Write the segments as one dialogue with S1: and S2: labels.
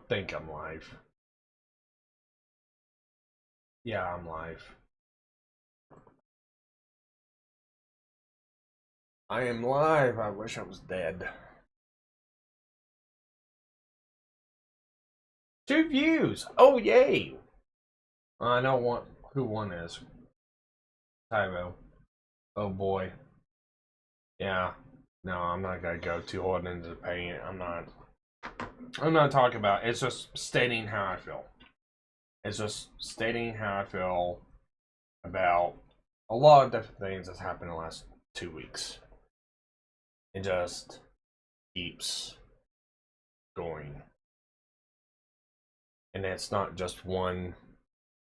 S1: think I'm live. Yeah, I'm live. I am live. I wish I was dead. 2 views. Oh, yay. I know who one is. Tyro. Oh, boy. Yeah. No, I'm not going to go too hard into the paint. I'm not talking about it. It's just stating how I feel. It's just stating how I feel about a lot of different things that's happened in the last 2 weeks. It just keeps going. And it's not just one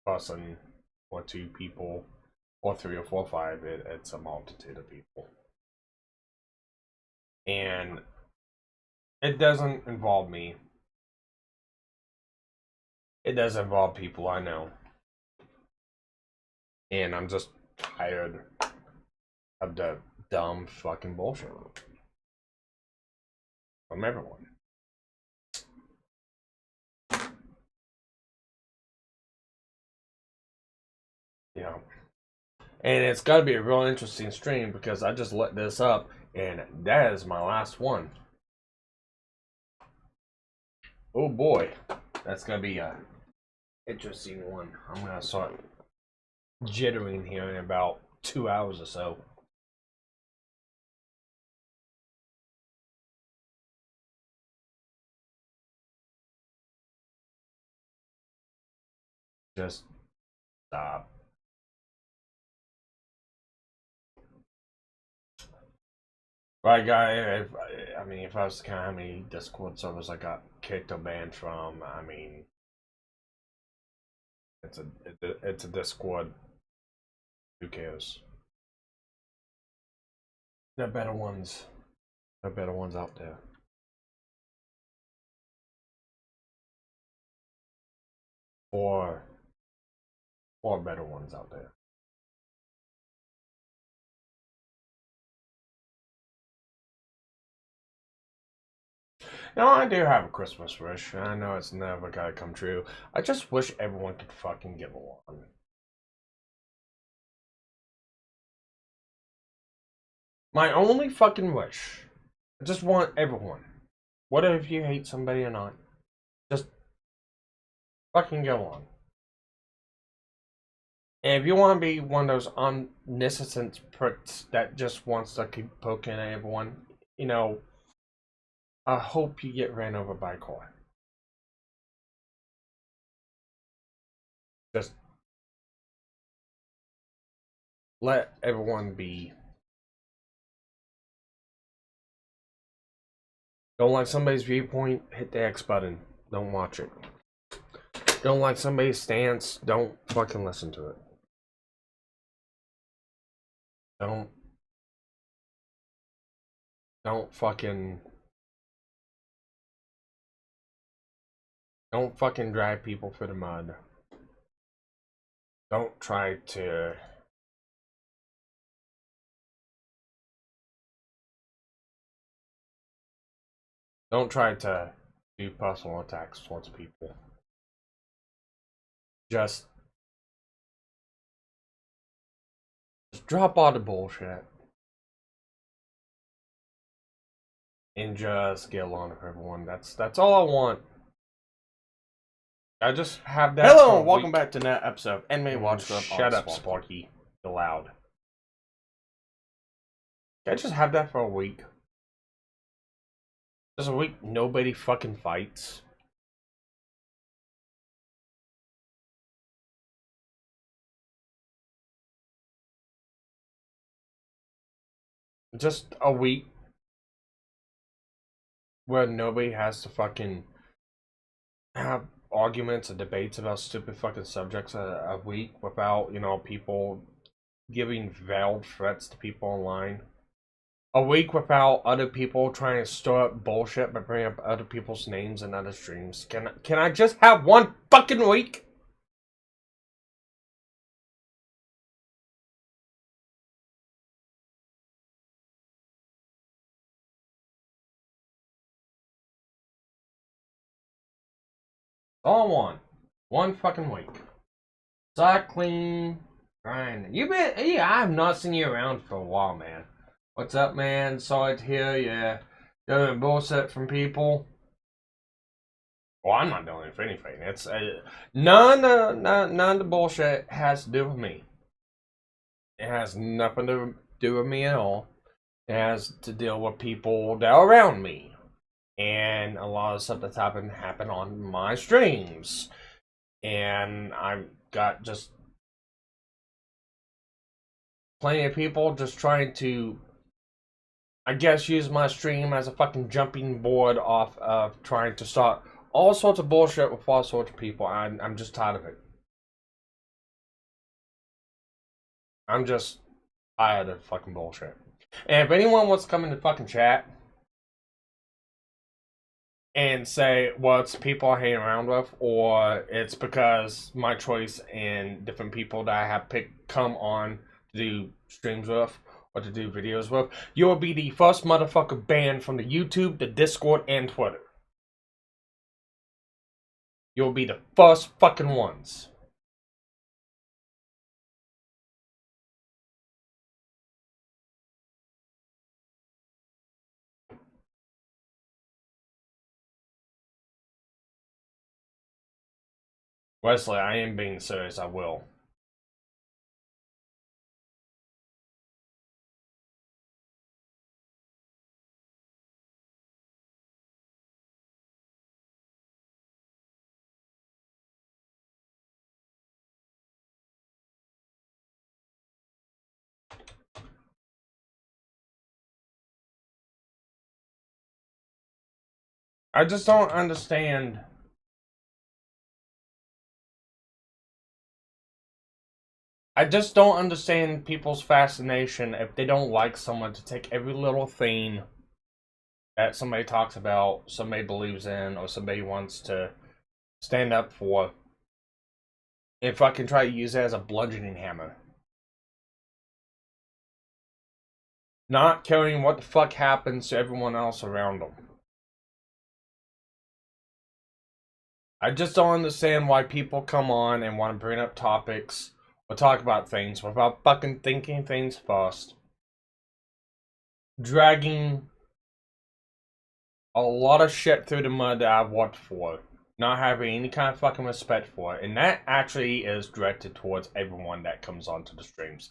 S1: person or 2 people or 3 or 4 or 5. It's a multitude of people. And it doesn't involve me. It does involve people I know. And I'm just tired of the dumb fucking bullshit from everyone. You know. And it's got to be a real interesting stream because I just let this up and that is my last one. Oh boy, that's going to be a interesting one. I'm going to start jittering here in about 2 hours or so. Just stop. Right, guy. I mean, if I was to count how many Discord servers I got kicked or banned from, I mean, it's a Discord. Who cares? There are better ones. There are better ones out there. Or better ones out there. Now, I do have a Christmas wish. I know it's never gonna come true. I just wish everyone could fucking get along. My only fucking wish. I just want everyone. Whether if you hate somebody or not, just fucking get along. And if you want to be one of those omniscient pricks that just wants to keep poking at everyone, you know, I hope you get ran over by a car. Just let everyone be. Don't like somebody's viewpoint, hit the X button. Don't watch it. Don't like somebody's stance, don't fucking listen to it. Don't fucking drag people through the mud. Don't try to do personal attacks towards people. Just drop all the bullshit and just get along with everyone. That's all I want. I just have that.
S2: Hello and welcome back to another episode of Anime Watch Club.
S1: Shut up, Sparky. You're loud. I just have that for a week. Just a week nobody fucking fights. Just a week where nobody has to fucking have arguments and debates about stupid fucking subjects a week without, you know, people giving veiled threats to people online. A week without other people trying to stir up bullshit by bringing up other people's names in other streams. Can I just have one fucking week? All I want. One fucking week. Cycling. Grind. Yeah, I have not seen you around for a while, man. What's up, man? Saw it here, yeah. Doing bullshit from people. Well, I'm not doing it for anything. It's none of the bullshit has to do with me. It has nothing to do with me at all. It has to deal with people that are around me. And a lot of stuff that's happen on my streams. And I've got just plenty of people just trying to, I guess, use my stream as a fucking jumping board off of trying to start all sorts of bullshit with all sorts of people. I'm just tired of it. I'm just tired of fucking bullshit. And if anyone wants to come in the fucking chat and say, well, it's people I hang around with, or it's because my choice and different people that I have picked come on to do streams with, or to do videos with, you will be the first motherfucker banned from the YouTube, the Discord, and Twitter. You'll be the first fucking ones. Wesley, I am being serious, I will. I just don't understand. I just don't understand people's fascination if they don't like someone to take every little thing that somebody talks about, somebody believes in, or somebody wants to stand up for, if I can try to use it as a bludgeoning hammer. Not caring what the fuck happens to everyone else around them. I just don't understand why people come on and want to bring up topics or talk about things without fucking thinking things first. Dragging a lot of shit through the mud that I've worked for. Not having any kind of fucking respect for it. And that actually is directed towards everyone that comes onto the streams.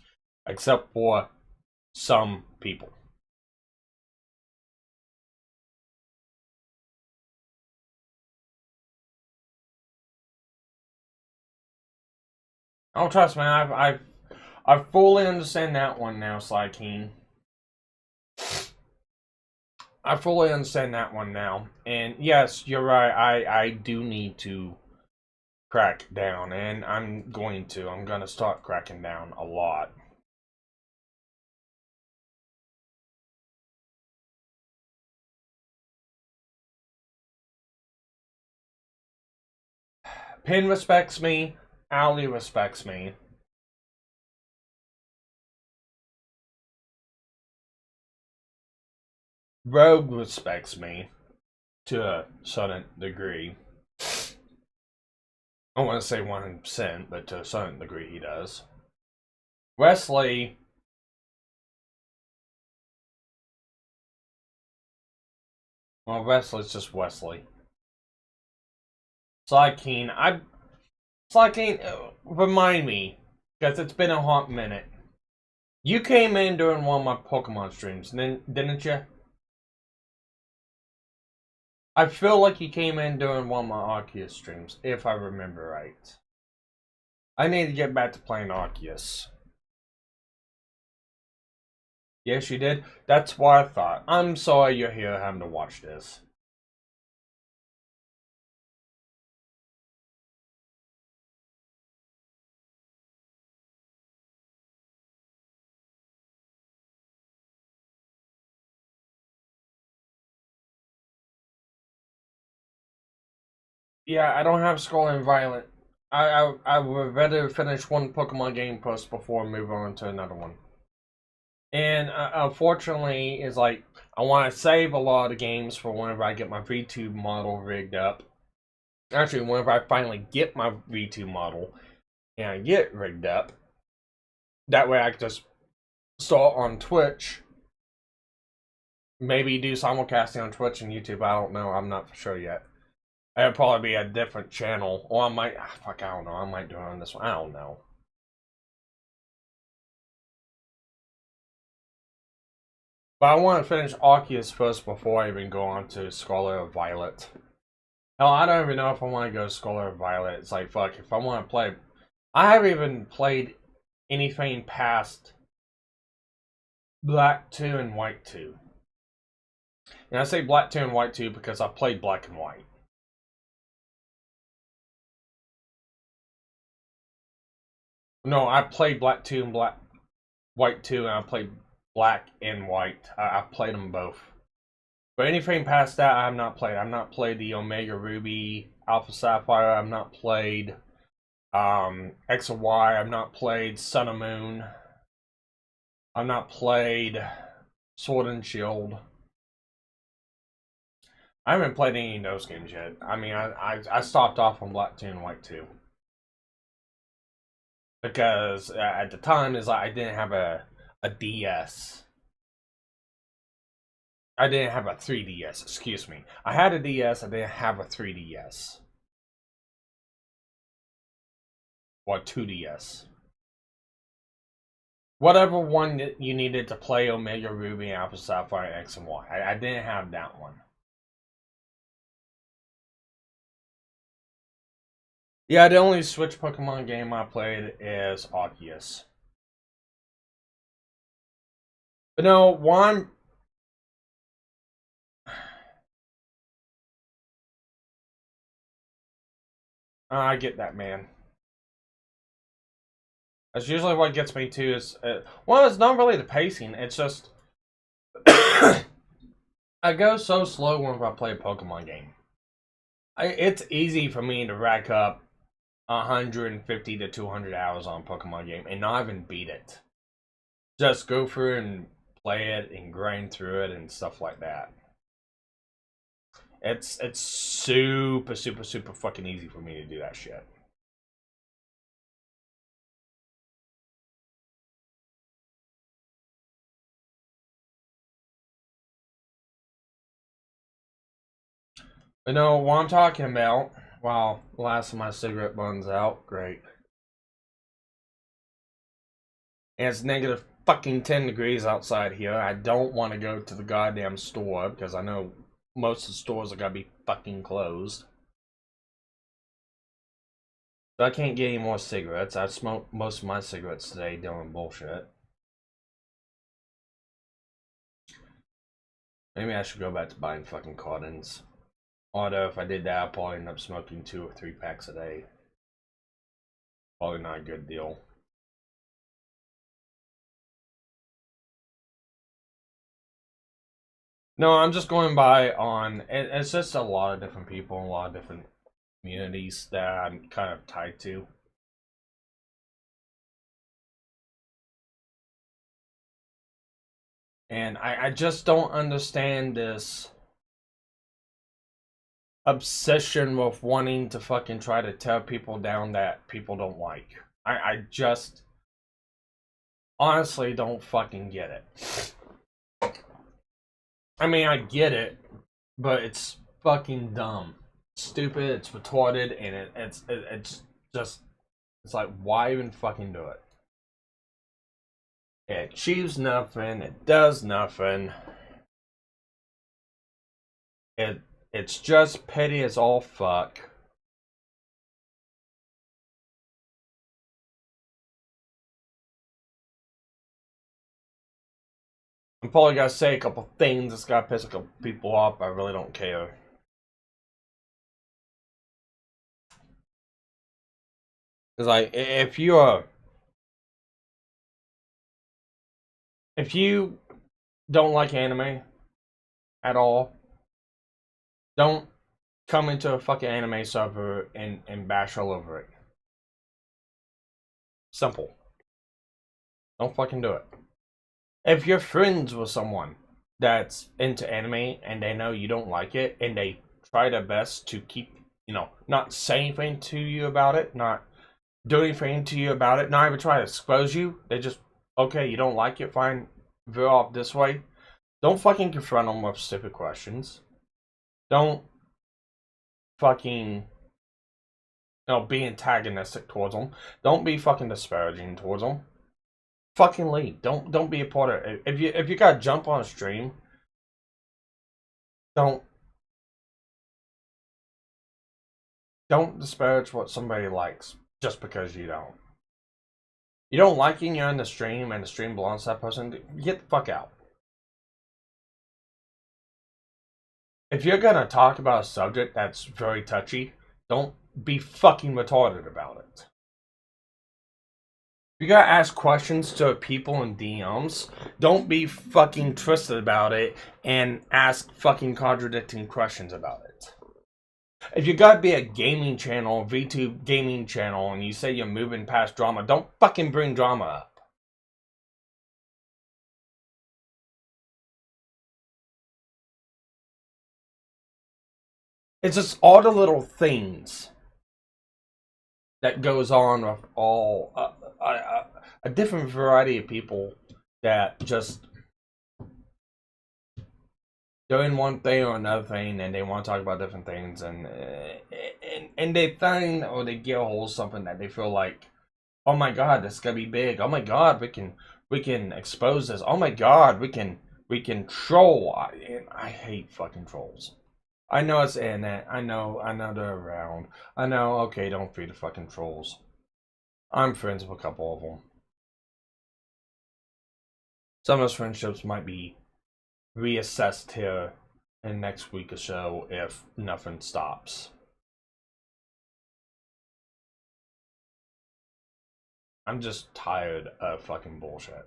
S1: Except for some people. Oh, trust me, I fully understand that one now, Sly Keen. I fully understand that one now. And yes, you're right, I do need to crack down. And I'm going to. I'm going to start cracking down a lot. Pin respects me. Ali respects me. Rogue respects me to a certain degree. I don't want to say 100%, but to a certain degree he does. Wesley, well, Wesley's just Wesley. Sly Keen, remind me, because it's been a hot minute. You came in during one of my Pokemon streams, didn't you? I feel like you came in during one of my Arceus streams, if I remember right. I need to get back to playing Arceus. Yes, you did? That's what I thought. I'm sorry you're here having to watch this. Yeah, I don't have Scarlet Violet. I would rather finish one Pokemon game first before move on to another one. And unfortunately, it's like I want to save a lot of games for whenever I get my VTube model rigged up. Actually, whenever I finally get my V2 model and I get it rigged up, that way I can just start on Twitch. Maybe do simulcasting on Twitch and YouTube. I don't know. I'm not for sure yet. It'll probably be a different channel. Or I might, I don't know. I might do it on this one. I don't know. But I want to finish Arceus first before I even go on to Scarlet or Violet. Hell, I don't even know if I want to go Scarlet or Violet. It's like, fuck, if I want to play... I haven't even played anything past Black 2 and White 2. And I say Black 2 and White 2 because I played Black and White. No, I played Black 2 and White 2, and I played Black and White. I played them both. But anything past that, I have not played. I've not played the Omega Ruby, Alpha Sapphire. I've not played X and Y. I've not played Sun and Moon. I've not played Sword and Shield. I haven't played any of those games yet. I mean, I stopped off on Black 2 and White 2. Because at the time, it's like I didn't have a DS. I didn't have a 3DS, excuse me. I had a DS, I didn't have a 3DS. Or 2DS. Whatever one that you needed to play Omega Ruby, Alpha Sapphire, X and Y. I didn't have that one. Yeah, the only Switch Pokemon game I played is Arceus. But no, one... I get that, man. That's usually what gets me too. Is well, it's not really the pacing. It's just I go so slow whenever I play a Pokemon game. It's easy for me to rack up 150 to 200 hours on a Pokemon game and not even beat it. Just go through and play it and grind through it and stuff like that. It's super fucking easy for me to do that shit. But no, what I'm talking about, wow, the last of my cigarette buns out, great. And it's negative fucking 10 degrees outside here. I don't want to go to the goddamn store because I know most of the stores are gonna be fucking closed. So I can't get any more cigarettes. I smoked most of my cigarettes today doing bullshit. Maybe I should go back to buying fucking cartons. Although if I did that, I'd probably end up smoking 2 or 3 packs a day. Probably not a good deal. No, I'm just going by on... It's just a lot of different people, a lot of different communities that I'm kind of tied to. And I just don't understand this obsession with wanting to fucking try to tear people down that people don't like. I just honestly don't fucking get it. I mean, I get it, but it's fucking dumb. It's stupid, it's retarded, and it's just, it's like, why even fucking do it? It achieves nothing, it does nothing. It's just petty as all fuck. I'm probably gonna say a couple things that's gonna piss a couple people off. I really don't care. Cause like, if you don't like anime at all, don't come into a fucking anime server and bash all over it. Simple. Don't fucking do it. If you're friends with someone that's into anime and they know you don't like it and they try their best to keep
S2: not say anything to you about it, not do anything to you about it, not even try to expose you. They just, okay, you don't like it, fine, veer off this way. Don't fucking confront them with stupid questions. Don't fucking, be antagonistic towards them. Don't be fucking disparaging towards them. Fucking leave. Don't be a part of it. If you gotta jump on a stream, don't disparage what somebody likes just because you don't. You don't like it, you're in the stream and the stream belongs to that person, get the fuck out. If you're gonna talk about a subject that's very touchy, don't be fucking retarded about it. If you gotta ask questions to people in DMs, don't be fucking twisted about it and ask fucking contradicting questions about it. If you gotta be a gaming channel, VTube gaming channel, and you say you're moving past drama, don't fucking bring drama up. It's just all the little things that goes on with all a different variety of people that just doing one thing or another thing, and they want to talk about different things, and they find or they get a hold of something that they feel like, oh my god, this is gonna be big. Oh my god, we can expose this. Oh my god, we can troll. I hate fucking trolls. I know it's internet. I know they're around. I know. Okay, don't feed the fucking trolls. I'm friends with a couple of them. Some of those friendships might be reassessed here in next week or so if nothing stops. I'm just tired of fucking bullshit.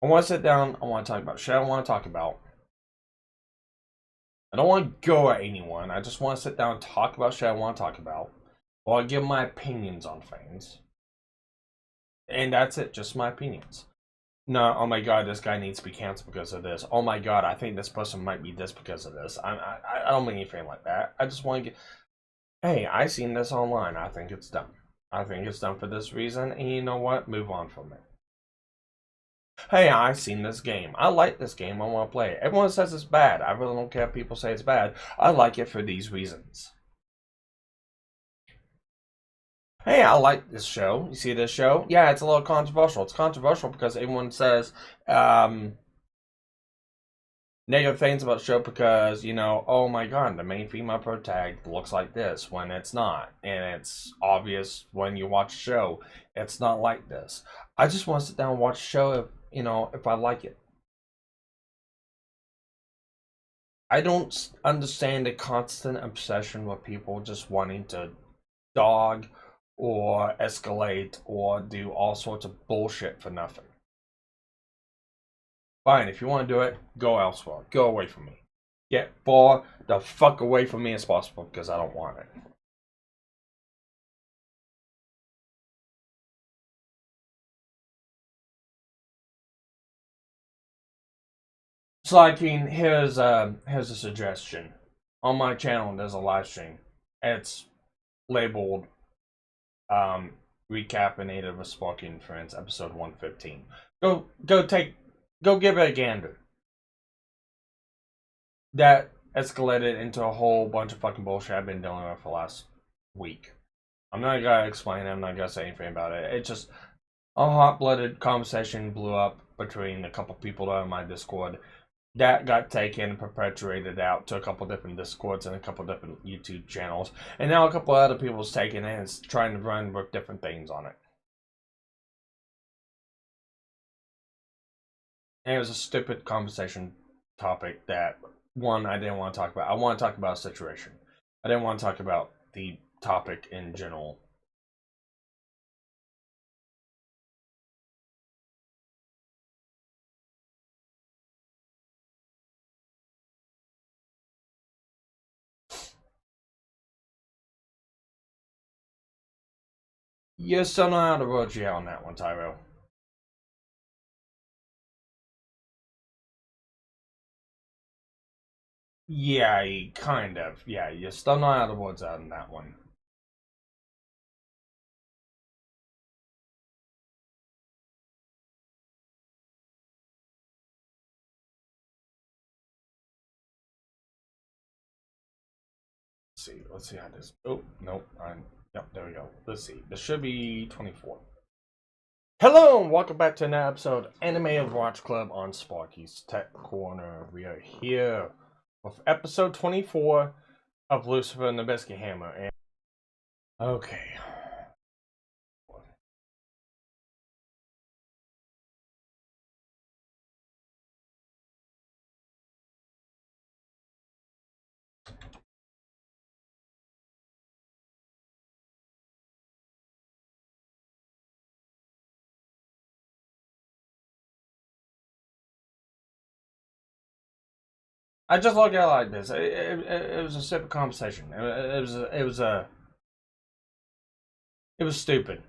S2: I want to sit down. I want to talk about shit I want to talk about. I don't want to go at anyone. I just want to sit down and talk about shit I want to talk about. Or I give my opinions on things. And that's it. Just my opinions. No, oh my god, this guy needs to be canceled because of this. Oh my god, I think this person might be this because of this. I don't mean anything like that. I just want to get... Hey, I seen this online. I think it's dumb. I think it's dumb for this reason. And you know what? Move on from it. Hey, I seen this game. I like this game. I want to play it. Everyone says it's bad. I really don't care if people say it's bad. I like it for these reasons. Hey, I like this show. You see this show? Yeah, it's a little controversial. It's controversial because everyone says negative things about the show because, oh my god, the main female protagonist looks like this when it's not. And it's obvious when you watch the show, it's not like this. I just want to sit down and watch the show if I like it. I don't understand the constant obsession with people just wanting to dog or escalate or do all sorts of bullshit for nothing. Fine, if you want to do it, go elsewhere. Go away from me. Get far the fuck away from me as possible because I don't want it. So, here's a suggestion. On my channel, there's a live stream. It's labeled Re-Caffeinated with Sparky and Friends, episode 115. Go give it a gander. That escalated into a whole bunch of fucking bullshit I've been dealing with for the last week. I'm not gonna explain it, I'm not gonna say anything about it. It's just a hot-blooded conversation blew up between a couple people that are on my Discord. That got taken and perpetuated out to a couple different Discords and a couple different YouTube channels. And now a couple other people's taking it and trying to run with different things on it. And it was a stupid conversation topic that, one, I didn't want to talk about. I want to talk about a situation. I didn't want to talk about the topic in general. You still know how to road you out on that one, Tyro. Yeah, kind of. Yeah, you're still not out of the woods on that one. Let's see how this. Oh, nope. Yep, there we go. Let's see. This should be 24. Hello and welcome back to another episode of Anime Watch Club on Sparkys Tech Corner. We are here with episode 24 of Lucifer and the Biscuit Hammer. And okay. I just look at it like this. It was a simple conversation. It was stupid.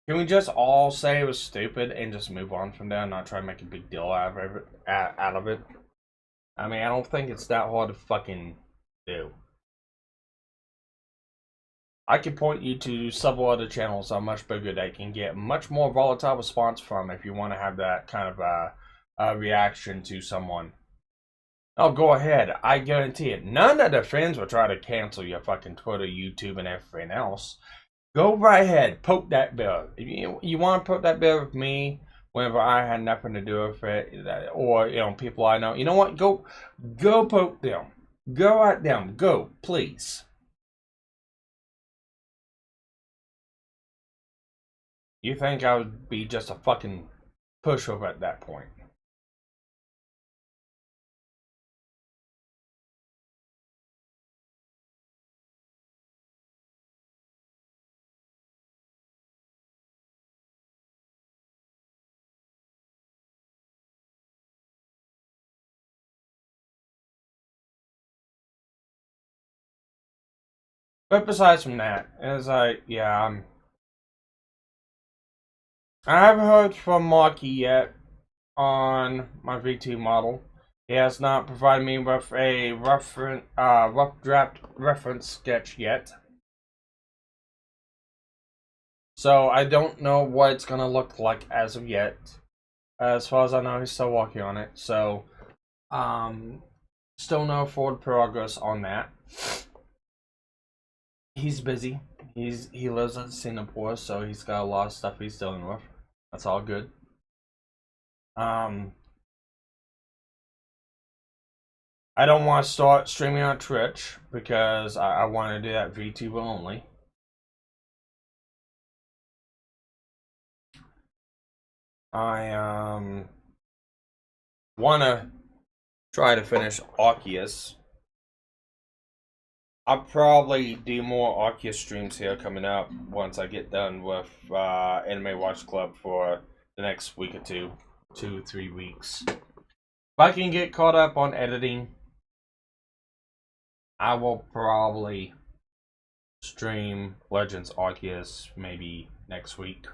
S2: Can we just all say it was stupid and just move on from there and not try to make a big deal out of it? I mean, I don't think it's that hard to fucking do. I can point you to several other channels that are much bigger that can get much more volatile response from if you want to have that kind of a reaction to someone. Oh, go ahead. I guarantee it. None of the fans will try to cancel your fucking Twitter, YouTube, and everything else. Go right ahead. Poke that bear. If you want to poke that bear with me whenever I had nothing to do with it, or, you know, people I know, you know what? Go poke them. Go at them. Go, please. You think I would be just a fucking pushover at that point? But besides from that, it's like, yeah, I haven't heard from Marky yet on my V2 model. He has not provided me with a rough draft reference sketch yet. So I don't know what it's gonna look like as of yet. As far as I know, he's still working on it. So, still no forward progress on that. He's busy. He lives in Singapore, so he's got a lot of stuff he's dealing with. That's all good. I don't want to start streaming on Twitch because I want to do that VTuber only. I want to try to finish Arceus. I'll probably do more Arceus streams here coming up once I get done with Anime Watch Club for the next week or 2-3 weeks. If I can get caught up on editing, I will probably stream Legends Arceus maybe next week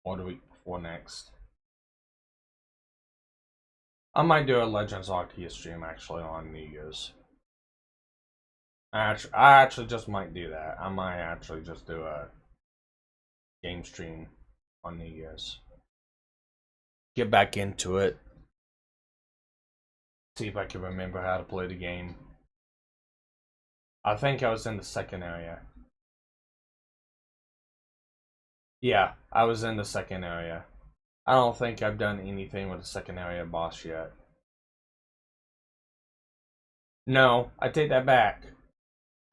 S2: or the week before next. I might do a Legends Arceus stream actually on New Year's. I actually just might do that. I might actually just do a game stream on New Year's. Get back into it. See if I can remember how to play the game. I think I was in the second area. Yeah, I was in the second area. I don't think I've done anything with the second area boss yet. No, I take that back.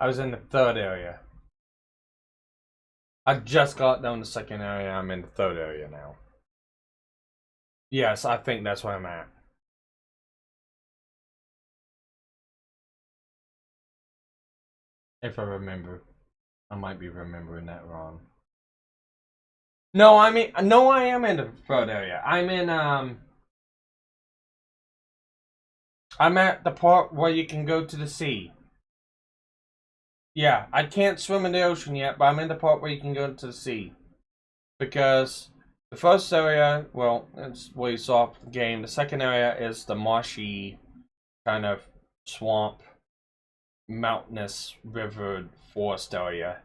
S2: I was in the third area. I just got down the second area. I'm in the third area now. Yes, I think that's where I'm at. If I remember. I might be remembering that wrong. No, I am in the third area. I'm at the part where you can go to the sea. Yeah, I can't swim in the ocean yet, but I'm in the part where you can go to the sea. Because The first area, well, it's where you saw the game. The second area is the marshy kind of swamp, mountainous, river, forest area.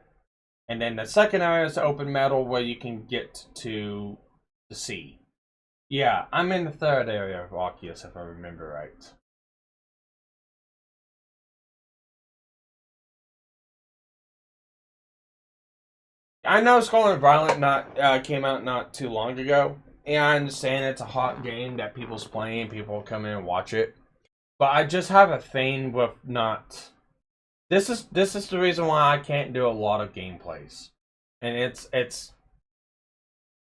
S2: And then the second area is the open meadow where you can get to the sea. Yeah, I'm in the third area of Arceus, if I remember right. I know Scarlet Violet came out not too long ago, and I understand it's a hot game that people's playing, people come in and watch it. But I just have a thing with not. This is the reason why I can't do a lot of gameplays, and it's.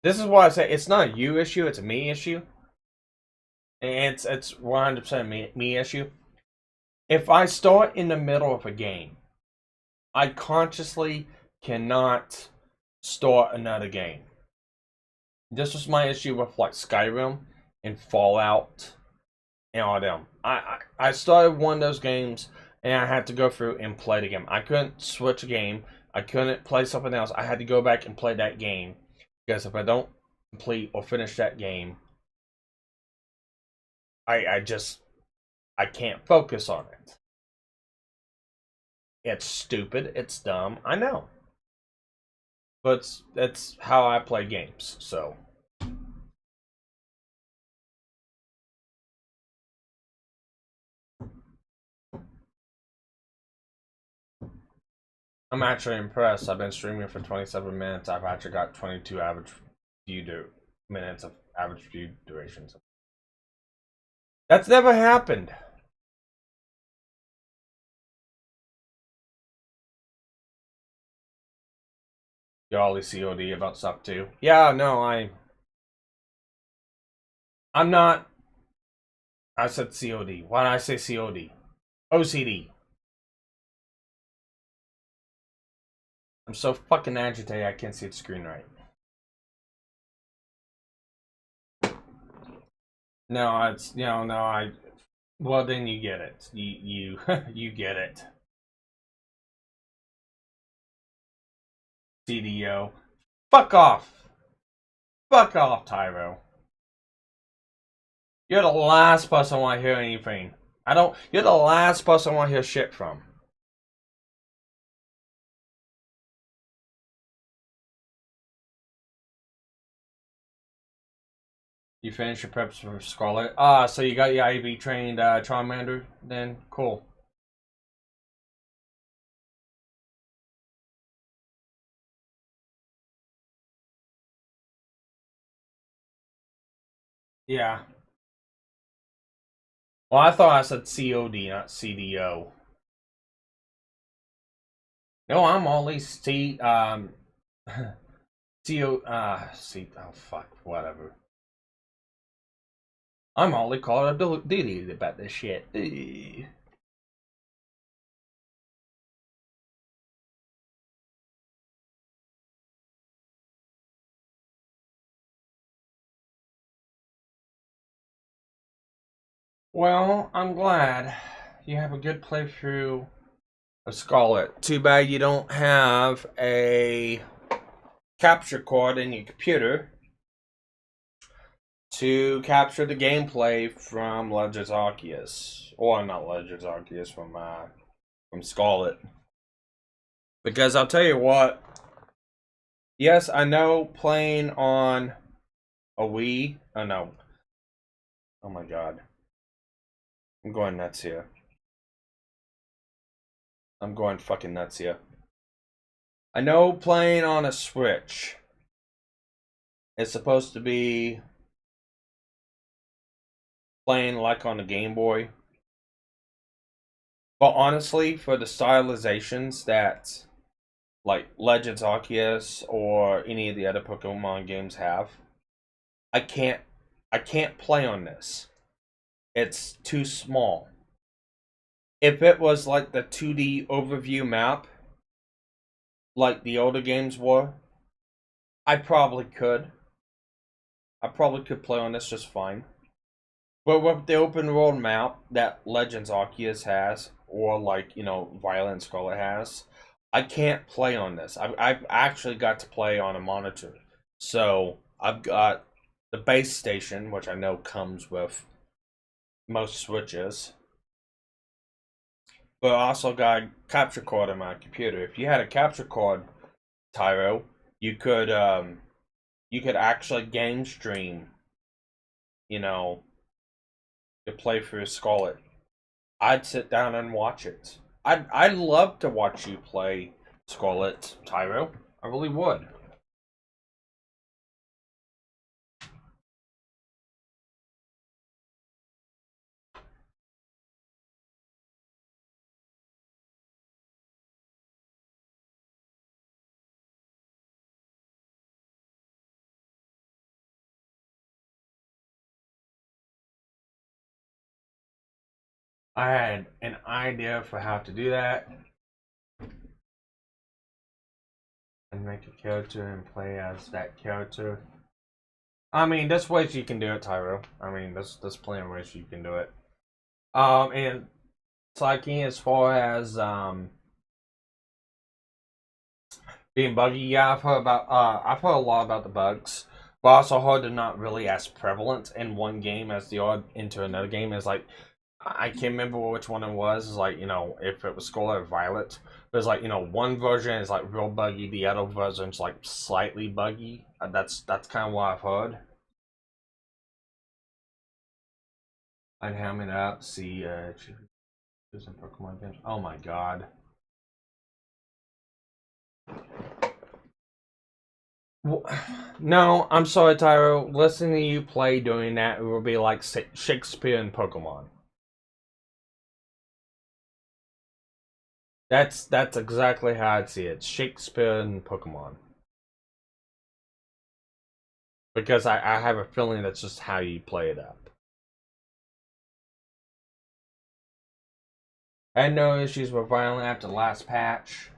S2: This is why I say it's not a you issue; it's a me issue. And it's 100% me issue. If I start in the middle of a game, I consciously cannot start another game. This was my issue with like Skyrim and Fallout and all them. I started one of those games and I had to go through and play the game. I couldn't switch a game. I couldn't play something else. I had to go back and play that game because if I don't complete or finish that game, I can't focus on it. It's stupid. It's dumb. I know. But that's how I play games, so. I'm actually impressed. I've been streaming for 27 minutes. I've actually got 22 average minutes of average view durations. That's never happened. Y'all COD about stuff too. Yeah, no, I'm not. I said COD. Why did I say COD? OCD. I'm so fucking agitated I can't see the screen right. No, it's no. Well, then you get it. You you get it. CDO. Fuck off. Fuck off, Tyro. You're the last person I want to hear anything. You're the last person I want to hear shit from. You finished your preps for Scarlet? So you got your IV trained Charmander then? Cool. Yeah. Well, I thought I said COD, not CDO. No, I'm only CO, oh fuck, whatever. I'm only Call of Duty about this shit. Well, I'm glad you have a good playthrough of Scarlet. Too bad you don't have a capture card in your computer to capture the gameplay from Legends Arceus. Or not Legends Arceus, from Scarlet. Because I'll tell you what, yes, I know playing on a Wii, oh no, oh my god. I'm going nuts here. I'm going fucking nuts here. I know playing on a Switch is supposed to be playing like on a Game Boy. But honestly, for the stylizations that like Legends Arceus or any of the other Pokemon games have, I can't play on this. It's too small. If it was like the 2D overview map, like the older games were, I probably could. I probably could play on this just fine. But with the open world map that Legends Arceus has, or like, Violet Scarlet has, I can't play on this. I've actually got to play on a monitor. So I've got the base station, which I know comes with most Switches. But I also got a capture card on my computer. If you had a capture card, Tyro, you could actually game stream, you know, to play through Scarlet. I'd sit down and watch it. I'd love to watch you play Scarlet, Tyro. I really would. I had an idea for how to do that. And make a character and play as that character. I mean, there's ways you can do it, Tyro. I mean, there's plenty of ways you can do it. And it's like as far as being buggy, yeah, I've heard a lot about the bugs, but also heard they're not really as prevalent in one game as they are into another game. It's like I can't remember which one it was. It's like, if it was Scarlet or Violet. But it's like, one version is like real buggy, the other version's like slightly buggy. That's kind of what I've heard. I'd ham it up, see some Pokemon games. Oh my god. No, I'm sorry, Tyro. Listening to you play doing that, it will be like Shakespeare and Pokemon. That's exactly how I'd see it. Shakespeare and Pokemon. Because I have a feeling that's just how you play it up. I had no issues with Violent after the last patch.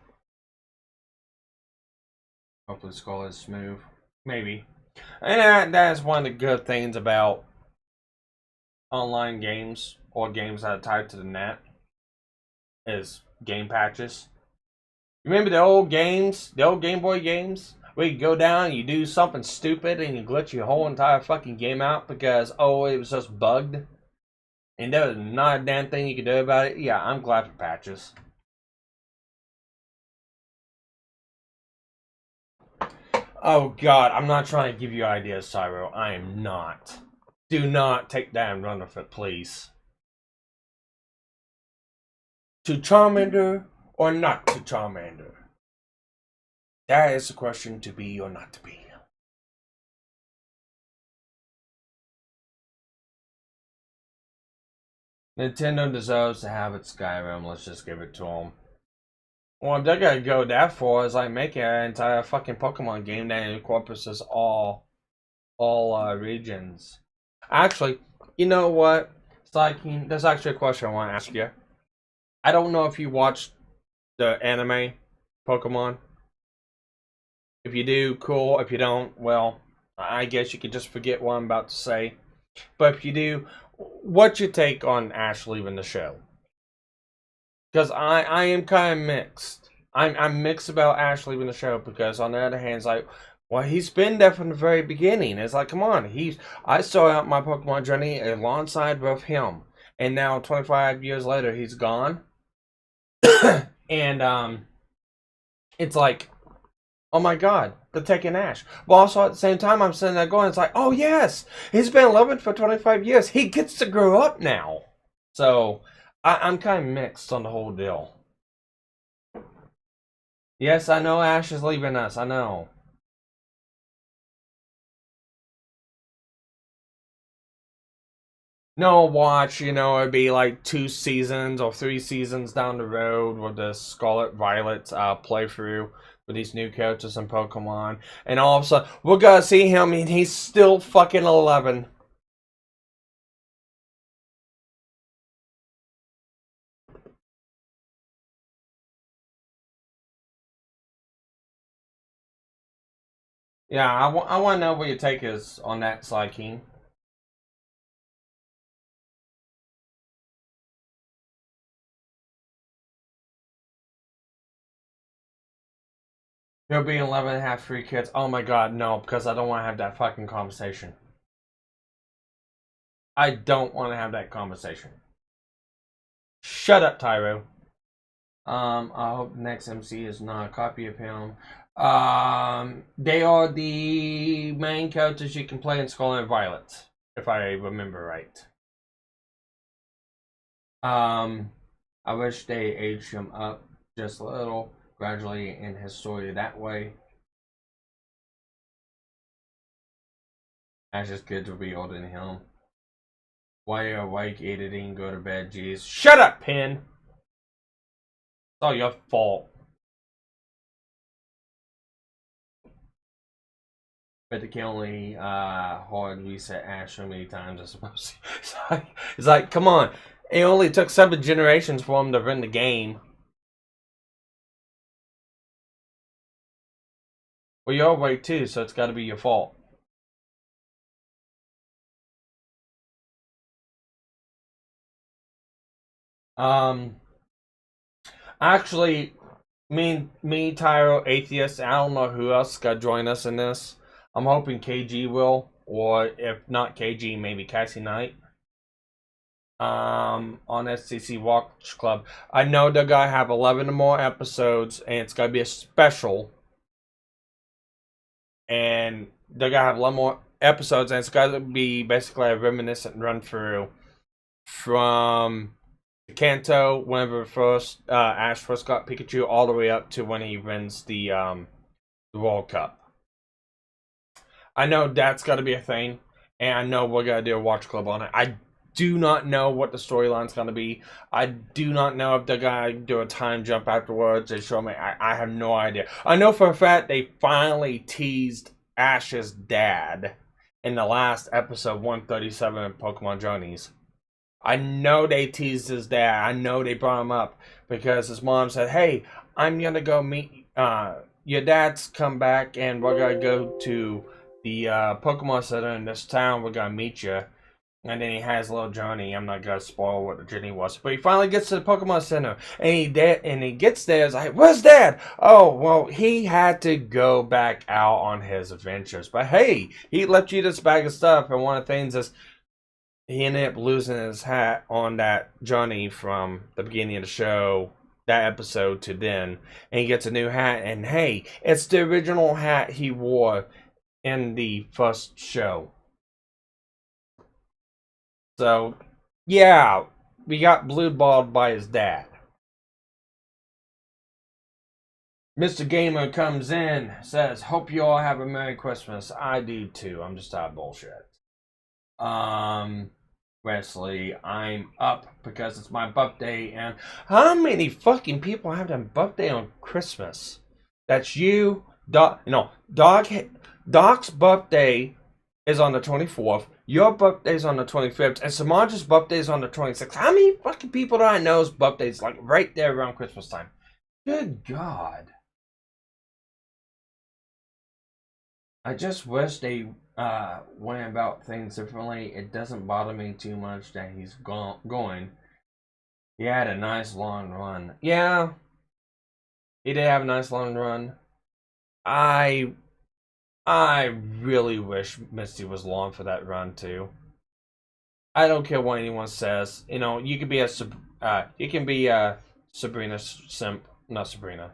S2: Hopefully the skull is smooth. Maybe. And that's one of the good things about online games or games that are tied to the net is game patches. Remember the old games, the old Game Boy games, where you go down and you do something stupid and you glitch your whole entire fucking game out because, it was just bugged? And there was not a damn thing you could do about it? Yeah, I'm glad for patches. Oh god, I'm not trying to give you ideas, Cyro. I am not. Do not take that and run with it, please. To Charmander or not to Charmander? That is the question, to be or not to be. Nintendo deserves to have its Skyrim. Let's just give it to them. Well, if they're gonna go that far, is like making an entire fucking Pokemon game that encompasses all regions. Actually, you know what? It's like, there's actually a question I want to ask you. I don't know if you watched the anime Pokemon. If you do, cool. If you don't, well, I guess you could just forget what I'm about to say. But if you do, what's your take on Ash leaving the show? Because I am kind of mixed. I'm mixed about Ash leaving the show because on the other hand, it's like, well, he's been there from the very beginning. It's like, come on, I started out my Pokemon journey alongside with him, and now 25 years later, he's gone. And it's like, oh my god, they're taking Ash. But also at the same time, I'm sitting there going, it's like, oh yes, he's been loving for 25 years. He gets to grow up now. So I'm kind of mixed on the whole deal. Yes, I know Ash is leaving us. I know. No, watch, it'd be like 2 seasons or 3 seasons down the road with the Scarlet Violet playthrough with these new characters in Pokemon. And all of a sudden, we're gonna see him and he's still fucking 11. Yeah, I want to know what your take is on that, Psyking. There'll be 11 and a half free kids. Oh my god, no, because I don't want to have that fucking conversation. I don't want to have that conversation. Shut up, Tyro. I hope the next MC is not a copy of him. They are the main characters you can play in Scarlet Violet, if I remember right. I wish they aged him up just a little, gradually in his story that way. Ash's kids will be older than him. Why are you awake, editing, go to bed, jeez. Shut up, Pin! It's all your fault. But they can only hard reset Ash so many times, I suppose. It's like, come on. It only took 7 generations for him to win the game. Well, you're awake too, so it's got to be your fault. Actually, me, Tyro, Atheist, I don't know who else got to join us in this. I'm hoping KG will, or if not KG, maybe Cassie Knight. On STC Watch Club. I know they're gonna have 11 more episodes, and it's gonna be a special. And they're gonna have 11 more episodes, and it's gonna be basically a reminiscent run through from Kanto, whenever first Ash first got Pikachu, all the way up to when he wins the World Cup. I know that's got to be a thing, and I know we're gonna do a watch club on it. I do not know what the storyline's gonna be. I do not know if they're gonna do a time jump afterwards. They show me. I have no idea. I know for a fact they finally teased Ash's dad in the last episode 137 of Pokemon Journeys. I know they teased his dad. I know they brought him up because his mom said, "Hey, I'm gonna go meet your dad's come back, and we're gonna go to the Pokemon Center in this town. We're gonna meet you." And then he has a little journey. I'm not gonna spoil what the journey was, but he finally gets to the Pokemon Center, and he gets there. It's like, "Where's Dad?" Oh, well, he had to go back out on his adventures. But hey, he left you this bag of stuff, and one of the things is he ended up losing his hat on that journey from the beginning of the show, that episode, to then. And he gets a new hat, and hey, it's the original hat he wore in the first show. So, yeah, we got blue-balled by his dad. Mr. Gamer comes in, says, "Hope you all have a Merry Christmas." I do too. I'm just out of bullshit. Wesley, I'm up because it's my birthday, and how many fucking people have their birthday on Christmas? That's you, Doc's birthday is on the 24th, your birthday's on the 25th, and Samandra's birthday's on the 26th. How many fucking people do I know's birthday's like right there around Christmas time? Good God. I just wish they went about things differently. It doesn't bother me too much that he's going. He had a nice long run. Yeah, he did have a nice long run. I really wish Misty was long for that run too. I don't care what anyone says. You know, you can be a Sabrina simp, not Sabrina.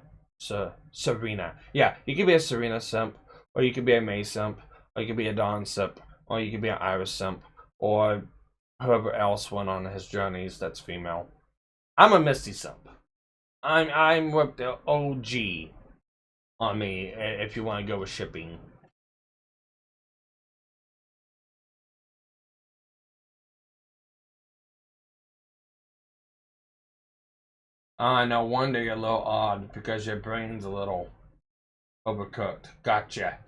S2: Sabrina. Yeah, you can be a Serena simp, or you can be a May simp, or you can be a Dawn simp, or you can be an Iris simp, or whoever else went on his journeys that's female. I'm a Misty simp. I'm with the OG on me if you want to go with shipping. No wonder you're a little odd because your brain's a little overcooked. Gotcha.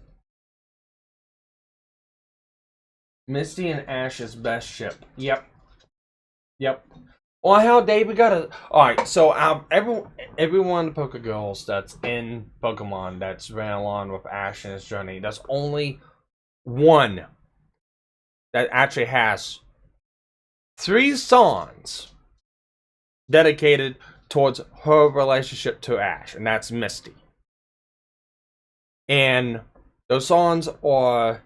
S2: Misty and Ash's best ship. Yep. Well, hell, Dave, we gotta. Alright, so everyone of the Poke Girls that's in Pokemon that's ran along with Ash in his journey, there's only one that actually has 3 songs dedicated towards her relationship to Ash, and that's Misty. And those songs are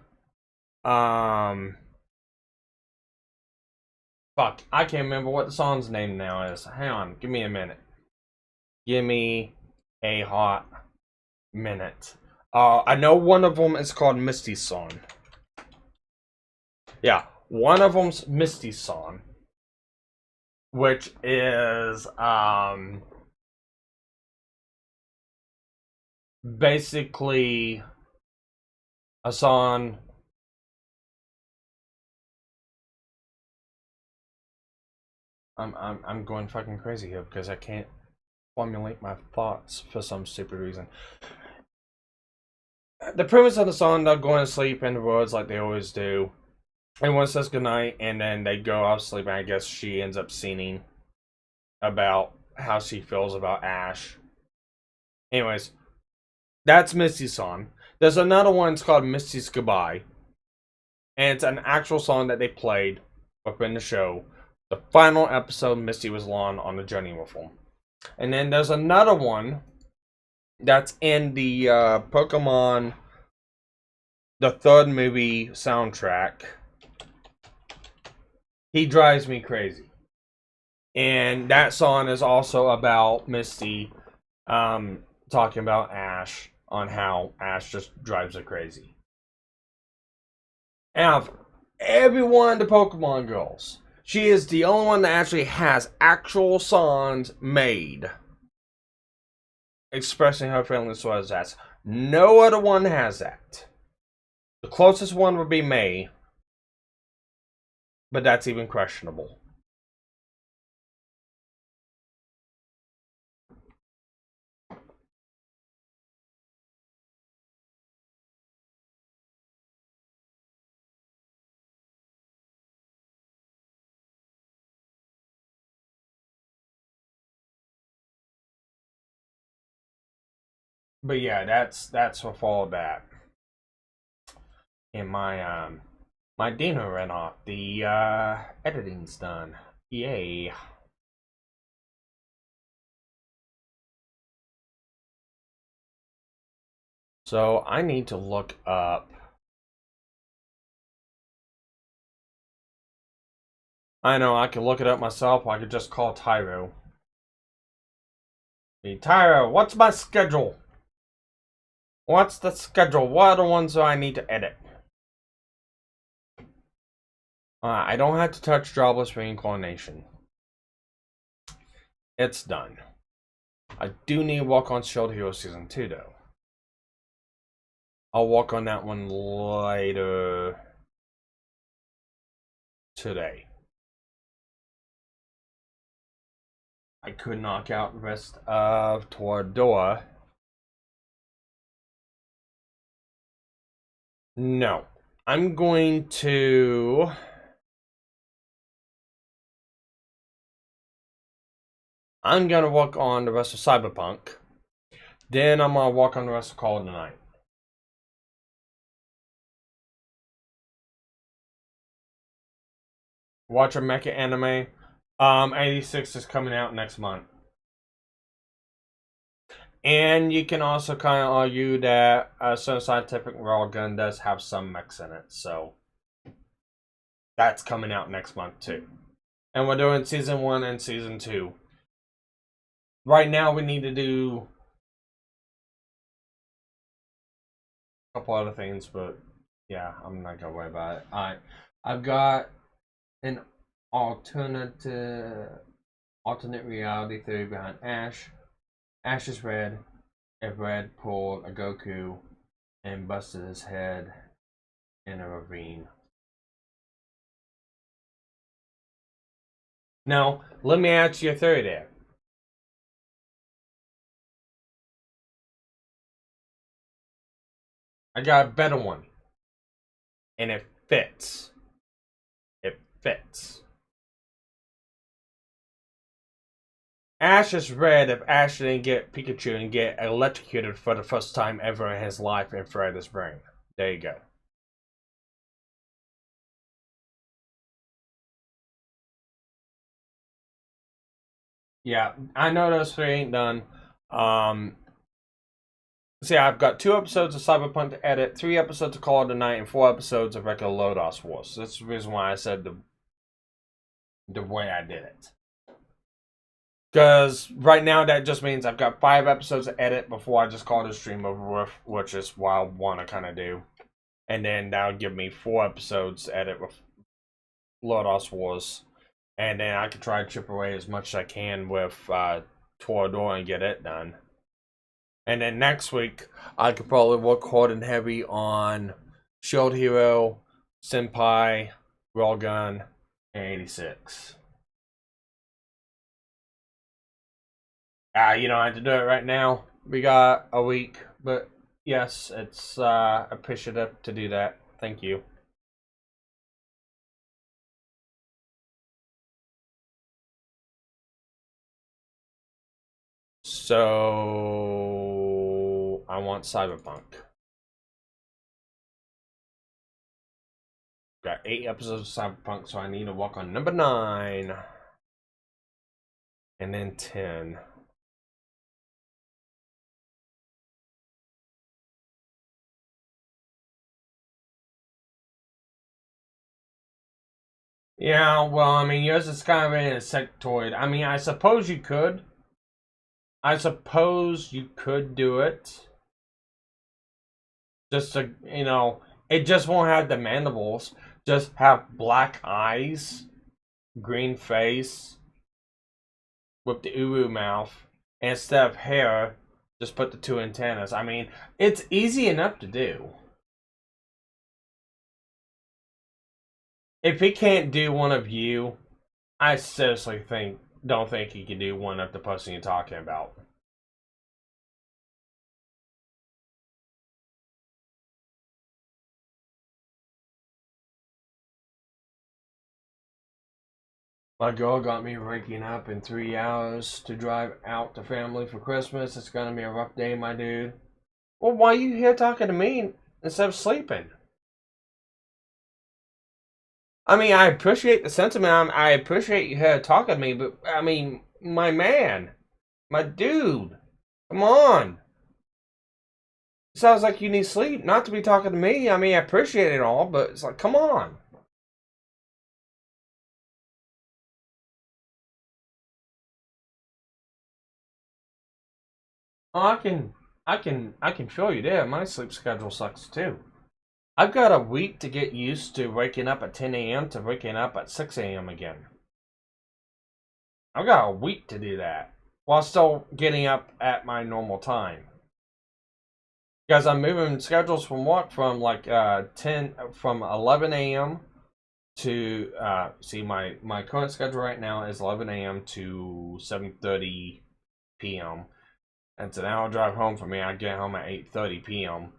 S2: fuck, I can't remember what the song's name now is. Hang on, give me a minute. Give me a hot minute. I know one of them is called Misty's Song. Yeah, one of them's Misty's Song, which is basically a song. I'm going fucking crazy here because I can't formulate my thoughts for some stupid reason. The premise of the song, they're going to sleep in the woods like they always do. Everyone says goodnight, and then they go off sleep, and I guess she ends up singing about how she feels about Ash. Anyways, that's Misty's song. There's another one, it's called Misty's Goodbye. And it's an actual song that they played within the show. The final episode, Misty was on the journey with them. And then there's another one that's in the Pokemon, the third movie soundtrack. He Drives Me Crazy. And that song is also about Misty talking about Ash, on how Ash just drives her crazy. And of everyone, the Pokemon girls, she is the only one that actually has actual songs made expressing her feelings towards that. No other one has that. The closest one would be May, but that's even questionable. But yeah, that's with all that. And my dinner ran off. The editing's done. Yay. So I need to look up. I know I can look it up myself, or I could just call Tyro. Hey Tyro, what's my schedule? What's the schedule? What are the ones that I need to edit? I don't have to touch Jobless Reincarnation. It's done. I do need to work on Shield Hero Season 2 though. I'll work on that one later today. I could knock out the rest of Toradora. No. I'm going to... I'm going to work on the rest of Cyberpunk. Then I'm going to work on the rest of Call of the Night. Watch a mecha anime. 86 is coming out next month. And you can also kind of argue that Certain Scientific Railgun does have some mechs in it, so that's coming out next month too. And we're doing Season 1 and Season 2. Right now we need to do a couple other things, but yeah, I'm not gonna worry about it. I've got an alternate reality theory behind Ash. Ash is red. If Red pulled a Goku and busted his head in a ravine. Now, let me ask you a theory there. I got a better one. And it fits. It fits. Ash is red if Ash didn't get Pikachu and get electrocuted for the first time ever in his life and fried his brain. There you go. Yeah, I know those three ain't done. See, I've got 2 episodes of Cyberpunk to edit, 3 episodes of Call of the Night, and 4 episodes of regular Lodos Wars. That's the reason why I said the way I did it. Because right now that just means I've got 5 episodes to edit before I just call the stream over with, which is what I want to kind of do. And then that'll give me 4 episodes to edit with Lodos Wars. And then I can try to chip away as much as I can with Toradora and get it done. And then next week, I could probably work hard and heavy on Shield Hero, Senpai, Railgun, and 86. You don't have to do it right now. We got a week, but yes, it's appreciative to do that. Thank you. So I want Cyberpunk. Got 8 episodes of Cyberpunk, so I need to work on number 9. And then 10. Yeah, well, I mean, yours is kind of an insectoid. I mean, I suppose you could. I suppose you could do it. Just to, you know, it just won't have the mandibles. Just have black eyes, green face, with the uwu mouth. And instead of hair, just put the 2 antennas. I mean, it's easy enough to do. If he can't do one of you, I seriously don't think he can do one of the person you're talking about. My girl got me waking up in 3 hours to drive out to family for Christmas. It's gonna be a rough day, my dude. Well, why are you here talking to me instead of sleeping? I mean, I appreciate the sentiment. I appreciate you here talking to me, but I mean, my man, my dude, come on. It sounds like you need sleep, not to be talking to me. I mean, I appreciate it all, but it's like, come on. Oh, I can feel you there. My sleep schedule sucks too. I've got a week to get used to waking up at 10 a.m. to waking up at 6 a.m. again. I've got a week to do that while still getting up at my normal time. Because I'm moving schedules from what? From like 11 a.m. to see my current schedule right now is 11 a.m. to 7:30 p.m. And it's an hour drive home for me. I get home at 8:30 p.m.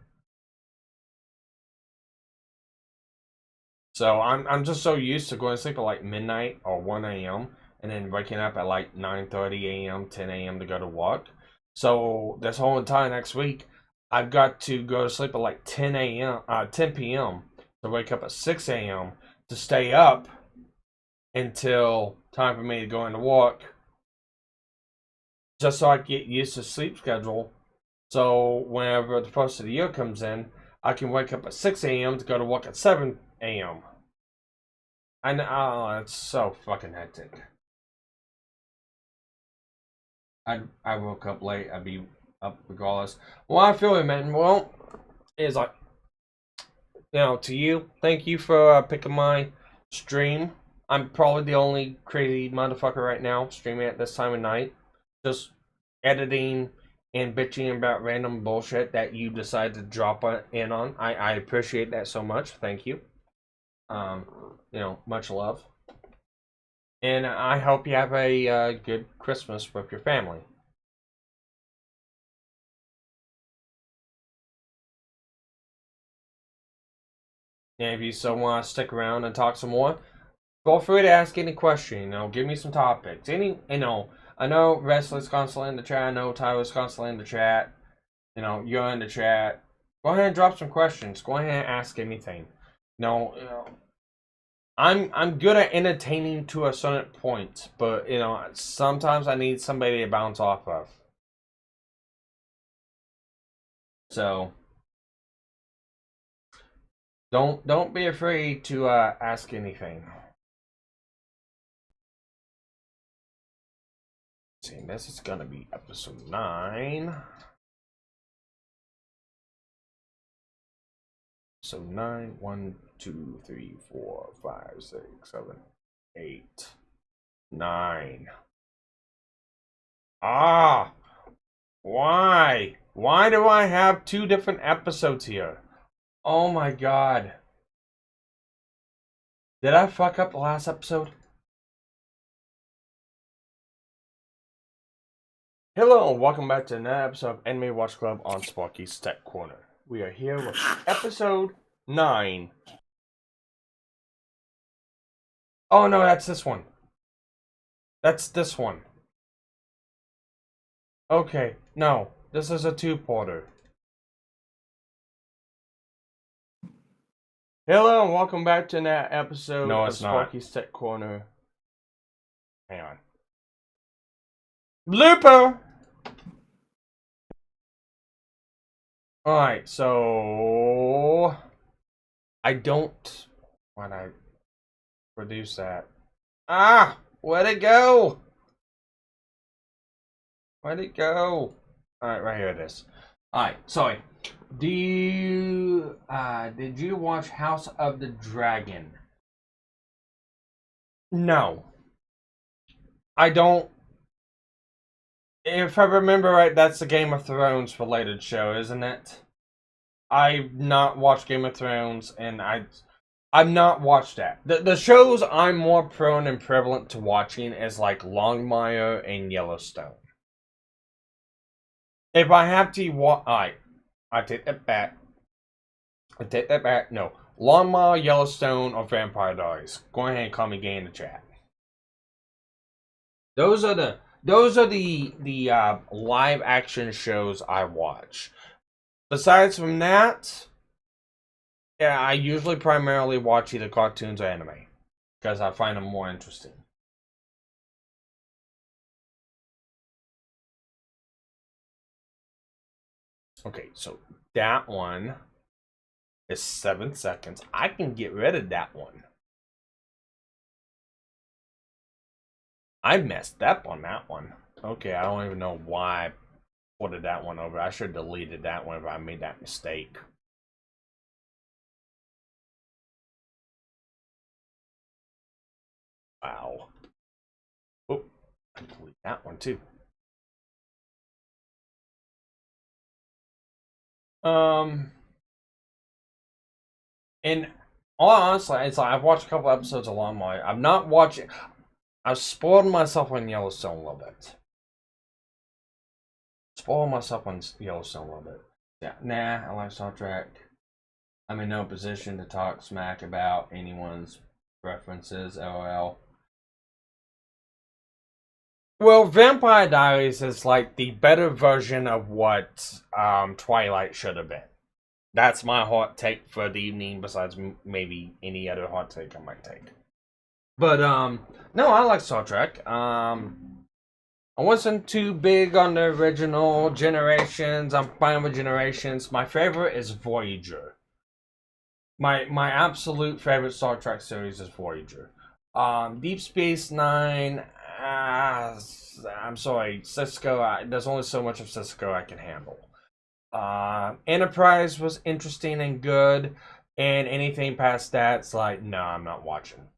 S2: So I'm just so used to going to sleep at like midnight or 1 a.m. and then waking up at like 9:30 a.m., 10 a.m. to go to work. So this whole entire next week, I've got to go to sleep at like 10 a.m., 10 p.m. to wake up at 6 a.m. to stay up until time for me to go into work, just so I get used to sleep schedule. So whenever the first of the year comes in, I can wake up at 6 a.m. to go to work at 7 a.m. I know, oh, it's so fucking hectic. I woke up late. I'd be up regardless. Well, I feel it, man. Well, it's like, you know, to you, thank you for picking my stream. I'm probably the only crazy motherfucker right now streaming at this time of night, just editing and bitching about random bullshit that you decide to drop in on. I appreciate that so much. Thank you. You know, much love. And I hope you have a good Christmas with your family. And if you still want to stick around and talk some more, feel free to ask any question. You know, give me some topics. I know Wrestler's constantly in the chat. I know Tyler's constantly in the chat. You know, you're in the chat. Go ahead and drop some questions. Go ahead and ask anything. You know, I'm good at entertaining to a certain point, but you know, sometimes I need somebody to bounce off of. So don't be afraid to ask anything. See, this is gonna be episode 9. So 9, 1, 2, 3, 4, 5, 6, 7, 8, 9. Ah, why? Why do I have 2 different episodes here? Oh my god. Did I fuck up the last episode? Hello and welcome back to another episode of Anime Watch Club on Sparkys Tech Corner. We are here with episode 9. Oh no, that's this one. That's this one. Okay, no, this is a 2-parter. Hello and welcome back to another episode of Sparkys Tech Corner. Hang on. Blooper! Alright, so I don't want to produce that. Ah! Where'd it go? Where'd it go? Alright, right here it is. Alright, sorry. Did you watch House of the Dragon? No. I don't. If I remember right, that's the Game of Thrones related show, isn't it? I've not watched Game of Thrones, and I've not watched that. The shows I'm more prone and prevalent to watching is like Longmire and Yellowstone. If I have to watch, I take that back. I take that back. No, Longmire, Yellowstone, or Vampire Diaries. Go ahead and call me gay in the chat. Those are the live action shows I watch. Besides from that, yeah, I usually primarily watch either cartoons or anime because I find them more interesting. Okay, so that one is 7 seconds. I can get rid of that one. I messed up on that one. Okay, I don't even know why I put that one over. I should have deleted that one if I made that mistake. Wow. Oh, I delete that one too. And all honestly, it's like I've watched a couple episodes of Longmire. I'm not watching. I've spoiled myself on Yellowstone a little bit. Spoiled myself on Yellowstone a little bit. Yeah, nah, I like Star Trek. I'm in no position to talk smack about anyone's preferences, LOL. Well, Vampire Diaries is like the better version of what Twilight should have been. That's my hot take for the evening, besides maybe any other hot take I might take. But, no, I like Star Trek. I wasn't too big on the original Generations. I'm fine with Generations. My favorite is Voyager. My absolute favorite Star Trek series is Voyager. Deep Space Nine, I'm sorry, Cisco, there's only so much of Cisco I can handle. Enterprise was interesting and good, and anything past that's like, no, I'm not watching.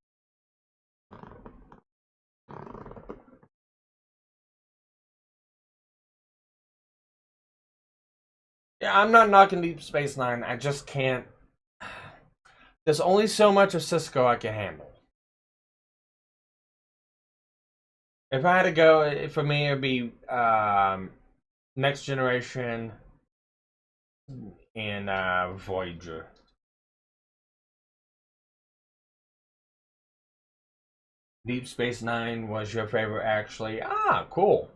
S2: Yeah, I'm not knocking Deep Space Nine. I just can't. There's only so much of Cisco I can handle. If I had to go, for me, it'd be Next Generation and Voyager. Deep Space Nine was your favorite, actually. Ah, cool.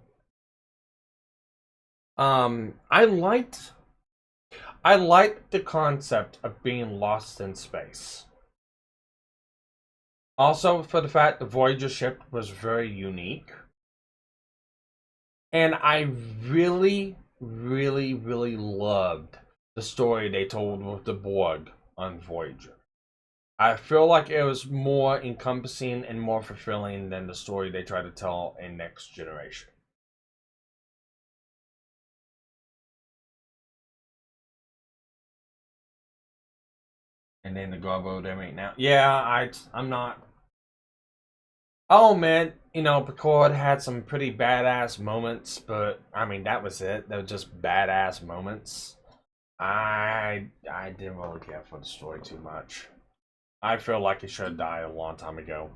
S2: I liked the concept of being lost in space. Also, for the fact the Voyager ship was very unique. And I really, really, really loved the story they told with the Borg on Voyager. I feel like it was more encompassing and more fulfilling than the story they tried to tell in Next Generation. And then the Garbo they make now. Yeah, I'm not. Oh man, Picard had some pretty badass moments, but I mean that was it. They were just badass moments. I didn't really care for the story too much. I feel like it should have died a long time ago.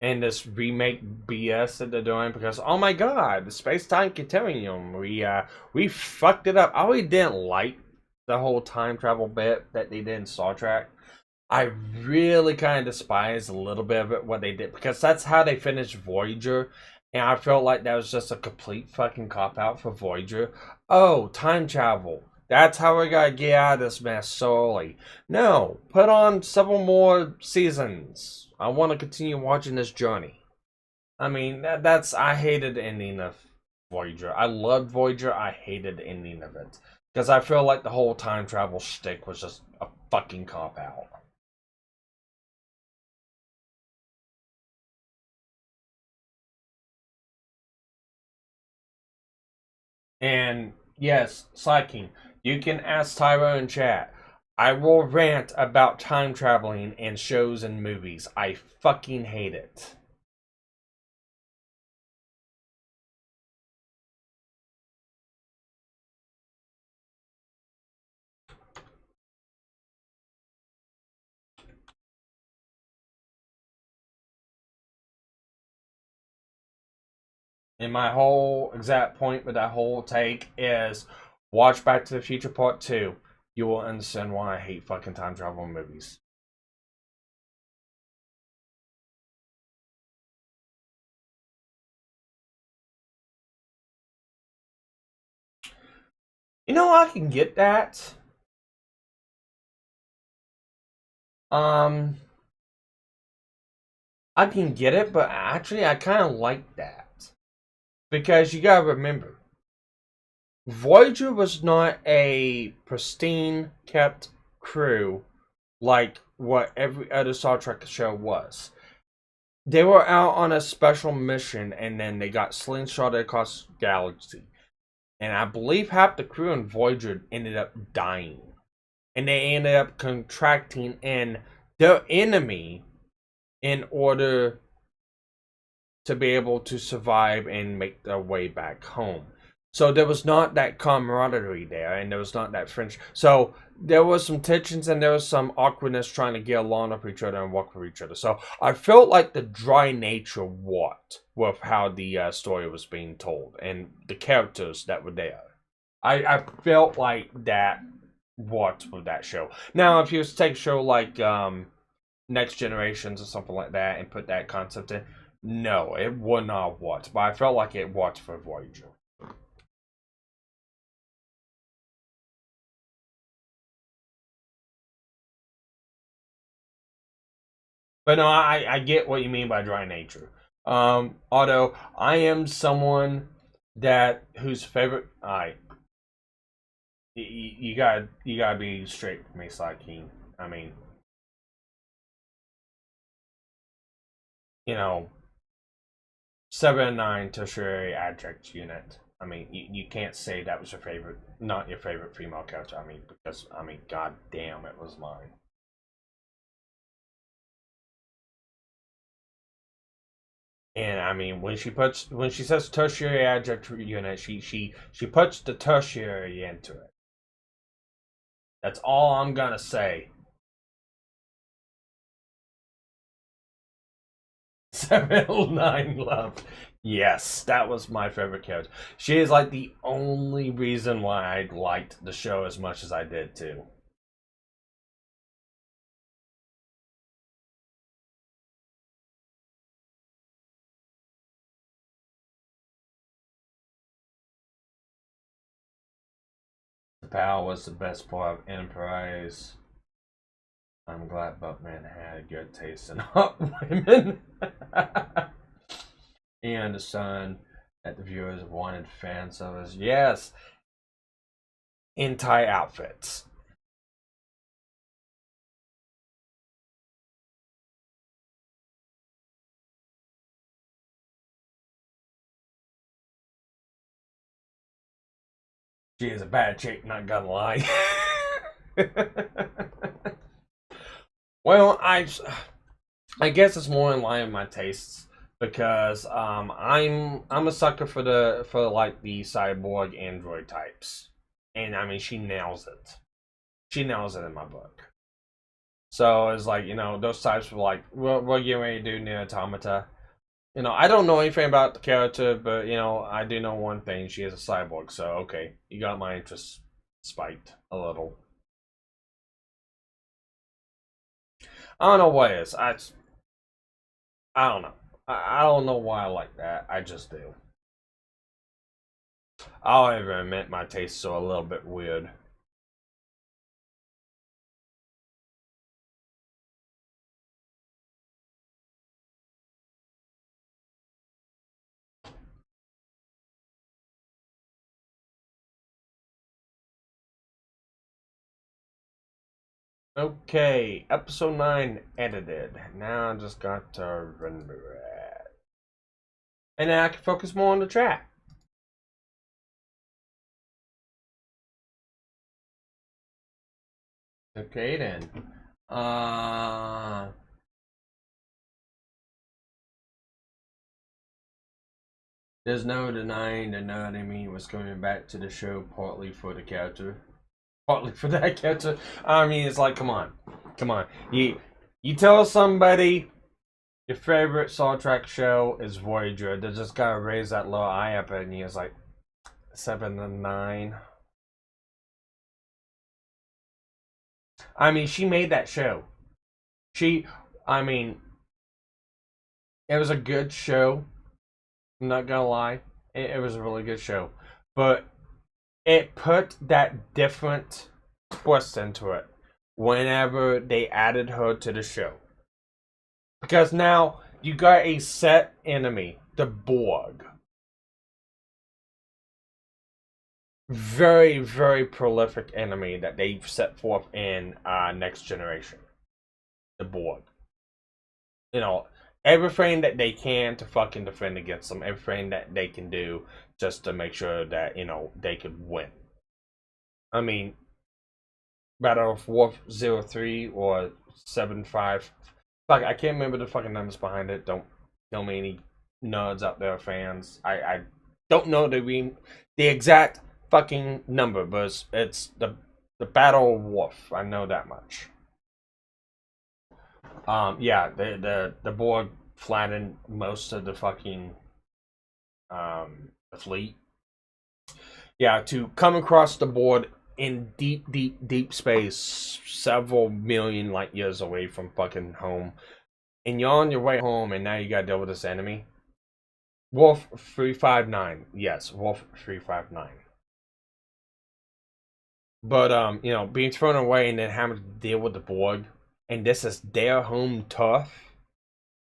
S2: And this remake BS that they're doing because oh my god, the space time continuum, we fucked it up. I really didn't like the whole time travel bit that they did in Star Trek. I really kind of despise a little bit of it what they did because that's how they finished Voyager, and I felt like that was just a complete fucking cop out for Voyager. Oh, time travel. That's how we gotta get out of this mess solely. No, put on several more seasons. I want to continue watching this journey. I mean, I hated the ending of Voyager. I loved Voyager. I hated the ending of it because I feel like the whole time travel shtick was just a fucking cop out. And yes, Psyking, you can ask Tyro in chat. I will rant about time traveling in shows and movies. I fucking hate it. And my whole exact point with that whole take is watch Back to the Future Part 2. You will understand why I hate fucking time travel movies. I can get that. Um, I can get it, but actually, I kind of like that. Because you gotta remember, Voyager was not a pristine kept crew like what every other Star Trek show was. They were out on a special mission and then they got slingshotted across the galaxy. And I believe half the crew in Voyager ended up dying. And they ended up contracting in their enemy in order to be able to survive and make their way back home. So there was not that camaraderie there, and there was not that friendship. So there was some tensions and there was some awkwardness trying to get along with each other and work with each other. So I felt like the dry nature worked with how the story was being told and the characters that were there. I felt like that worked with that show. Now, if you was to take a show like Next Generations or something like that and put that concept in, no, it would not have worked. But I felt like it worked for Voyager. But no, I get what you mean by dry nature. Although I am someone that whose favorite you gotta be straight with me, Sakin. I mean, you know, 7 and 9 tertiary adjunct unit. I mean, you can't say that was your favorite, not your favorite female character. I mean, because god damn, it was mine. And I mean, when she says tertiary adjunct unit, she puts the tertiary into it. That's all I'm gonna say. 709 love. Yes, that was my favorite character. She is like the only reason why I liked the show as much as I did too. The power was the best part of Enterprise. I'm glad Buckman had a good taste in hot women. And the sun. that the viewers wanted fan service. Yes, in Thai outfits. She is a bad chick, not gonna lie. Well, I guess it's more in line with my tastes because I'm a sucker for like the cyborg android types, and I mean she nails it. She nails it in my book. So it's like, those types of like we're getting ready to do Near Automata. I don't know anything about the character, but I do know one thing: she is a cyborg. So okay, you got my interest spiked a little. I don't know what it is. I don't know. I don't know why I like that. I just do. I'll even admit my tastes are a little bit weird. Okay, episode 9 edited. Now I just got to render it. And then I can focus more on the chat. Okay then. There's no denying the nerd in me was coming back to the show partly for the character. Partly for that character. I mean, it's like, come on. Come on. You tell somebody your favorite Star Trek show is Voyager, they just gotta raise that little eye up and it's like 7 and 9. I mean, she made that show. I mean, it was a good show. I'm not gonna lie. It was a really good show. But it put that different twist into it whenever they added her to the show. Because now you got a set enemy, the Borg. Very, very prolific enemy that they've set forth in Next Generation. The Borg. Everything that they can to fucking defend against them. Everything that they can do just to make sure that, they could win. I mean, Battle of Warp 03 or 75. Fuck, I can't remember the fucking numbers behind it. Don't tell me any nerds out there, fans. I don't know the exact fucking number, but it's the Battle of Wolf. I know that much. Yeah, the Borg flattened most of the fucking the fleet. Yeah, to come across the board in deep, deep, deep space, several million light years away from fucking home, and you're on your way home, and now you gotta deal with this enemy. Wolf 359, yes, Wolf 359. But being thrown away and then having to deal with the Borg, and this is their home turf.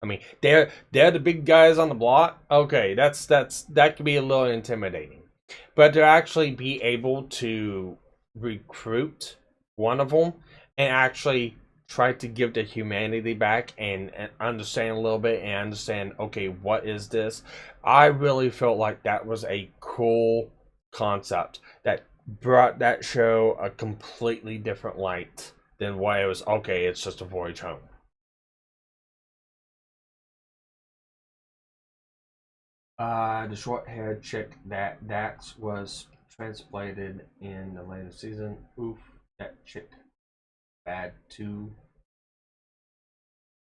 S2: I mean, they're the big guys on the block. Okay, that could be a little intimidating, but to actually be able to recruit one of them and actually try to give the humanity back and understand a little bit and understand, okay, what is this? I really felt like that was a cool concept that brought that show a completely different light than what it was. Okay, it's just a voyage home. The short-haired chick that was transplanted in the later season. Oof, that chick bad too.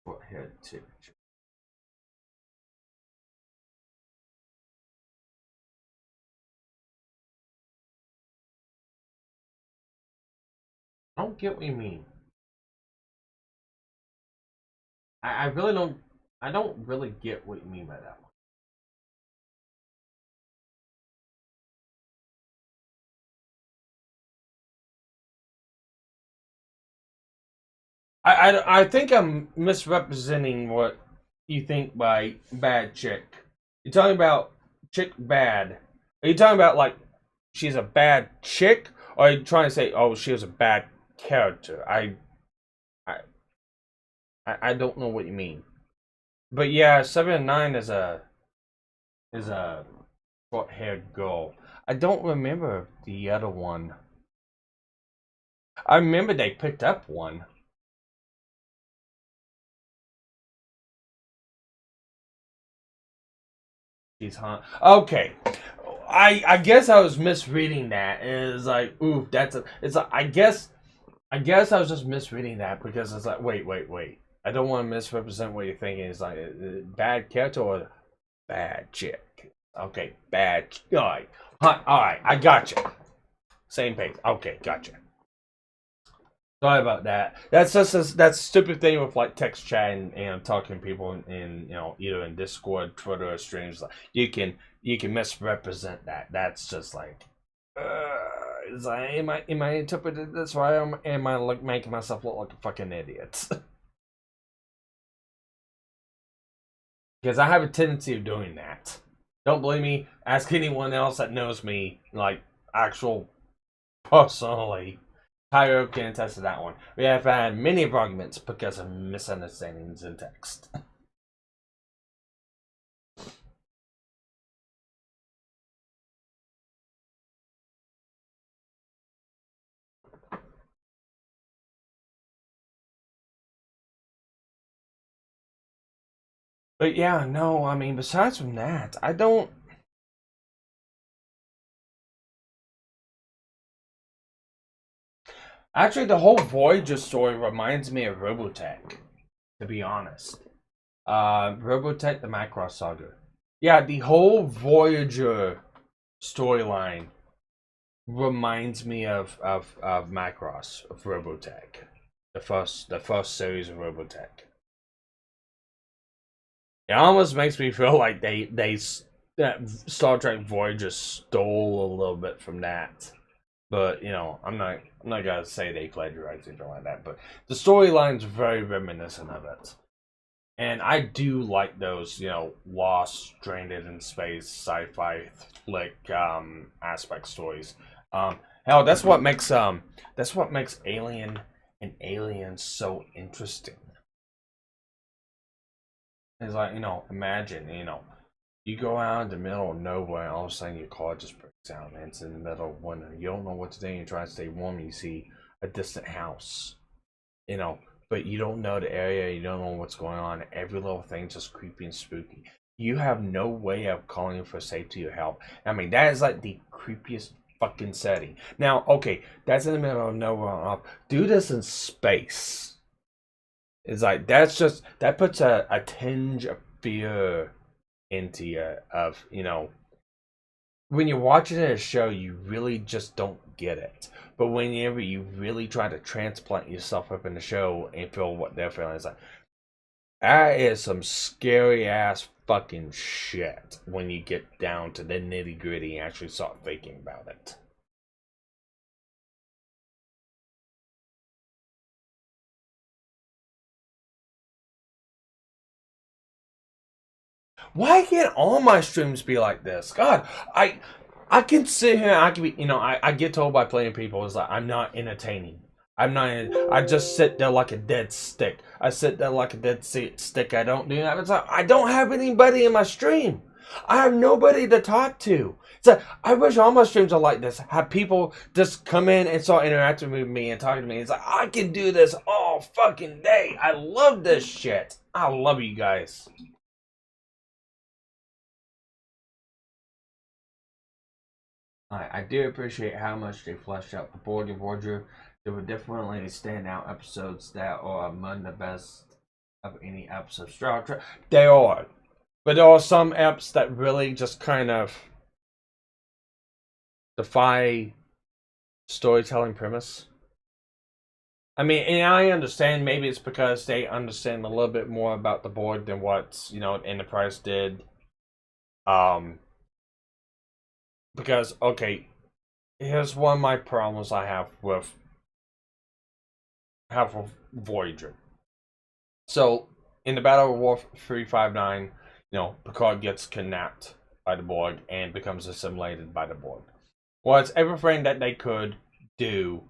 S2: Short-haired chick. I don't get what you mean. I really don't. I don't really get what you mean by that one. I think I'm misrepresenting what you think by bad chick. You're talking about chick bad? Are you talking about like she's a bad chick, or are you trying to say, oh, she was a bad character? I, I don't know what you mean. But yeah, 7 and 9 is a short-haired girl. I don't remember the other one. I remember they picked up one. She's hot. Okay. I guess I was misreading that. And it's like, ooh, that's a. It's like, I guess I was just misreading that because it's like, wait. I don't want to misrepresent what you're thinking. It's like bad character or bad chick. Okay, bad. All right, I got you. Same page. Okay, gotcha. Sorry about that. That's just that stupid thing with like text chat and talking to people in either in Discord, Twitter, or streams. Like you can misrepresent that. That's just like, it's like am I interpreting this right? Am I like making myself look like a fucking idiot? Because I have a tendency of doing that. Don't believe me? Ask anyone else that knows me, like actual personally. Tyro can attest to that one. We have had many arguments because of misunderstandings in text. But yeah, no, I mean, besides from that, I don't. Actually, the whole Voyager story reminds me of Robotech, to be honest. Robotech, the Macross Saga. Yeah, the whole Voyager storyline reminds me of Macross, of Robotech. The first series of Robotech. It almost makes me feel like that Star Trek Voyager stole a little bit from that. But I'm not gonna say they plagiarized anything like that. But the storyline's very reminiscent of it, and I do like those lost, stranded in space, sci-fi flick aspect stories. Hell, that's what makes Alien and Alien so interesting. It's like imagine you go out in the middle of nowhere and all of a sudden your car just breaks down and it's in the middle of winter. You don't know what to do. You try to stay warm. You see a distant house, but you don't know the area. You don't know what's going on. Every little thing's just creepy and spooky. You have no way of calling for safety or help. I mean, that is like the creepiest fucking setting. Now, okay, that's in the middle of nowhere. Do this in space. It's like that puts a tinge of fear into you of when you're watching a show you really just don't get it, but whenever you really try to transplant yourself up in the show and feel what they're feeling, it's like that is some scary ass fucking shit when you get down to the nitty gritty and actually start thinking about it. Why can't all my streams be like this? God, I can sit here. I can be. I get told by playing people is like I'm not entertaining. I'm not. I just sit there like a dead stick. I sit there like a dead stick. I don't do that. It's like I don't have anybody in my stream. I have nobody to talk to. It's like I wish all my streams are like this. Have people just come in and start interacting with me and talking to me. It's like I can do this all fucking day. I love this shit. I love you guys. I do appreciate how much they fleshed out the board of Voyager. There were definitely standout episodes that are among the best of any episode of Star Trek. They are. But there are some eps that really just kind of defy storytelling premise. I mean, and I understand maybe it's because they understand a little bit more about the board than what, Enterprise did. Because, okay, here's one of my problems I have with Voyager. So, in the Battle of War 359, Picard gets kidnapped by the Borg and becomes assimilated by the Borg. Well, it's everything that they could do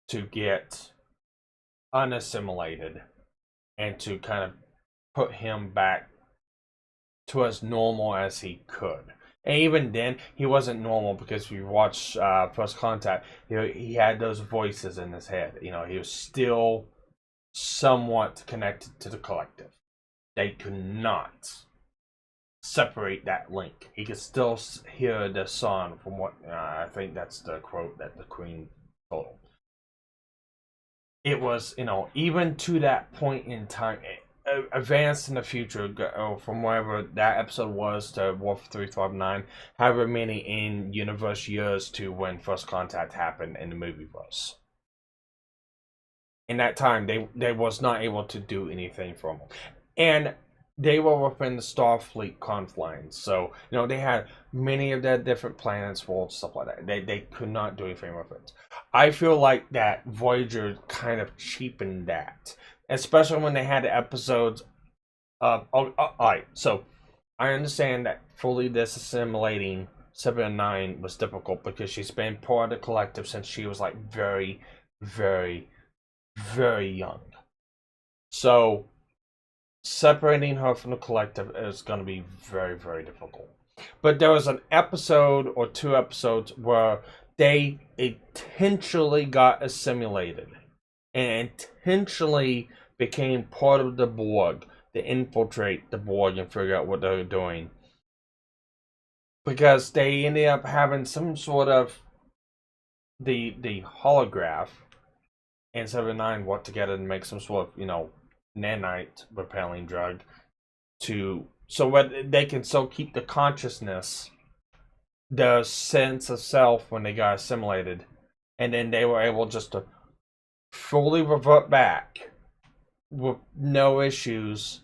S2: to get unassimilated and to kind of put him back to as normal as he could. And even then, he wasn't normal because if you watch First Contact, he had those voices in his head. He was still somewhat connected to the collective. They could not separate that link. He could still hear the song from what I think that's the quote that the Queen told him. It was, even to that point in time, advanced in the future, from wherever that episode was to Wolf 359, however many in-universe years to when First Contact happened in the movie was. In that time, they was not able to do anything from them. And they were within the Starfleet confines. So, they had many of their different planets full of stuff like that. They could not do anything with it. I feel like that Voyager kind of cheapened that. Especially when they had the episodes of... Alright, so I understand that fully disassimilating 7 and 9 was difficult because she's been part of the collective since she was like very, very, very young. So separating her from the collective is going to be very, very difficult. But there was an episode or 2 episodes where they intentionally got assimilated and intentionally became part of the Borg to infiltrate the Borg and figure out what they're doing. Because they ended up having some sort of the holograph and 7-9 worked together to make some sort of, nanite repelling drug so they can still keep the consciousness, the sense of self when they got assimilated, and then they were able just to fully revert back with no issues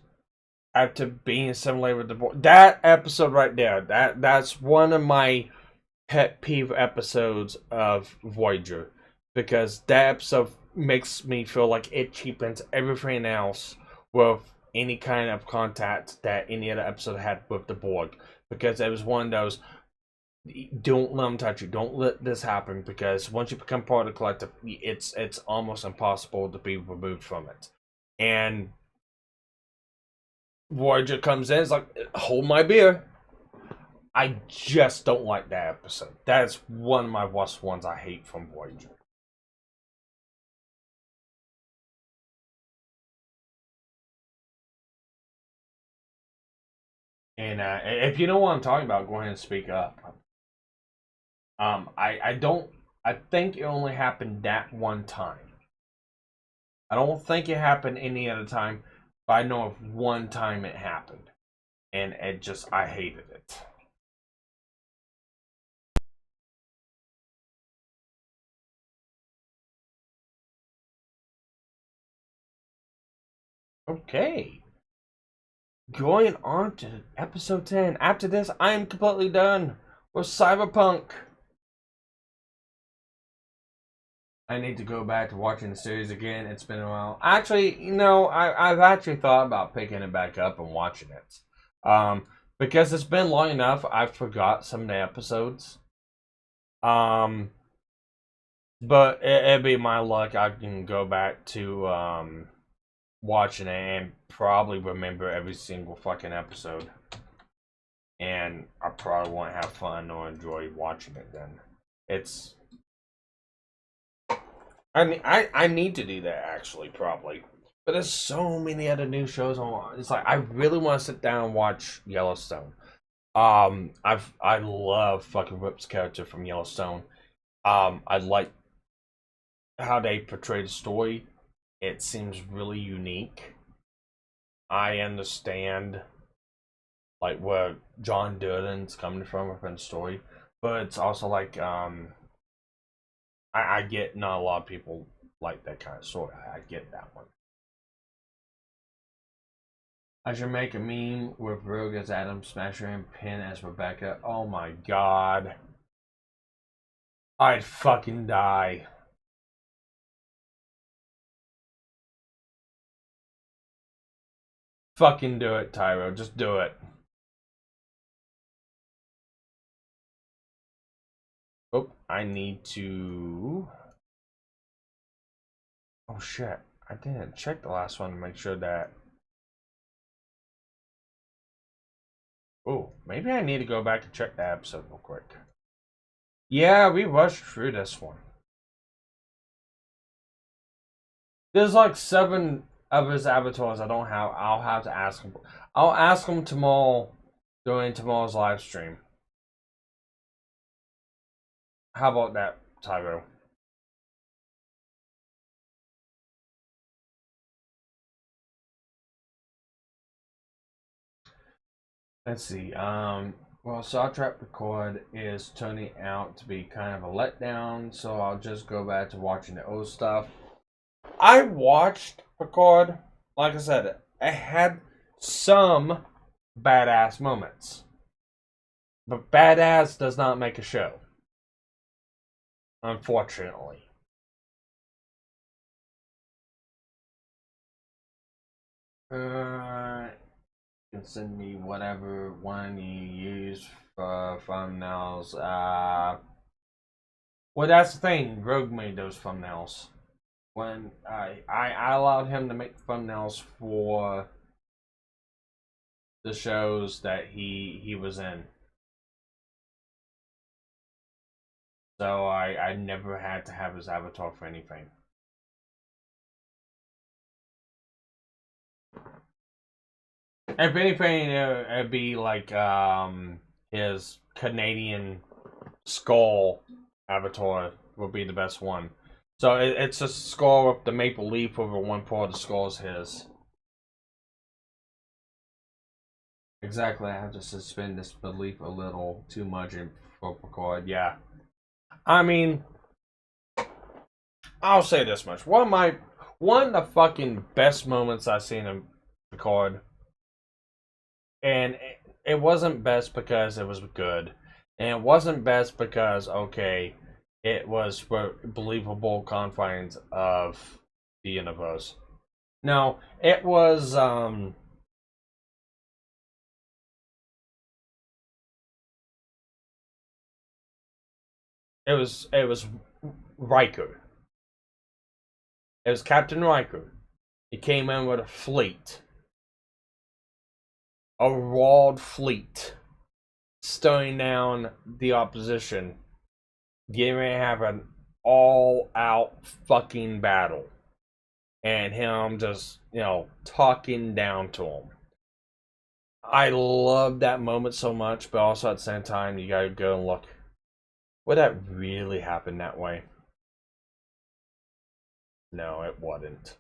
S2: after being assimilated with the Borg. That episode right there, that's one of my pet peeve episodes of Voyager, because that episode makes me feel like it cheapens everything else with any kind of contact that any other episode had with the Borg, because it was one of those, don't let them touch you, don't let this happen, because once you become part of the collective, it's almost impossible to be removed from it. And Voyager comes in, it's like, hold my beer. I just don't like that episode. That's one of my worst ones I hate from Voyager. And if you know what I'm talking about, go ahead and speak up. I think it only happened that one time. I don't think it happened any other time, but I know of one time it happened. And I hated it. Okay. Going on to episode 10. After this, I am completely done with Cyberpunk. I need to go back to watching the series again. It's been a while. Actually, I've actually thought about picking it back up and watching it. Because it's been long enough, I forgot some of the episodes. But it'd be my luck. I can go back to watching it and probably remember every single fucking episode. And I probably won't have fun or enjoy watching it then. I need to do that actually, probably. But there's so many other new shows on. It's like I really want to sit down and watch Yellowstone. I love fucking Rip's character from Yellowstone. I like how they portray the story. It seems really unique. I understand like where John Durden's coming from within the story, but it's also like I get not a lot of people like that kind of story. I get that one. I should make a meme with Rogue as Adam, Smasher, and Penn as Rebecca. Oh my god. I'd fucking die. Fucking do it, Tyro. Just do it. Oh, I need to. Oh shit! I didn't check the last one to make sure that. Oh, maybe I need to go back and check the episode real quick. Yeah, we rushed through this one. There's like 7 of his avatars I don't have. I'll have to ask him. I'll ask him tomorrow during tomorrow's live stream. How about that, Tyro? Let's see. Well, Star Trek Record is turning out to be kind of a letdown, so I'll just go back to watching the old stuff. I watched Record. Like I said, it had some badass moments. But badass does not make a show. Unfortunately. You can send me whatever one you use for thumbnails. Well, that's the thing. Rogue made those thumbnails. When I allowed him to make thumbnails for the shows that he was in. So I never had to have his avatar for anything. If anything, it'd be like his Canadian skull avatar would be the best one. So it's a skull with the maple leaf over one part of the skull is his. Exactly, I have to suspend disbelief a little too much in Record. Yeah. I mean, I'll say this much. One of the fucking best moments I've seen in Record. And it wasn't best because it was good. And it wasn't best because, okay, it was for believable confines of the universe. No, it was, it was Riker. It was Captain Riker. He came in with a fleet. A rawed fleet. Staring down the opposition. Getting ready to have an all-out fucking battle. And him just, talking down to him. I love that moment so much, but also at the same time, you gotta go and look. Would that really happen that way? No, it wouldn't.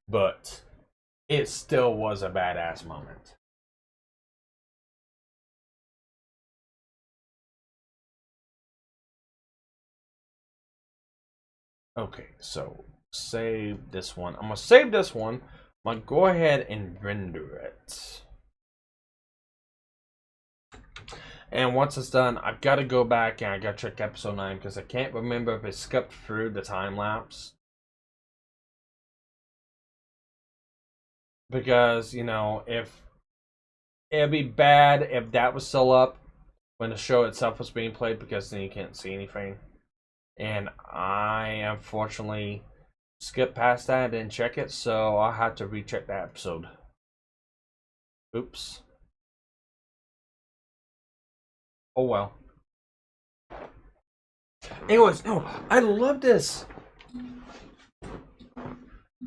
S2: But it still was a badass moment. Okay, so save this one. I'm gonna save this one. I'm gonna go ahead and render it. And once it's done, I've got to go back and I got to check episode 9 because I can't remember if it skipped through the time lapse. Because, if it'd be bad if that was still up when the show itself was being played because then you can't see anything. And I unfortunately skipped past that and check it, so I'll have to recheck that episode. Oops. Oh well. Anyways, no, I love this.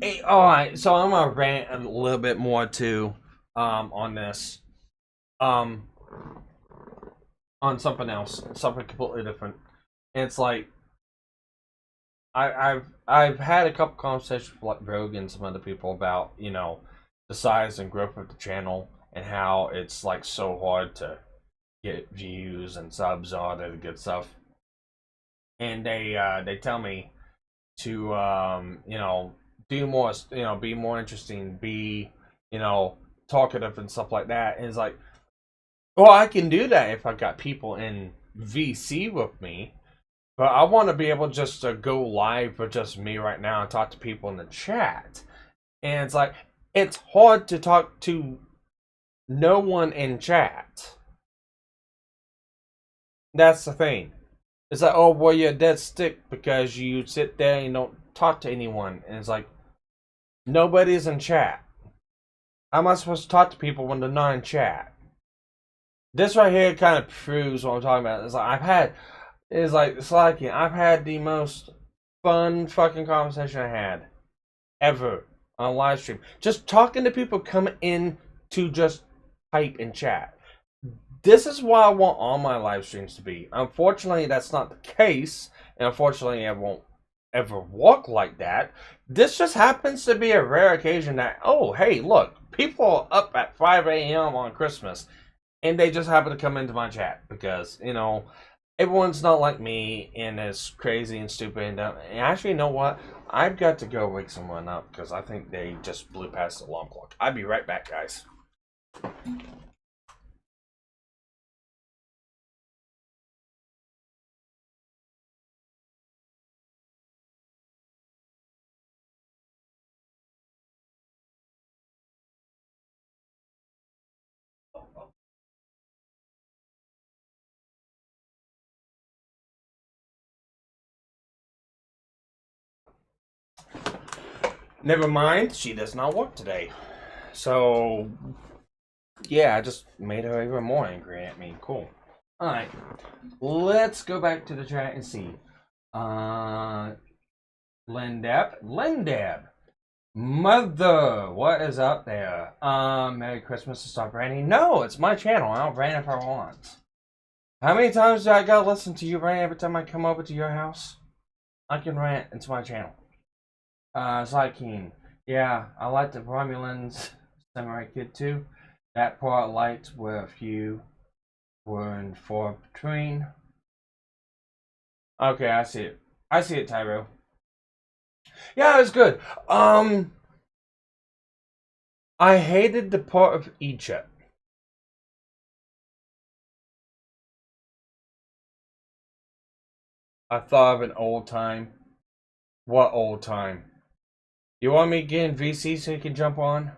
S2: Hey, alright, so I'm gonna rant a little bit more too, on this. On something else, something completely different. And it's like I've had a couple conversations with like Rogue and some other people about, the size and growth of the channel and how it's like so hard to get views and subs, all that good stuff. And they tell me to do more, be more interesting, be talkative and stuff like that. And it's like, well, I can do that if I got people in VC with me, but I want to be able just to go live with just me right now and talk to people in the chat. And it's like, it's hard to talk to no one in chat. That's the thing. It's like, oh, well, you're a dead stick because you sit there and you don't talk to anyone. And it's like, nobody's in chat. How am I supposed to talk to people when they're not in chat? This right here kind of proves what I'm talking about. It's like I've had the most fun fucking conversation I had ever on a live stream. Just talking to people coming in to just type and chat. This is what I want all my live streams to be. Unfortunately, that's not the case, and unfortunately, I won't ever walk like that. This just happens to be a rare occasion that, oh, hey, look, people are up at 5 a.m. on Christmas, and they just happen to come into my chat because, everyone's not like me and is crazy and stupid and dumb. And actually, you know what? I've got to go wake someone up because I think they just blew past the alarm clock. I'll be right back, guys. Never mind, she does not work today. So, yeah, I just made her even more angry at me. Cool. Alright, let's go back to the chat and see. Lindab. Mother, what is up there? Merry Christmas to stop ranting. No, it's my channel. I'll rant if I want. How many times do I gotta listen to you rant every time I come over to your house? I can rant into my channel. Zykeem. Yeah, I like the Romulans Samurai Kid too. That part I liked where a few were in for between. Okay, I see it. I see it, Tyro. Yeah, it was good. I hated the part of Egypt. I thought of an old time. What old time? You want me to get in VC so you can jump on?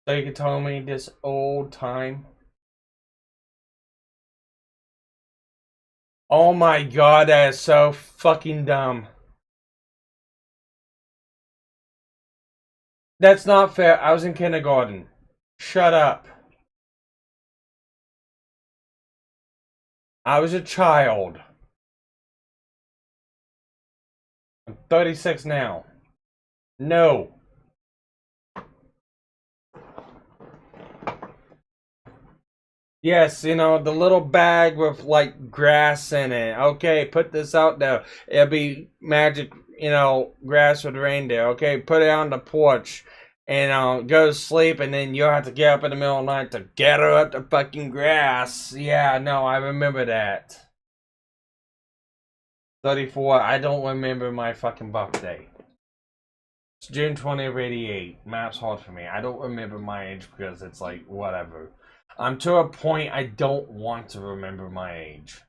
S2: So you can tell me this old time? Oh my god, that is so fucking dumb. That's not fair. I was in kindergarten. Shut up. I was a child. I'm 36 now. No. Yes, the little bag with like grass in it. Okay, put this out there. It'll be magic, grass with reindeer. Okay, put it on the porch and go to sleep, and then you'll have to get up in the middle of the night to gather up the fucking grass. Yeah, no, I remember that. 34, I don't remember my fucking birthday. It's June 20th, 88. Math's hard for me. I don't remember my age because it's like, whatever. I'm to a point I don't want to remember my age.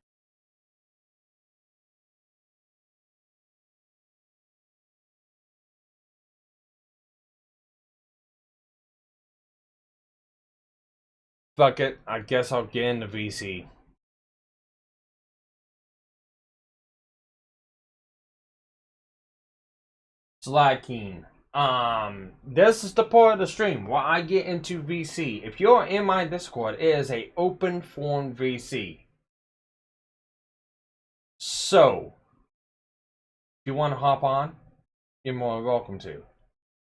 S2: Fuck it, I guess I'll get into VC. Slacking. This is the part of the stream where I get into VC. If you're in my Discord, it is a open forum VC. So, if you want to hop on, you're more than welcome to.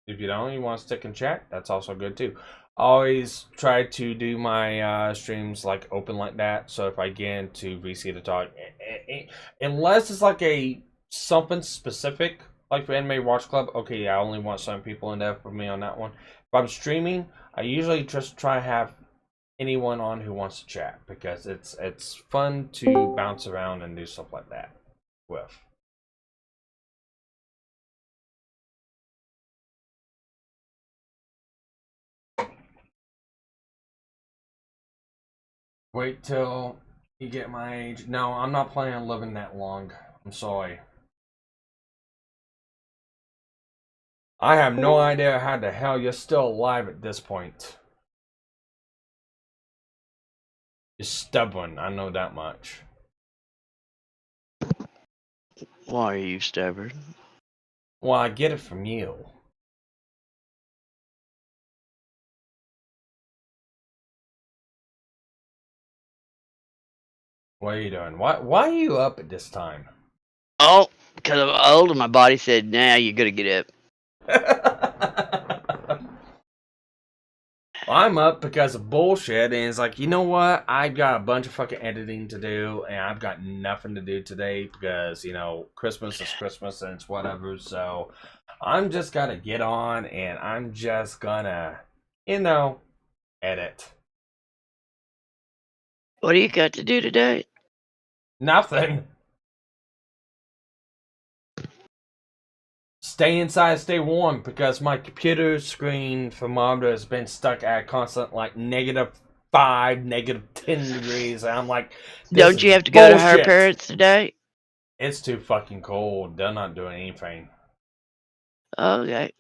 S2: If you don't, you want to stick in chat, that's also good too. Always try to do my streams like open like that. So if I get into VC to talk, unless it's like a something specific, like for Anime Watch Club, okay, yeah, I only want some people in there for me on that one. If I'm streaming, I usually just try to have anyone on who wants to chat because it's fun to bounce around and do stuff like that with. Wait till you get my age. No, I'm not planning on living that long. I'm sorry. I have no idea how the hell you're still alive at this point. You're stubborn. I know that much.
S3: Why are you stubborn?
S2: Well, I get it from you. What are you doing? Why are you up at this time?
S3: Oh, because I'm old and my body said, nah, you gotta get
S2: Well, I'm up because of bullshit, and it's like, you know what? I've got a bunch of fucking editing to do, and I've got nothing to do today because, you know, Christmas is Christmas and it's whatever. So I'm just gonna get on and I'm just gonna, you know, edit.
S3: What do you got to do today?
S2: Nothing. Stay inside, stay warm, because my computer screen thermometer has been stuck at a constant like -5, -10 degrees. And I'm like,
S3: Don't you have to go to her
S2: bullshit.
S3: parents today?
S2: It's too fucking cold. They're not doing anything.
S3: Okay.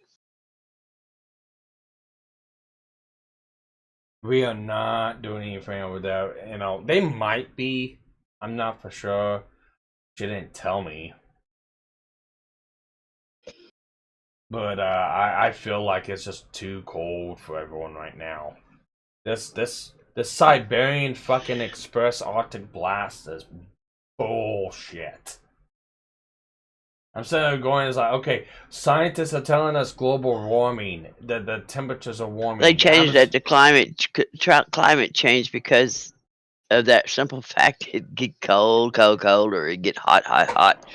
S2: We are not doing anything over there. You know, they might be. I'm not for sure. She didn't tell me. But I feel like it's just too cold for everyone right now. This Siberian fucking Express Arctic Blast is bullshit. I'm sitting there going, it's like, okay, scientists are telling us global warming, the temperatures are warming.
S3: They changed that to climate change because of that simple fact it'd get cold, or it'd get hot.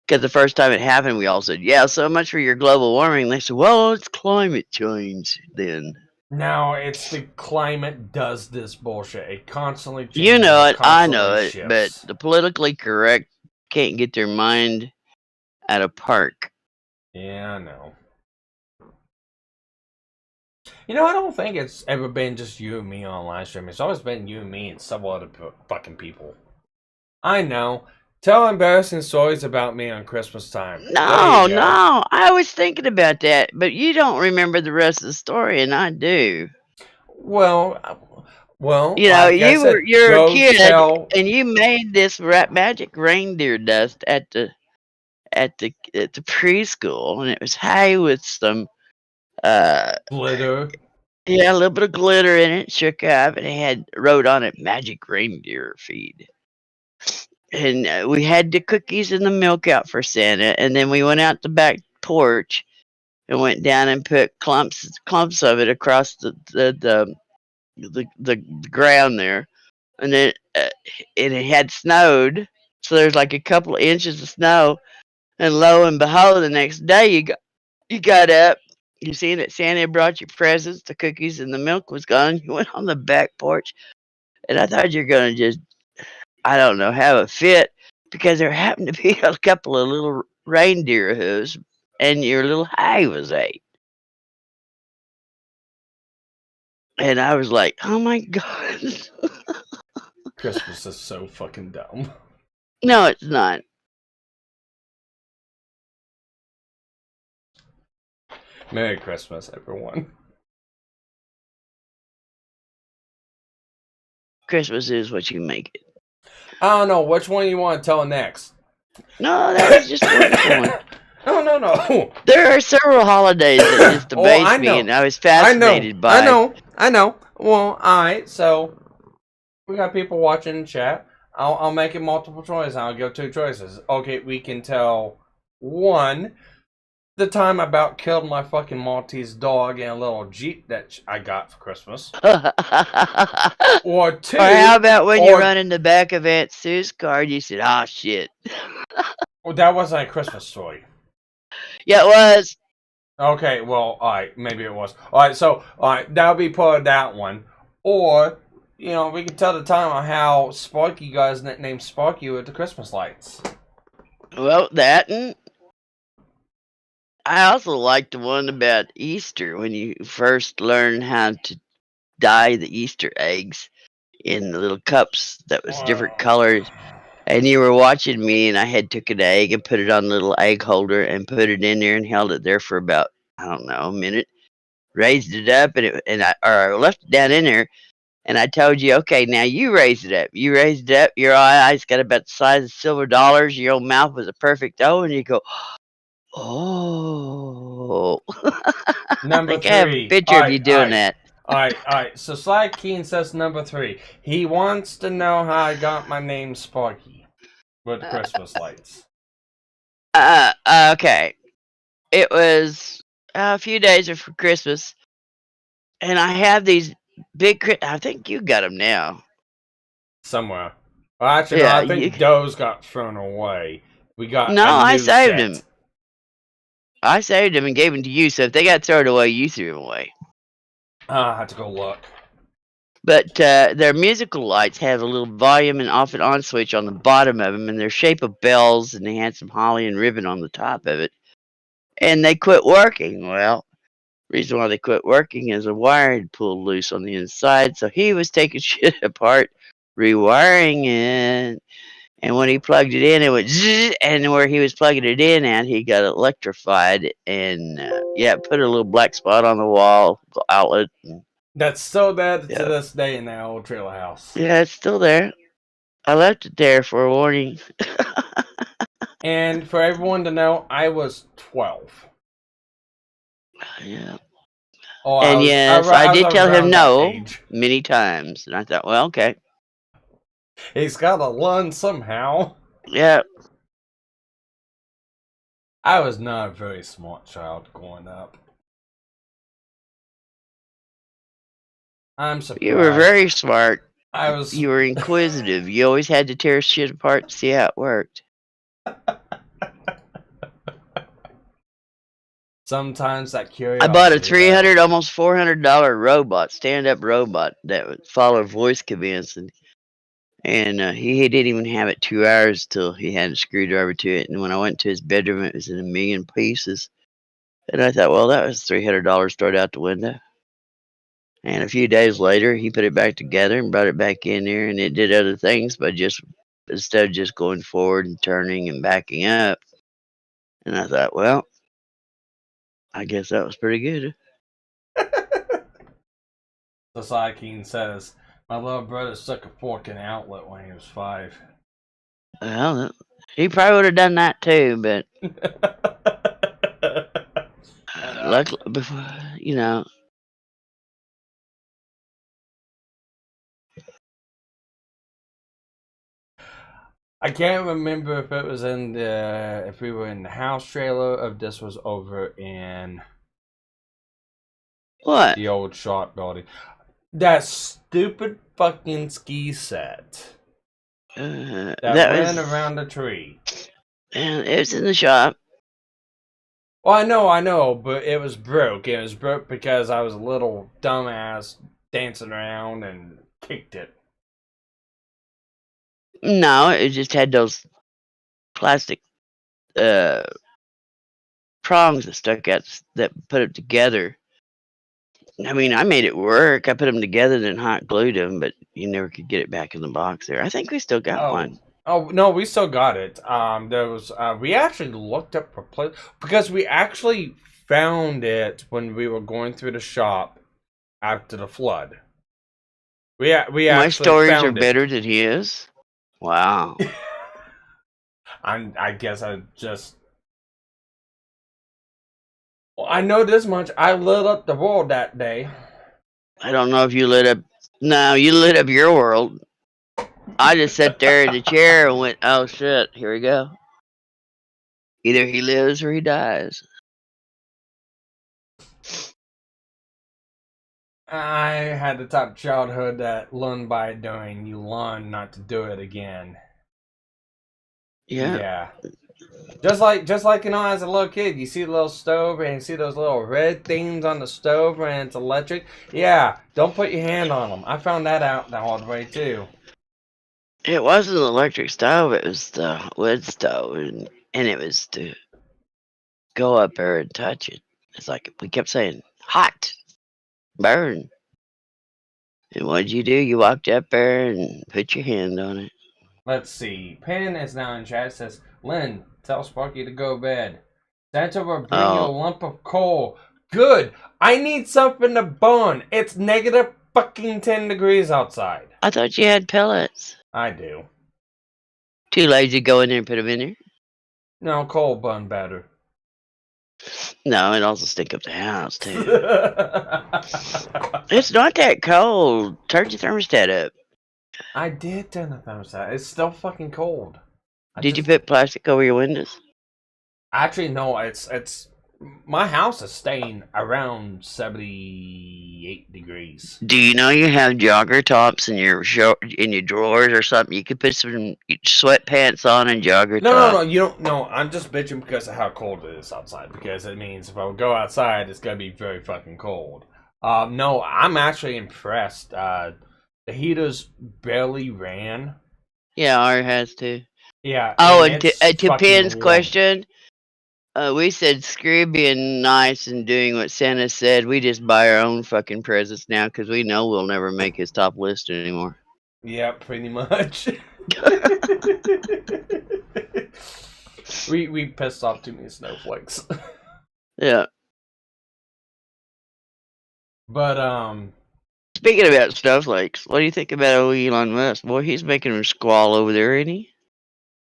S3: Because the first time it happened, we all said, yeah, so much for your global warming. They said, well, it's climate change then.
S2: Now it's the climate does this bullshit. It constantly changes.
S3: You know it, I know it,
S2: shifts.
S3: but the politically correct can't get their mind at a park.
S2: Yeah, I know. You know, I don't think it's ever been just you and me on live stream. It's always been you and me and several other fucking people. I know. Tell embarrassing stories about me on Christmas time.
S3: No. I was thinking about that, but you don't remember the rest of the story, and I do.
S2: Well,
S3: you know,
S2: like
S3: you're a kid, and you made this magic reindeer dust at the preschool, and it was hay with some
S2: glitter.
S3: Yeah, a little bit of glitter in it, shook up, and it wrote on it "Magic Reindeer Feed." And we had the cookies and the milk out for Santa, and then we went out the back porch and went down and put clumps of it across the ground there, and then and it had snowed, so there's like a couple of inches of snow, and lo and behold, the next day you got up, you seen that Santa brought you presents, the cookies and the milk was gone. You went on the back porch, and I thought you were gonna just, I don't know, have a fit, because there happened to be a couple of little reindeer hooves, and your little hay was ate. And I was like, oh my God.
S2: Christmas is so fucking dumb.
S3: No, it's not.
S2: Merry Christmas, everyone.
S3: Christmas is what you make it.
S2: I don't know. Which one you want to tell next?
S3: No, that was just one.
S2: No.
S3: There are several holidays that just amazed me, and I was fascinated by.
S2: I know. Well, alright, so we got people watching in chat. I'll make it multiple choice. I'll give 2 choices. Okay, we can tell 1, the time I about killed my fucking Maltese dog in a little Jeep that I got for Christmas. Or 2.
S3: Or how about when you run in the back of Aunt Sue's car and you said, oh shit.
S2: Well, that wasn't a Christmas story.
S3: Yeah, it was.
S2: Okay, well, alright, maybe it was. Alright, so, that'll be part of that one. Or, you know, we can tell the time on how Sparky got his nickname Sparky with the Christmas lights.
S3: Well, that, and I also like the one about Easter, when you first learn how to dye the Easter eggs in the little cups that was different colors. And you were watching me, and I had took an egg and put it on a little egg holder and put it in there and held it there for about, I don't know, a minute. Raised it up, and I left it down in there, And I told you, okay, now you raise it up. You raised it up. Your eyes got about the size of silver dollars. Your old mouth was a perfect O, and you go, oh. I
S2: Number
S3: think I have a
S2: 3.
S3: picture of you doing that.
S2: Alright. So Sly Keen says number 3. He wants to know how I got my name Sparky with Christmas lights.
S3: Okay. It was a few days before Christmas, and I have these big. I think you got them now.
S2: Somewhere. Well, actually,
S3: Yeah,
S2: no, I think those got thrown away. We got
S3: No,
S2: a new
S3: I saved
S2: set.
S3: them. I saved them and gave them to you, so if they got thrown away, you threw them away.
S2: I had to go look.
S3: But their musical lights have a little volume and off and on switch on the bottom of them, and they're shape of bells, and they had some holly and ribbon on the top of it. And they quit working. Well, the reason why they quit working is a wire had pulled loose on the inside, so he was taking shit apart, rewiring it. And when he plugged it in, it went zzz, and where he was plugging it in at, he got electrified, and put a little black spot on the wall outlet.
S2: That's still there to this day in that old trailer house.
S3: Yeah, it's still there. I left it there for a warning.
S2: And for everyone to know, I was 12.
S3: Yeah.
S2: Oh,
S3: And yes, I did tell him
S2: around that
S3: no
S2: age.
S3: many times, and I thought, well, okay.
S2: He's got to learn somehow.
S3: Yeah.
S2: I was not a very smart child growing up. I'm surprised.
S3: You were very smart.
S2: I was.
S3: You were inquisitive. You always had to tear shit apart to see how it worked.
S2: Sometimes that curiosity.
S3: I bought a $300, almost $400 robot, stand-up robot that would follow voice commands, and he didn't even have it 2 hours till he had a screwdriver to it. And when I went to his bedroom, it was in a million pieces. And I thought, well, that was $300 thrown out the window. And a few days later, he put it back together and brought it back in there, and it did other things, but instead of just going forward and turning and backing up. And I thought, well, I guess that was pretty good.
S2: So Saikin says, my little brother stuck a fork in an outlet when he was 5.
S3: Well, he probably would have done that too, but luckily, before,
S2: I can't remember if it was if we were in the house trailer or if this was over in
S3: what?
S2: The old shop building. That stupid fucking ski set that ran around the tree.
S3: And it was in the shop.
S2: Well, I know, but it was broke. It was broke because I was a little dumbass dancing around and kicked it.
S3: No, it just had those plastic prongs that stuck out that put it together. I mean, I made it work. I put them together and hot glued them, but you never could get it back in the box there. I think we still got one.
S2: Oh no, we still got it. We actually looked up for place because we actually found it when we were going through the shop after the flood. We
S3: My stories are better than his. Wow.
S2: I guess I just. Well, I know this much. I lit up the world that day.
S3: I don't know if you lit up. No, you lit up your world. I just sat there in the chair and went, oh shit, here we go. Either he lives or he dies.
S2: I had the type of childhood that learn by doing. You learn not to do it again.
S3: Yeah.
S2: Yeah. Just like as a little kid, you see the little stove and you see those little red things on the stove and it's electric. Yeah, don't put your hand on them. I found that out the hard way too.
S3: It wasn't an electric stove, it was the wood stove, and it was to go up there and touch it. It's like we kept saying, hot, burn. And what'd you do? You walked up there and put your hand on it.
S2: Let's see. Penn is now in chat. Says, Lynn, tell Sparky to go to bed. Santa will bring you a lump of coal. Good. I need something to burn. It's negative fucking 10 degrees outside.
S3: I thought you had pellets.
S2: I do.
S3: Too lazy to go in there and put them in there?
S2: No, cold bun better.
S3: No, it also stink up the house, too. It's not that cold. Turn your thermostat up.
S2: I did turn the thermostat. It's still fucking cold.
S3: Did you put plastic over your windows?
S2: Actually, no. It's my house is staying around 78 degrees.
S3: Do you know you have jogger tops in your drawers or something? You could put some sweatpants on and jogger tops.
S2: No. You don't. No, I'm just bitching because of how cold it is outside. Because it means if I would go outside, it's gonna be very fucking cold. No, I'm actually impressed. The heaters barely ran.
S3: Yeah, ours has to.
S2: Yeah.
S3: Oh, and to
S2: fucking
S3: Penn's
S2: warm.
S3: question, we said screw being nice and doing what Santa said. We just buy our own fucking presents now because we know we'll never make his top list anymore.
S2: Yeah, pretty much. we pissed off too many snowflakes.
S3: Yeah.
S2: But
S3: Speaking about snowflakes, what do you think about old Elon Musk? Boy, he's making him squall over there, ain't he?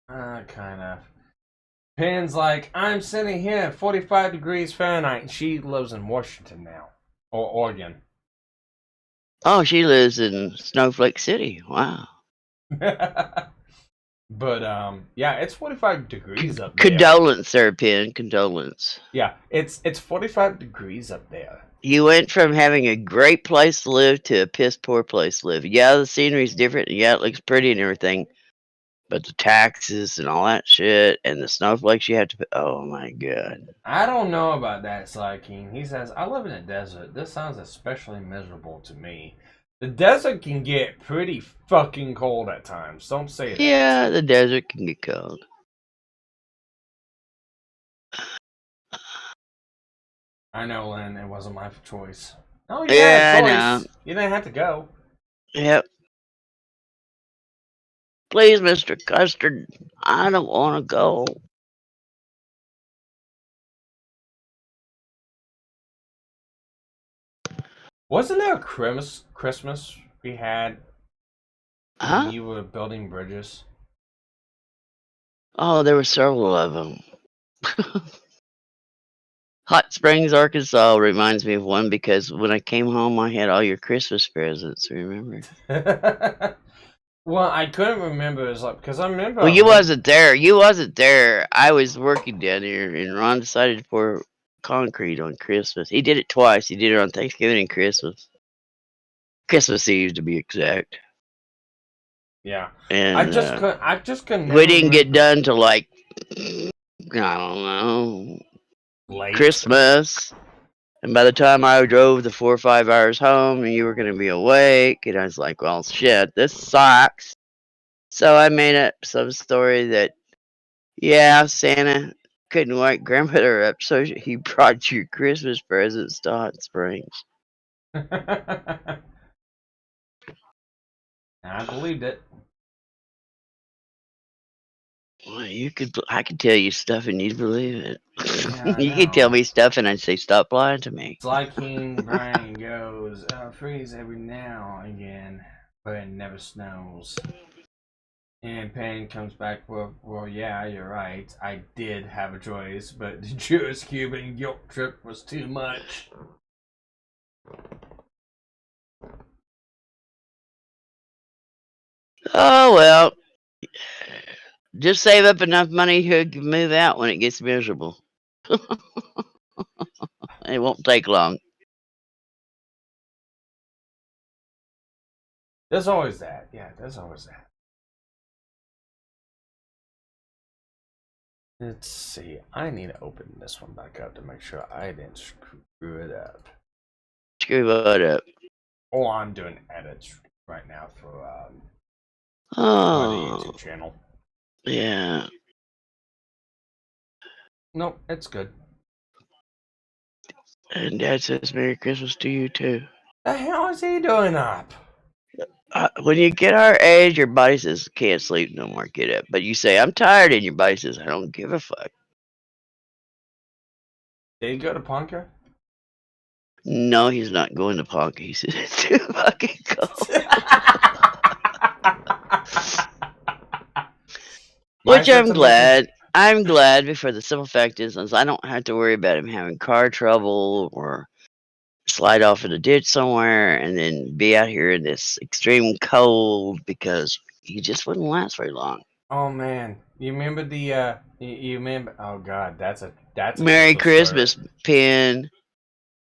S2: kind of. Penn's like, I'm sitting here at 45 degrees Fahrenheit, and she lives in Washington now, or Oregon.
S3: Oh, she lives in Snowflake City. Wow.
S2: But yeah, it's 45 degrees up there.
S3: Condolence, sir, Penn. Condolence.
S2: Yeah, it's 45 degrees up there.
S3: You went from having a great place to live to a piss poor place to live. Yeah, the scenery's different. Yeah, it looks pretty and everything. But the taxes and all that shit and the snowflakes you have to pay. Oh my god.
S2: I don't know about that, Sly King. He says, I live in a desert. This sounds especially miserable to me. The desert can get pretty fucking cold at times. Don't say that.
S3: Yeah, the desert can get cold.
S2: I know, Lynn. It wasn't my choice. Oh,
S3: Yeah, I
S2: choice.
S3: know.
S2: You didn't have to go.
S3: Yep. Please, Mr. Custard, I don't want to go.
S2: Wasn't there a Christmas we had
S3: Huh?
S2: when you were building bridges?
S3: Oh, there were several of them. Hot Springs, Arkansas reminds me of one because when I came home, I had all your Christmas presents. Remember?
S2: Well, I couldn't remember. Because I remember.
S3: Well, you wasn't there. You wasn't there. I was working down here, and Ron decided to pour concrete on Christmas. He did it twice. He did it on Thanksgiving and Christmas. Christmas Eve, to be exact.
S2: Yeah.
S3: And
S2: I just couldn't.
S3: we didn't get done till like I don't know.
S2: Late.
S3: Christmas. And by the time I drove the 4 or 5 hours home and you were going to be awake, and I was like, well, shit, this sucks. So I made up some story that, yeah, Santa couldn't wake grandmother up, so he brought you Christmas presents to Hot Springs.
S2: I believed it.
S3: Well, I could tell you stuff and you'd believe it.
S2: Yeah,
S3: You could tell me stuff and I'd say, stop lying to me.
S2: It's like King Brian goes, freeze every now and again, but it never snows. And Penn comes back, well, yeah, you're right. I did have a choice, but the Jewish Cuban guilt trip was too much.
S3: Oh, well. Just save up enough money to move out when it gets miserable. It won't take long.
S2: There's always that. Yeah, there's always that. Let's see. I need to open this one back up to make sure I didn't screw it up.
S3: Screw what up?
S2: Oh, I'm doing edits right now for my
S3: Oh,
S2: YouTube channel.
S3: yeah.
S2: Nope, it's good.
S3: And Dad says Merry Christmas to you, too.
S2: The hell is he doing up?
S3: When you get our age, your body says, can't sleep no more, get up. But you say, I'm tired, and your body says, I don't give a fuck.
S2: Did he go to Ponca?
S3: No, he's not going to Pockies. It's too fucking cold. Which I'm glad. I'm glad for the simple fact is I don't have to worry about him having car trouble or slide off in a ditch somewhere and then be out here in this extreme cold because he just wouldn't last very long.
S2: Oh man, you remember the you remember? Oh god, that's a
S3: Merry Christmas, Pin.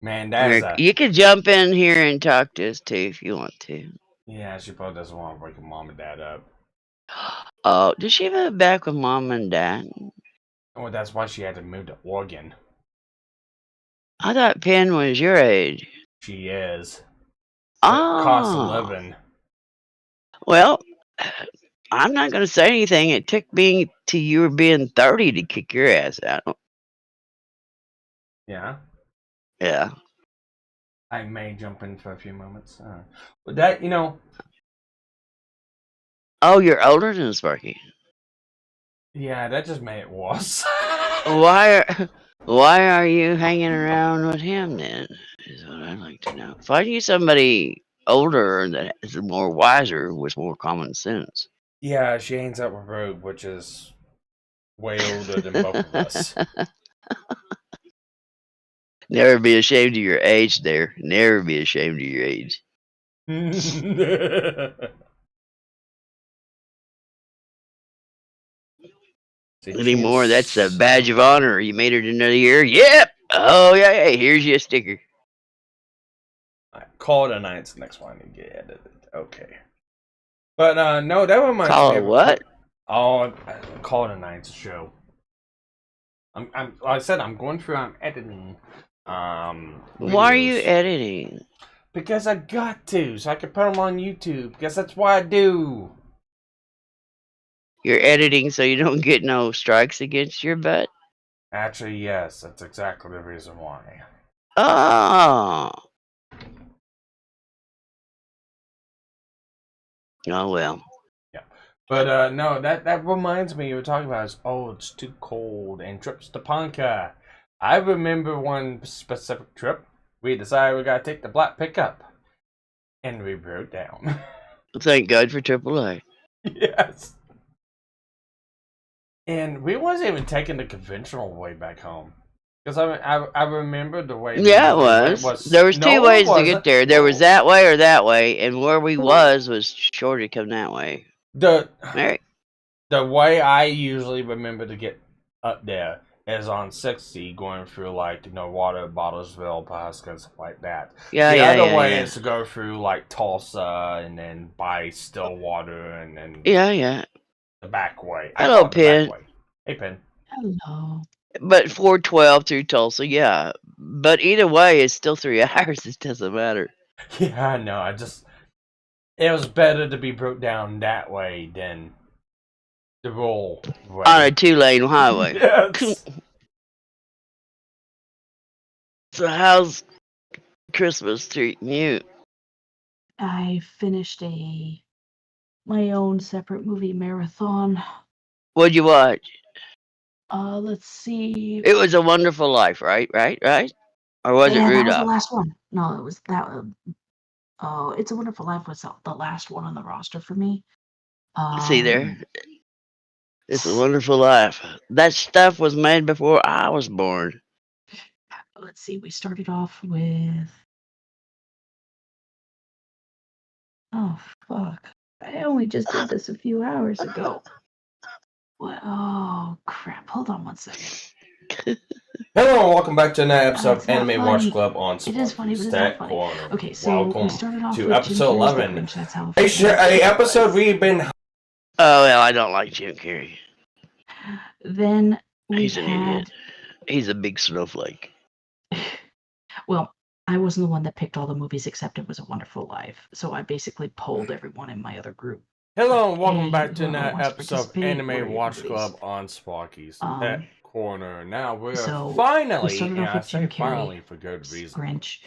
S2: Man, that's
S3: you can jump in here and talk to us too if you want to.
S2: Yeah, she probably doesn't want to wake mom and dad up.
S3: Oh, does she move back with mom and dad?
S2: Oh, that's why she had to move to Oregon.
S3: I thought Pin was your age.
S2: She is.
S3: Oh.
S2: Cost of living.
S3: Well, I'm not going to say anything. It took me till you were being 30 to kick your ass out.
S2: Yeah?
S3: Yeah.
S2: I may jump in for a few moments. But that, you know...
S3: Oh, you're older than Sparky.
S2: Yeah, that just made it worse.
S3: Why are you hanging around with him then? Is what I'd like to know. Find you somebody older that is more wiser with more common sense.
S2: Yeah, she hangs out with Rogue, which is way older than both of us.
S3: Never be ashamed of your age there. Never be ashamed of your age. Anymore, that's a badge of honor. You made it another year. Yep. Oh yeah, hey, here's your sticker.
S2: Call it a night's the next one and get edited. Okay. But no, that reminds me.
S3: Call it what?
S2: Oh, call it a night's show. Like I said, I'm going through. I'm editing.
S3: Why are you editing?
S2: Because I got to, so I can put them on YouTube. Because that's what I do.
S3: You're editing so you don't get no strikes against your butt?
S2: Actually, yes. That's exactly the reason why.
S3: Oh. Oh, well.
S2: Yeah. But, no, that reminds me, you were talking about, it's too cold, and trips to Ponca. I remember one specific trip. We decided we gotta take the black pickup. And we broke down.
S3: Thank God for AAA.
S2: Yes. And we wasn't even taking the conventional way back home. Because I remember the way...
S3: Yeah, it was. There was two ways to get there. There was that way or that way, and where we was shorter to come that way.
S2: The way I usually remember to get up there is on 60, going through, like, Water, Bottlesville, Pasco, and stuff like that. The other way is to go through, like, Tulsa, and then by Stillwater, and then...
S3: Yeah.
S2: The back way.
S3: Hello, Pin.
S2: Hey, Pin.
S3: Hello. But 412 through Tulsa, yeah. But either way, it's still 3 hours. It doesn't matter.
S2: Yeah, I know. It was better to be broke down that way than the roll way.
S3: On a 2-lane highway.
S2: Yes.
S3: So how's Christmas treating you?
S4: I finished my own separate movie marathon.
S3: What'd you watch?
S4: Let's see.
S3: It was A Wonderful Life, right? Or was it Rudolph?
S4: That was the last one. No, it was that. It's a Wonderful Life was the last one on the roster for me.
S3: See there? It's a Wonderful Life. That stuff was made before I was born.
S4: Let's see. We started off with. Oh fuck! I only just did this a few hours ago. What? Oh crap! Hold on one second.
S2: Hello and welcome back to another episode of Anime Watch Club on
S4: It is funny, but it's not funny. Okay, so
S2: welcome
S4: we started off
S2: to
S4: with
S2: episode
S4: Jim
S2: 11.
S4: Carrey's The Grinch, that's how
S2: A episode we've been...
S3: Oh, well, I don't like Jim Carrey.
S4: Then
S3: He's an idiot. He's a big snowflake.
S4: Well, I wasn't the one that picked all the movies except It Was a Wonderful Life, so I basically polled everyone in my other group.
S2: Hello and welcome back to another episode of Anime Watch Club on Sparkys. Corner. Now we are finally, and I say finally for good reason,
S4: Grinch.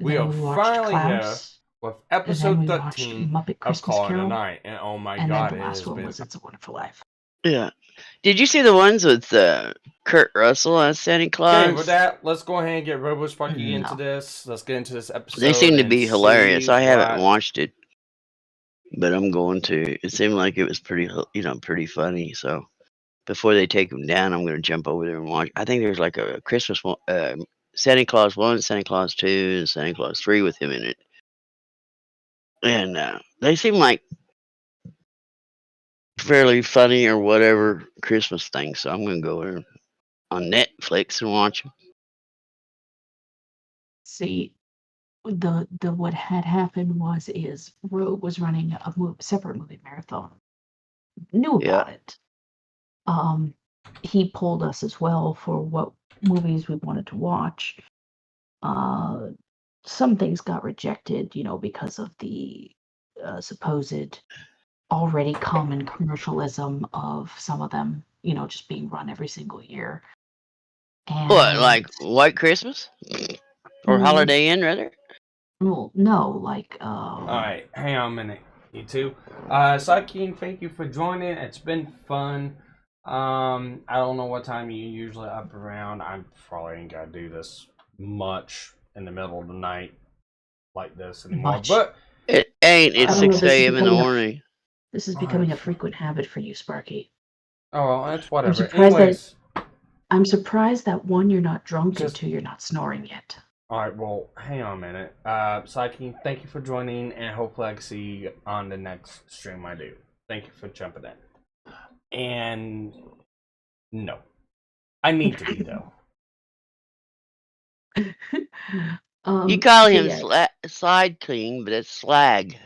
S2: We are finally here with episode 13 of Calling a Night, and oh my god,
S4: the last one was It's a Wonderful Life.
S3: Yeah. Did you see the ones with Kurt Russell as Santa Claus?
S2: Okay, with that, let's go ahead and get Robo Sparky into
S4: No.
S2: this. Let's get into this episode.
S3: They seem to
S2: and
S3: be hilarious.
S2: see
S3: I haven't
S2: what-
S3: watched it, but I'm going to. It seemed like it was pretty funny. So before they take him down, I'm going to jump over there and watch. I think there's like a Christmas one, Santa Claus 1, Santa Claus 2, and Santa Claus 3 with him in it. And they seem like fairly funny or whatever Christmas things. So I'm going to go there on Netflix and watch them.
S4: See, the what had happened is Rogue was running a separate movie marathon. Knew about it. He pulled us as well for what movies we wanted to watch. Some things got rejected, because of the supposed already common commercialism of some of them, just being run every single year. And
S3: What, like White Christmas? Or Holiday Inn, rather?
S4: Well, no, like
S2: Alright, hang on a minute, you two. Sakin, thank you for joining. It's been fun. I don't know what time you usually up around. I probably ain't gotta do this much in the middle of the night like this anymore.
S4: Much.
S2: But
S3: It ain't. It's
S4: I don't know,
S3: 6
S4: this is
S3: a.m. in the
S4: becoming a-
S3: morning.
S4: this is
S2: Oh,
S4: becoming a
S2: that's-
S4: frequent habit for you, Sparky.
S2: oh well, that's whatever.
S4: surprised that-
S2: Anyways.
S4: I'm surprised that one, you're not drunk, and
S2: Just-
S4: two, you're not snoring yet.
S2: Alright, well, hang on a minute. Sakin, thank you for joining, and hopefully I can see you on the next stream I do. Thank you for jumping in. And no. I need to be, though.
S3: You call
S4: so
S3: him
S4: yeah,
S3: Slide King, but it's Slag.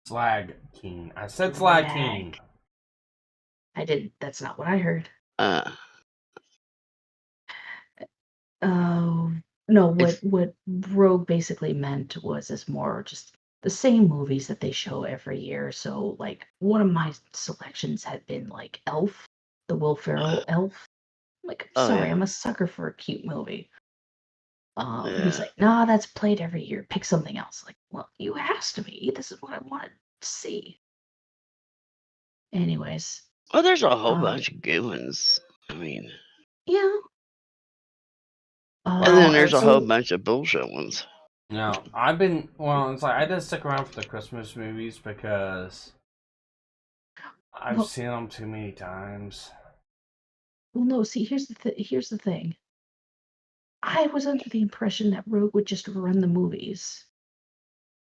S2: Slag King. I said Slag King.
S4: I didn't. That's not what I heard. No, what Rogue basically meant was it's more just the same movies that they show every year. So, like, one of my selections had been like Elf, the Will Ferrell Elf. Like,
S3: Oh,
S4: sorry,
S3: yeah.
S4: I'm a sucker for a cute movie.
S3: Yeah.
S4: He's like, nah, that's played every year. Pick something else. Like, well, you has to be. This is what I wanted to see. Anyways,
S3: Well, there's a whole bunch of good ones. I mean,
S4: yeah.
S3: and then there's a
S2: it's-
S3: whole bunch of bullshit ones.
S2: No, I've been, well, it's like, I didn't stick around for the Christmas movies because I've
S4: Well-
S2: seen them too many times.
S4: Well, no. See, here's the thing. I was under the impression that Rogue would just run the movies.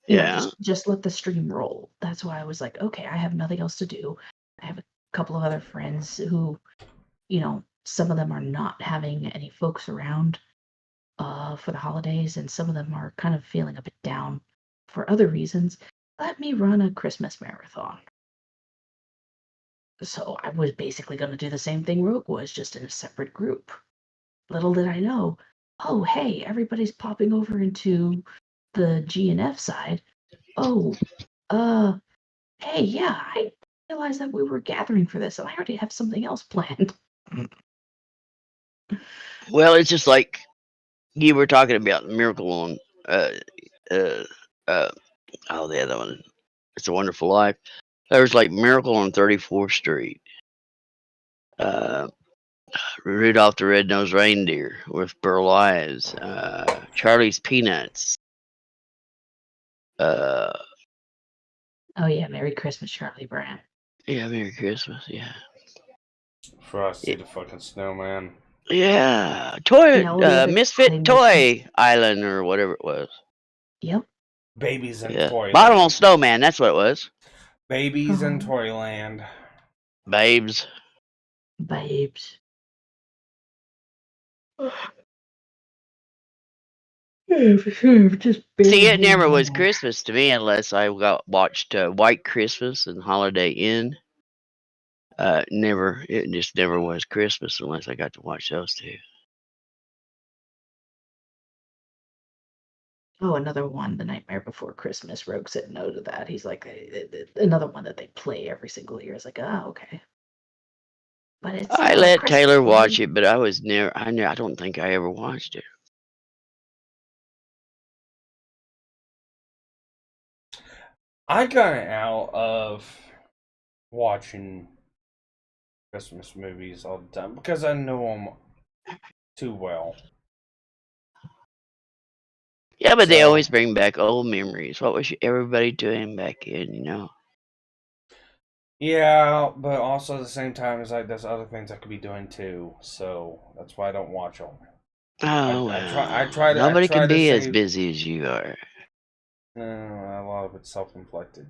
S3: Yeah.
S4: Just let the stream roll. That's why I was like, okay, I have nothing else to do. I have a couple of other friends who, some of them are not having any folks around for the holidays, and some of them are kind of feeling a bit down for other reasons. Let me run a Christmas marathon. So I was basically going to do the same thing Rogue was, just in a separate group. Little did I know, oh, hey, everybody's popping over into the G&F side. Oh, hey, yeah, I realized that we were gathering for this, and I already have something else planned.
S3: Well, it's just like you were talking about Miracle on, the other one. It's a Wonderful Life. There was like Miracle on 34th Street. Rudolph the Red-Nosed Reindeer with Burl Ives. Charlie's Peanuts.
S4: Oh, yeah, Merry Christmas, Charlie Brown.
S3: Yeah, Merry Christmas. Yeah.
S2: For us to see the fucking snowman.
S3: Yeah. Toy,
S4: Yeah, all the other
S3: Misfit
S4: claymation.
S3: Toy Island or whatever it was.
S4: Yep.
S2: Babies in
S3: Yeah.
S2: Toyland.
S3: Bottom on Snowman, that's what it was.
S2: Babies in
S4: Uh-huh.
S2: Toyland.
S3: Babes.
S4: Babes. Yeah, for sure. Just
S3: See, it
S4: barely
S3: never was
S4: know.
S3: Christmas to me unless I watched White Christmas and Holiday Inn. It just never was Christmas unless I got to watch those two.
S4: Oh, another one, The Nightmare Before Christmas. Rogue said no to that. He's like, another one that they play every single year. It's like, oh, okay. But it's
S3: I
S4: not a
S3: let
S4: Christmas
S3: Taylor
S4: movie.
S3: watch it, but I don't think I ever watched it.
S2: I got out of watching Christmas movies all the time because I know them too well.
S3: Yeah, but they
S2: So-
S3: always bring back old memories. What was everybody doing back in, you know?
S2: Yeah, but also at the same time, it's like there's other things I could be doing too. So that's why I don't watch them.
S3: Oh,
S2: I try to
S3: nobody can be as
S2: save.
S3: busy as you are.
S2: No, a lot of it's self-inflicted.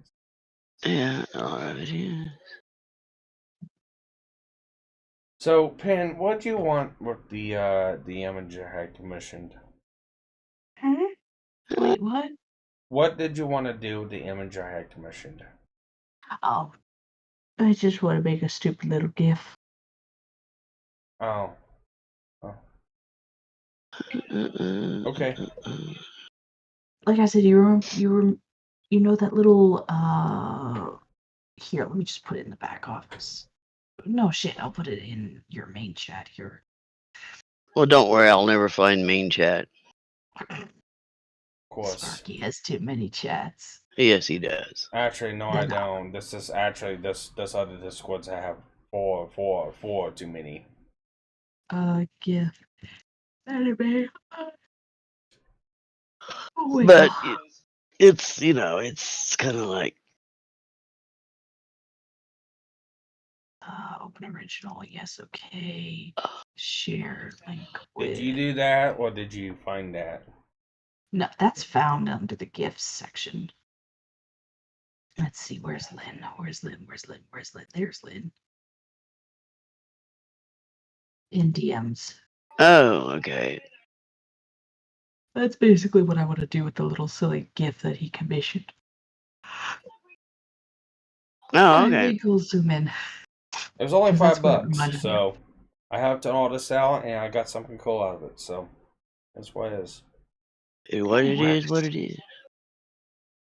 S3: Yeah, a lot of it is.
S2: So, Pin, what do you want with the image you had commissioned?
S4: Huh? Wait, what?
S2: What did you want to do with the image I had commissioned?
S4: Oh, I just want to make a stupid little GIF.
S2: Oh. Okay.
S4: Like I said, you know that little here, let me just put it in the back office. No shit, I'll put it in your main chat here.
S3: Well, don't worry, I'll never find main chat.
S2: Of course.
S4: Sparky has too many chats.
S3: Yes, he does.
S2: Actually, no,
S4: They're
S2: I
S4: not.
S2: don't. This is actually this other Discords I have four too many.
S4: GIF. Anyway. Oh my
S3: But
S4: god.
S3: it's, you know, it's kind of like,
S4: Open original, yes, okay. Share link with.
S2: Did you do that, or did you find that?
S4: No, that's found under the gifts section. Let's see, where's Lynn? Where's Lynn? Where's Lynn? Where's Lynn? There's Lynn. In DMs.
S3: oh, okay.
S4: That's basically what I want to do with the little silly GIF that he commissioned.
S3: Oh,
S4: I
S3: okay.
S4: think we'll zoom in.
S2: It was only
S4: 'Cause that's what it
S2: $5,
S4: reminded me
S2: so I have done all this out, and I got something cool out of it. So that's what it is.
S3: What
S4: It
S3: it is,
S4: works.
S3: what it is.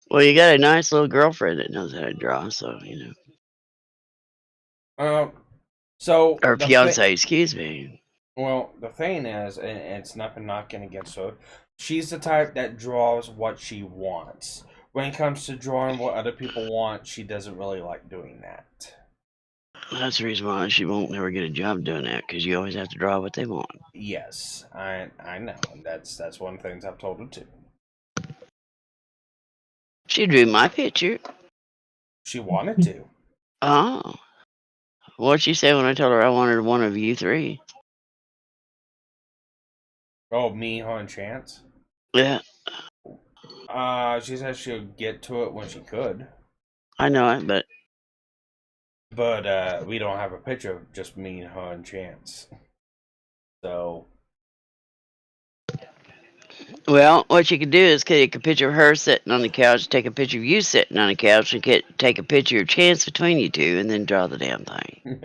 S3: Well, you got a nice little girlfriend that knows how to draw, so, you know.
S2: So
S3: Or
S2: the
S3: fiance, excuse me.
S2: well, the thing is, and it's nothing knocking against her. She's the type that draws what she wants. When it comes to drawing what other people want, she doesn't really like doing that.
S3: That's the reason why she won't never get a job doing that, because you always have to draw what they want.
S2: Yes, I know. That's one of the things I've told her too.
S3: She drew my picture.
S2: She wanted to.
S3: Oh. What'd she say when I told her I wanted one of you three?
S2: Oh, me, her, and Chance.
S3: Yeah,
S2: She said she'll get to it when she could.
S3: I know it, but
S2: But we don't have a picture of just me, her, and Chance. So
S3: well, what you could do is take a picture of her sitting on the couch, take a picture of you sitting on the couch, and take a picture of Chance between you two, and then draw the damn thing.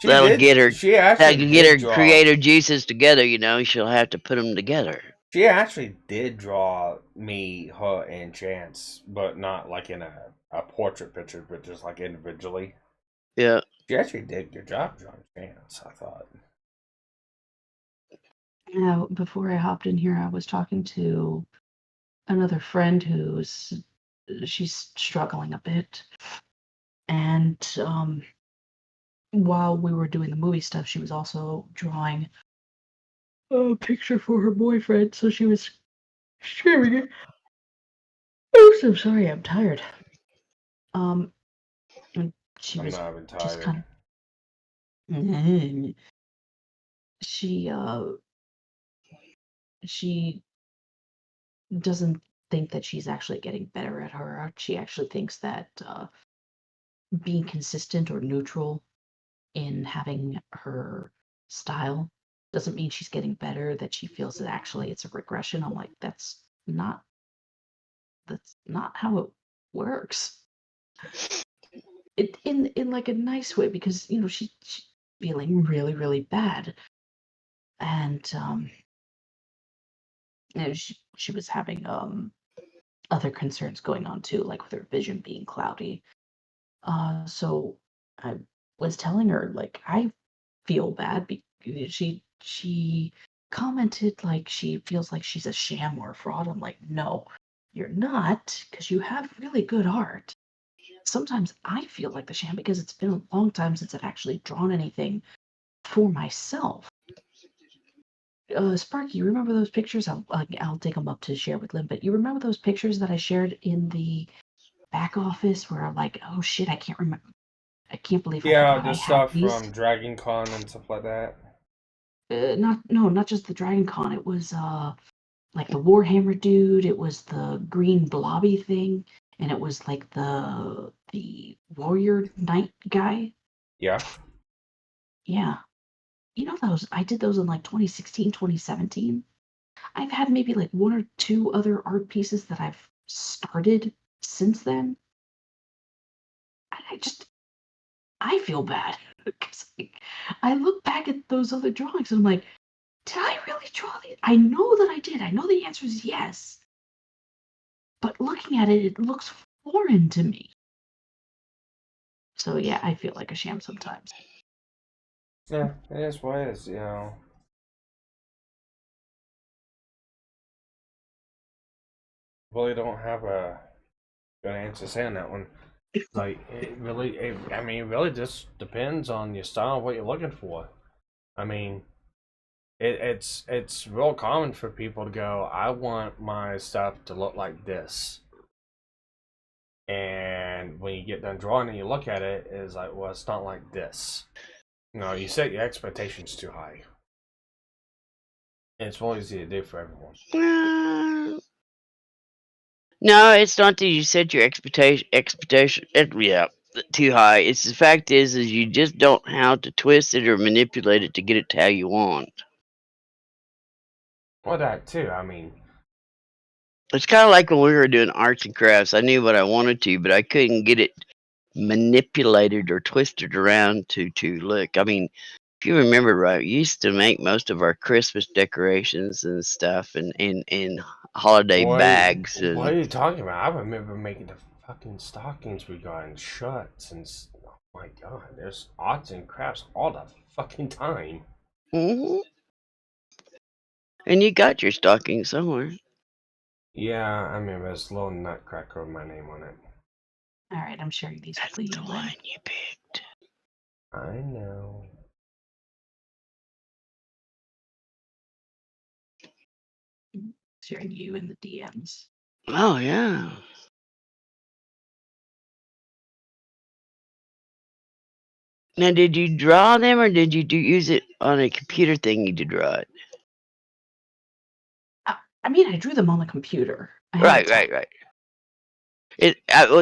S3: That'll get her.
S2: She actually
S3: That'll get her
S2: did draw.
S3: creative juices together. You know, she'll have to put them together.
S2: She actually did draw me, her, and Chance, but not like in a portrait picture, but just like individually.
S3: Yeah.
S2: She actually did a good job drawing Chance, I thought.
S4: Now, before I hopped in here, I was talking to another friend she's struggling a bit. And while we were doing the movie stuff, she was also drawing a picture for her boyfriend, so she was sharing it. Oh, so sorry, I'm tired. And she
S2: I'm
S4: was
S2: not even
S4: just
S2: tired.
S4: kind of she doesn't think that she's actually getting better at her art. She actually thinks that being consistent or neutral in having her style doesn't mean she's getting better, that she feels that actually it's a regression. I'm like, that's not how it works. It in like a nice way, because you know she's feeling really, really bad. And you know, she was having other concerns going on too, like with her vision being cloudy. So I was telling her, like, I feel bad because she commented like she feels like she's a sham or a fraud. I'm like, no, you're not, because you have really good art. sometimes I feel like the sham because it's been a long time since I've actually drawn anything for myself. Sparky, you remember those pictures? I'll take them up to share with Lynn. But you remember those pictures that I shared in the back office where I'm like, oh shit, I can't remember. I can't believe I
S2: Yeah,
S4: forgot
S2: the
S4: I had
S2: stuff
S4: these.
S2: from Dragon Con and stuff like that.
S4: Not just the Dragon Con. It was like the Warhammer dude. It was the green blobby thing, and it was like the warrior knight guy.
S2: Yeah.
S4: Yeah, you know those. I did those in like 2016, 2017. I've had maybe like one or two other art pieces that I've started since then. I feel bad because I look back at those other drawings and I'm like, did I really draw these? I know that I did. I know the answer is yes. But looking at it, it looks foreign to me. So yeah, I feel like a sham sometimes.
S2: Yeah, it is what it is, you know. Really don't have a good answer to say on that one. Like, it really just depends on your style, what you're looking for. I mean, it's real common for people to go, I want my stuff to look like this. And when you get done drawing and you look at it, it's like, well, it's not like this. No, you set your expectations too high. And it's real easy to do for everyone.
S3: No, it's not that you set your expectation. Yeah, too high. It's the fact is you just don't know how to twist it or manipulate it to get it to how you want.
S2: Well, that too. I mean,
S3: It's kind of like when we were doing arts and crafts. I knew what I wanted to, but I couldn't get it manipulated or twisted around to look. I mean, if you remember right, we used to make most of our Christmas decorations and stuff and holiday bags. And
S2: what are you talking about? I remember making the fucking stockings we got and shirts and oh my god, there's arts and crafts all the fucking time.
S3: Mhm. And you got your stocking somewhere.
S2: Yeah, I remember this little nutcracker with my name on it.
S4: All right, I'm sharing these
S3: That's
S4: with
S3: the
S4: you,
S3: one
S4: Lynn.
S3: you picked.
S2: I know.
S4: Sharing you in the DMs.
S3: Oh yeah. Now, did you draw them or did you use it on a computer thingy to draw it?
S4: I mean, I drew them on the computer.
S3: Right. Well,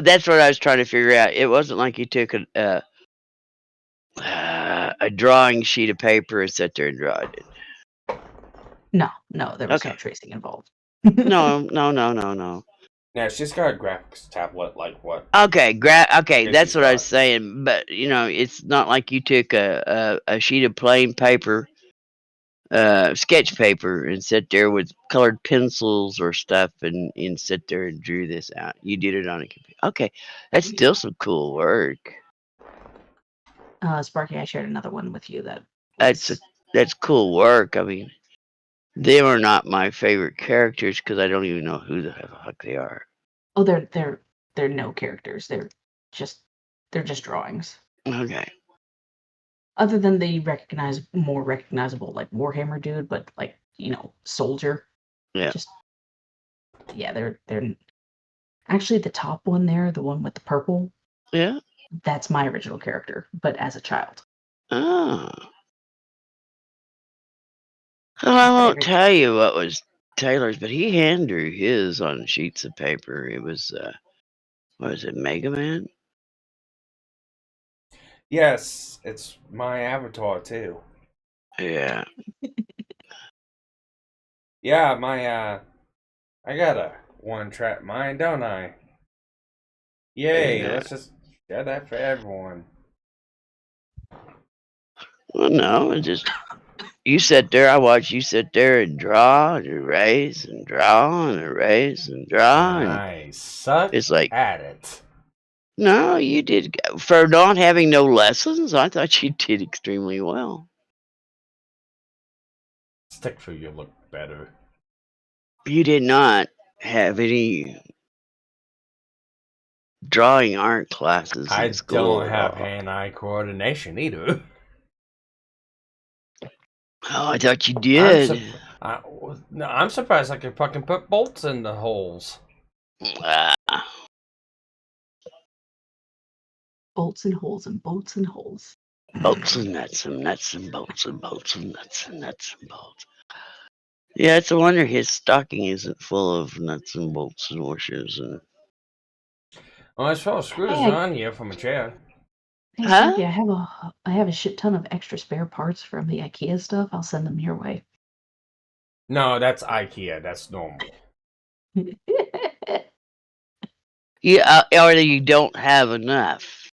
S3: that's what I was trying to figure out. It wasn't like you took a drawing sheet of paper and sat there and draw it.
S4: No, there was no
S3: Okay.
S4: tracing involved.
S3: No.
S2: Yeah, she's got a graphics tablet like what?
S3: Okay,
S2: Yeah,
S3: that's
S2: she's
S3: what I was
S2: got.
S3: saying. But it's not like you took a sheet of plain paper, sketch paper, and sit there with colored pencils or stuff and sit there and drew this out. You did it on a computer. Okay, that's still some cool work.
S4: Sparky, I shared another one with you that
S3: That's cool work. I mean, they are not my favorite characters because I don't even know who the fuck they are.
S4: Oh, they're no characters. They're just drawings.
S3: Okay.
S4: Other than the more recognizable like Warhammer dude, but like soldier.
S3: Yeah.
S4: Just yeah, they're actually the top one there, the one with the purple.
S3: Yeah.
S4: That's my original character, but as a child.
S3: Oh. Well, I won't tell you what was Taylor's, but he hand drew his on sheets of paper. It was what was it, Mega Man?
S2: Yes, it's my avatar too.
S3: Yeah.
S2: Yeah, I got a one-track mind, don't I? Yay,
S3: Yeah.
S2: let's just share that for everyone.
S3: Well, no, it just you sit there. I watch you sit there and draw and erase and draw and erase and draw.
S2: I suck
S3: It's like
S2: at it.
S3: no, you did for not having no lessons. I thought you did extremely well.
S2: Stick figure look better.
S3: You did not have any drawing art classes
S2: I
S3: in school
S2: don't
S3: at
S2: have
S3: all.
S2: hand-eye coordination either.
S3: Oh, I thought you
S2: I'm,
S3: did.
S2: no, I'm surprised I could fucking put bolts in the holes.
S3: Ah,
S4: Bolts and holes and bolts and holes.
S3: bolts and nuts and nuts and bolts and bolts and nuts and nuts and bolts. Yeah, it's a wonder his stocking isn't full of nuts and bolts and washers and.
S2: Well, I saw screws
S4: Hey,
S2: on you from a chair.
S4: Hey,
S3: Huh?
S4: Sparky, I have a shit ton of extra spare parts from the IKEA stuff. I'll send them your way.
S2: No, that's IKEA. That's normal.
S3: Yeah, or you don't have enough.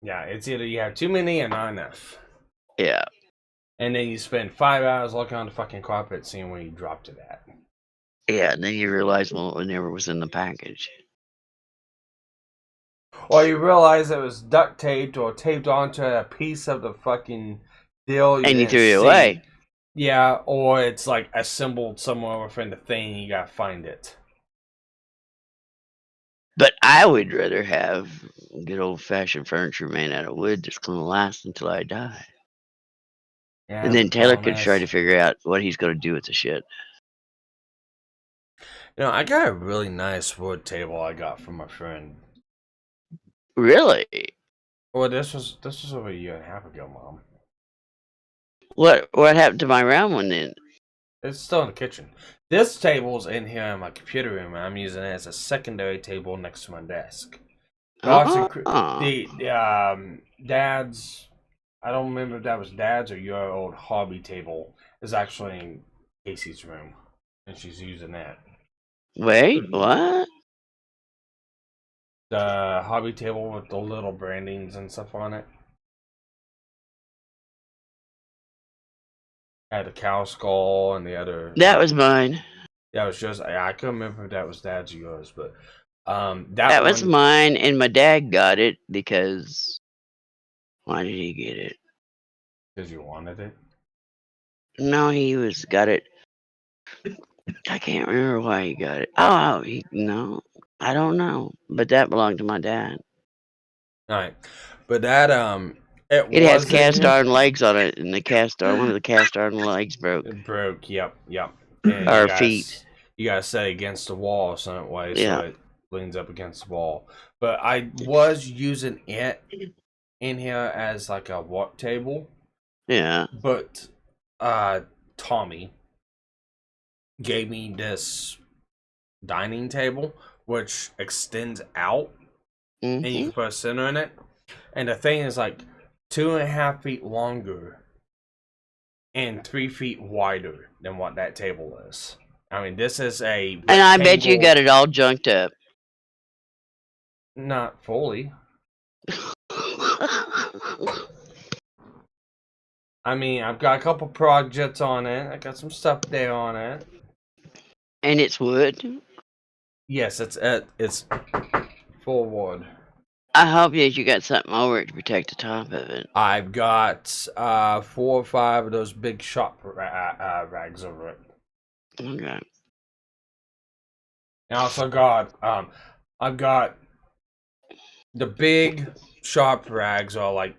S2: Yeah, it's either you have too many or not enough.
S3: Yeah.
S2: And then you spend 5 hours looking on the fucking carpet seeing where you dropped it at.
S3: Yeah, and then you realize, well, it never was in the package.
S2: Or you realize it was duct taped or taped onto a piece of the fucking deal.
S3: And you
S2: didn't
S3: threw it
S2: see.
S3: away.
S2: Yeah, or it's like assembled somewhere within the thing and you gotta find it.
S3: But I would rather have good old-fashioned furniture made out of wood that's going to last until I die.
S2: Yeah,
S3: And then
S2: the
S3: Taylor
S2: problem
S3: could try
S2: is-
S3: to figure out what he's going to do with the shit.
S2: You know, I got a really nice wood table I got from a friend.
S3: Really?
S2: Well, this was over a year and a half ago, Mom.
S3: What happened to my round one then?
S2: It's still in the kitchen. This table's in here in my computer room, and I'm using it as a secondary table next to my desk. Dad's, I don't remember if that was Dad's or your old hobby table, is actually in Casey's room, and she's using that.
S3: Wait, what?
S2: The hobby table with the little brandings and stuff on it. Had the cow skull and the other.
S3: That was mine.
S2: That was just. I couldn't remember if that was Dad's or yours, but
S3: That was mine, and my dad got it because. Why did he get it?
S2: Because you wanted it.
S3: No, got it. I can't remember why he got it. Oh, no, I don't know. But that belonged to my dad.
S2: All right, but that
S3: It has cast iron legs on it, and one of the cast iron legs broke.
S2: It broke. Yep. And
S3: Our feet.
S2: You gotta set it against the wall some way
S3: Yeah.
S2: so it leans up against the wall. But I was using it in here as like a work table.
S3: Yeah.
S2: But Tommy gave me this dining table which extends out.
S3: Mm-hmm.
S2: And you can put a center in it. And the thing is like 2.5 feet longer and 3 feet wider than what that table is. I mean, this is a
S3: And I bet you
S2: rectangle-
S3: got it all junked up.
S2: Not fully. I mean, I've got a couple projects on it. I got some stuff there on it.
S3: And it's wood.
S2: Yes, it's full wood.
S3: I hope that you got something over it to protect the top of it.
S2: I've got 4 or 5 of those big shop rags over it.
S3: Okay.
S2: And I also got I've got the big shop rags are like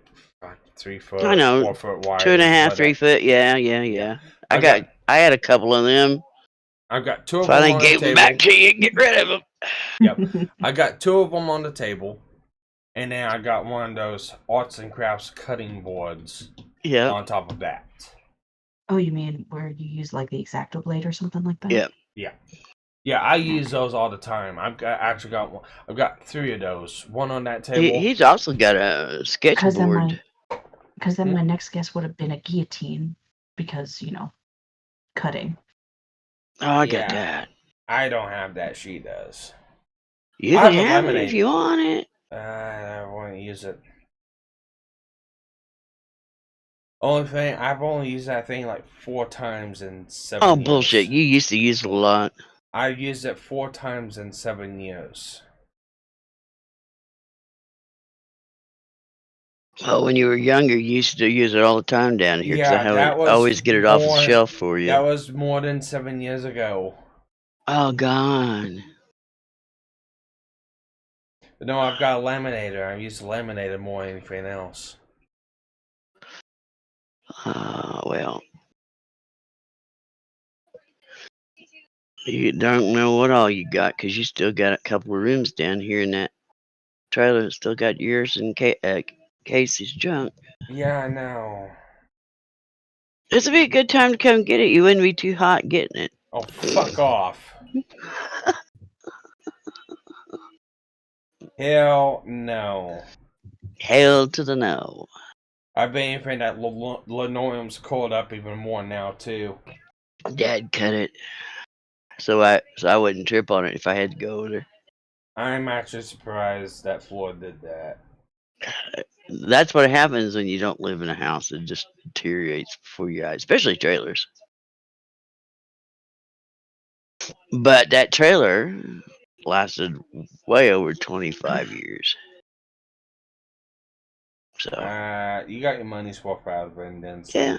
S2: 3 foot,
S3: I know.
S2: 4 foot wide.
S3: 2.5, 3 foot. Yeah. I had a couple of them.
S2: I've got 2 of
S3: So
S2: them
S3: I
S2: on
S3: gave
S2: the
S3: them
S2: table.
S3: back to you and get rid of them.
S2: Yep. I got 2 of them on the table. And then I got one of those arts and crafts cutting boards on top of that.
S4: Oh, you mean where you use like the X-Acto blade or something like that?
S3: Yeah.
S2: Yeah, I use those all the time. I've got 3 of those. One on that table.
S3: He's also got a sketchboard.
S4: Because then my next guess would have been a guillotine because, cutting.
S3: Oh, I got that.
S2: I don't have that. She does.
S3: You
S2: I
S3: can
S2: have a
S3: have it
S2: lemonade.
S3: if you want it.
S2: I want to use it. Only thing, I've only used that thing like 4 times in 7 years.
S3: Oh, bullshit. You used to use it a lot.
S2: I've used it 4 times in 7 years.
S3: Well, when you were younger, you used to use it all the time down here. Because I would always get it off the shelf for you.
S2: That was more than 7 years ago.
S3: Oh, God.
S2: No, I've got a laminator. I use the laminator more than anything else.
S3: Well, you don't know what all you got because you still got a couple of rooms down here in that trailer. Still got yours and Casey's junk.
S2: Yeah, I know.
S3: This would be a good time to come get it. You wouldn't be too hot getting it.
S2: Oh, fuck off. Hell no.
S3: Hell to the no.
S2: I've been anything that linoleum's coiled up even more now, too.
S3: Dad cut it. So I wouldn't trip on it if I had to go over there.
S2: I'm actually surprised that floor did that.
S3: That's what happens when you don't live in a house. It just deteriorates before your eyes, especially trailers. But that trailer lasted way over 25 years. So
S2: You got your money's worth out of it, and then
S3: yeah.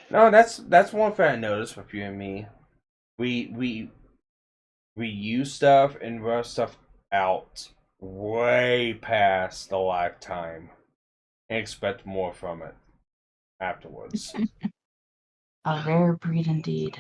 S2: No, that's one thing I noticed with you and me. We use stuff and rust stuff out way past the lifetime and expect more from it afterwards.
S4: A rare breed indeed.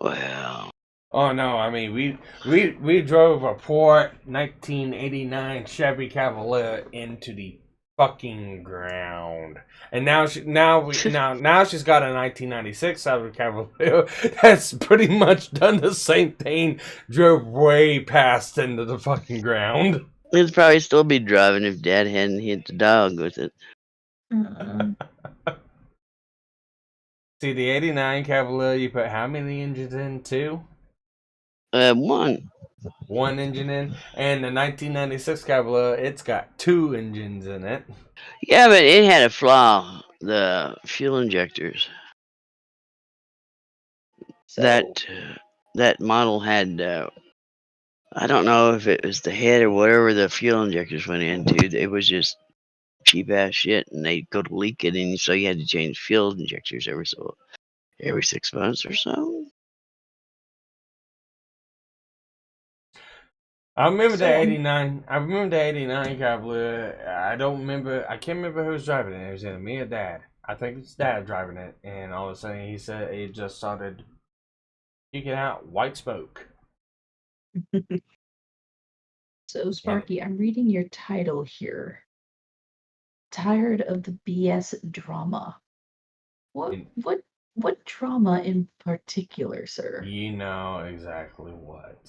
S3: Well.
S2: Oh no, I mean we drove a poor 1989 Chevy Cavalier into the fucking ground, and now she's got a 1996 Chevy Cavalier that's pretty much done the same thing, drove way past into the fucking ground.
S3: It'd probably still be driving if Dad hadn't hit the dog with it.
S2: See, the 89 Cavalier, you put how many engines in? Two? One engine in. And the 1996 Cavalier, it's got two engines in it.
S3: Yeah, but it had a flaw. The fuel injectors.
S4: So,
S3: that model had, I don't know if it was the head or whatever the fuel injectors went into. It was just cheap ass shit, and they'd go to leak it, and so you had to change fuel injectors every 6 months or so.
S2: I remember the 89. I remember the 89 Cavalier. I can't remember who was driving it. It was either me or Dad. I think it's Dad driving it, and all of a sudden he said it just started kicking out white smoke.
S4: So Sparky, I'm reading your title here. Tired of the BS drama. What drama in particular, sir?
S2: You know exactly what.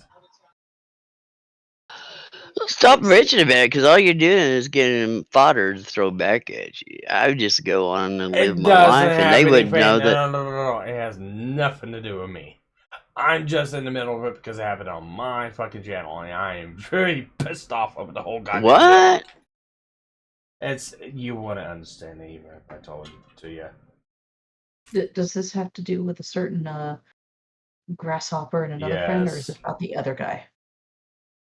S3: Stop bitching about it, because all you're doing is getting fodder to throw back at you. I would just go on and live my life, and they wouldn't know that.
S2: No. It has nothing to do with me. I'm just in the middle of it because I have it on my fucking channel, and I am very pissed off over the whole goddamn
S3: What?
S2: You wouldn't understand it even if I told it to you.
S4: Does this have to do with a certain grasshopper and another friend, or is it
S2: Yes.
S4: about the other guy?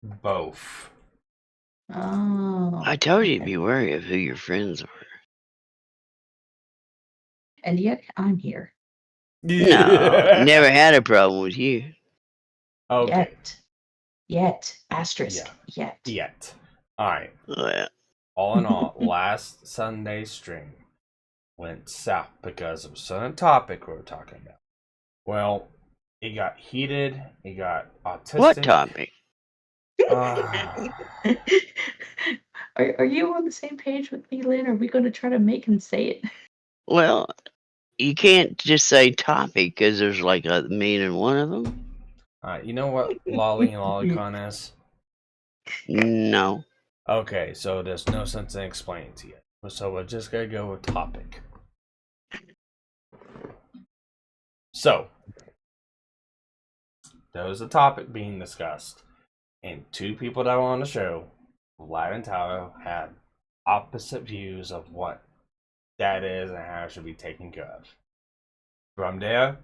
S2: Both.
S4: Oh.
S3: I told you to be wary of who your friends are.
S4: And yet I'm here.
S3: No, never had a problem with you.
S2: Okay.
S4: Yet. Asterisk.
S2: Yeah.
S4: Yet.
S2: Yet. Alright.
S3: Well,
S2: All in all, last Sunday's stream went south because of a certain topic we were talking about. Well, it got heated. It got autistic.
S3: what topic?
S4: Are you on the same page with me, Lynn? Are we going to try to make him say it?
S3: Well, you can't just say topic because there's like a million and one of them.
S2: You know what Lolly and Lollicon is?
S3: No.
S2: Okay, so there's no sense in explaining to you. So we're just gonna go with topic. So there was a topic being discussed, and two people that were on the show, Vlad and Tyler, had opposite views of what that is and how it should be taken care of. From there,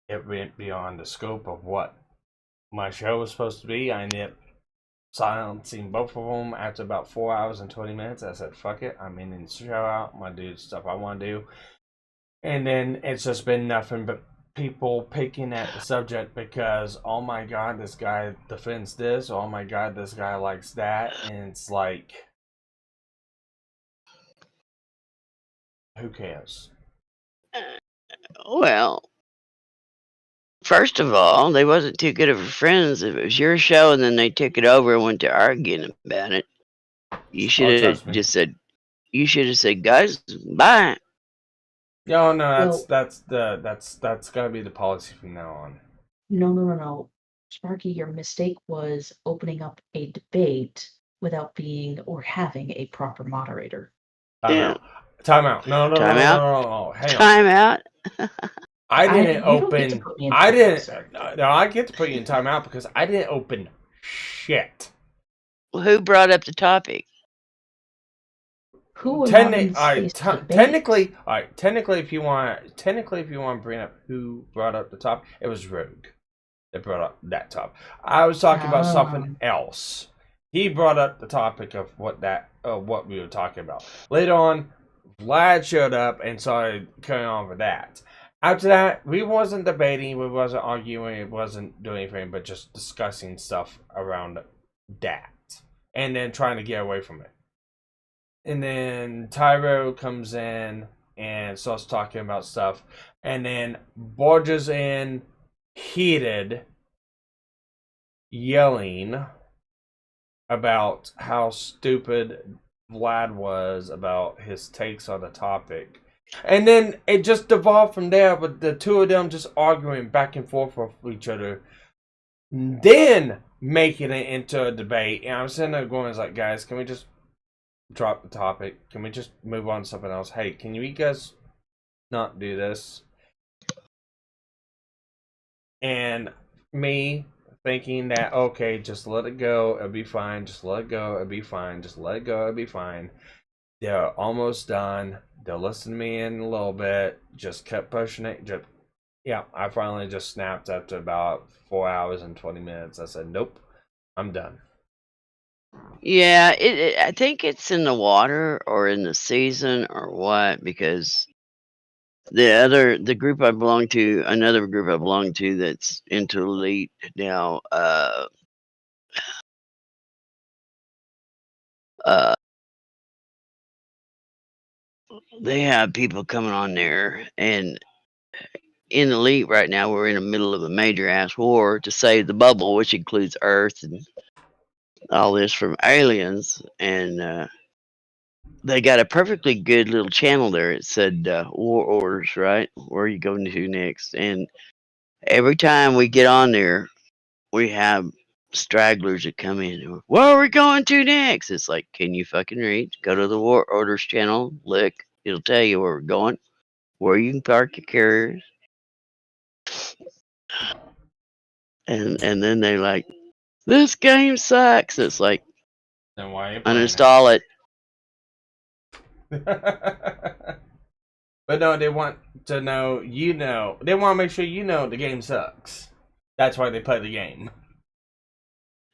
S2: it went beyond the scope of what my show was supposed to be. I ended up silencing both of them after about 4 hours and 20 minutes. I said, fuck it, I'm ending the show out. I'm gonna do stuff I want to do. And then it's just been nothing but people picking at the subject because, oh my god, this guy defends this, oh my god, this guy likes that, and it's like, who cares?
S3: Well, first of all, they wasn't too good of friends. If it was your show and then they took it over and went to arguing about it, you should
S2: trust
S3: have
S2: me.
S3: just said, you should have said, guys, bye.
S2: No, no,
S4: Well-
S2: that's gotta be the policy from now on.
S4: No. Sparky, your mistake was opening up a debate without being or having a proper moderator.
S2: Time
S3: Yeah.
S2: out. Time out. No.
S3: Time out.
S2: No. Hang on.
S3: Time out.
S2: I didn't
S4: you don't get to
S2: open.
S4: put me in
S2: I
S4: timeout,
S2: didn't.
S4: sir.
S2: No, I get to put you in timeout because I didn't open shit.
S3: Well, who brought up the topic?
S4: Who allowed them the
S2: Alright,
S4: space to debate?
S2: technically, if you want to bring up who brought up the topic, it was Rogue that brought up that topic. I was talking about something else. He brought up the topic of what we were talking about. Later on, Vlad showed up and started carrying on with that. After that, we wasn't debating, we wasn't arguing, we wasn't doing anything, but just discussing stuff around that, and then trying to get away from it. And then Tyro comes in and starts talking about stuff. And then barges in, heated, yelling about how stupid Vlad was about his takes on the topic. And then it just devolved from there with the two of them just arguing back and forth with each other. Then making it into a debate. And I'm sitting there going, like, guys, can we just drop the topic? Can we just move on to something else? Hey, can you guys not do this? And me thinking that, okay, just let it go, it'll be fine. Just let it go, it'll be fine. Just let it go, it'll be fine. They're almost done. They'll listen to me in a little bit. Just kept pushing it. I finally just snapped after about 4 hours and 20 minutes. I said, nope, I'm done.
S3: Yeah, I think it's in the water or in the season or what, because the group I belong to, another group I belong to that's into elite now, they have people coming on there, and in elite right now we're in the middle of a major ass war to save the bubble, which includes Earth and all this from aliens, and they got a perfectly good little channel there. It said war orders, right? Where are you going to next? And every time we get on there, we have stragglers that come in. Where are we going to next? It's like, can you fucking read? Go to the war orders channel, look, it'll tell you where we're going, where you can park your carriers. And then they like, this game sucks. It's like,
S2: Then why are you playing
S3: uninstall it.
S2: But no, they want to know, they want to make sure you know the game sucks. That's why they play the game.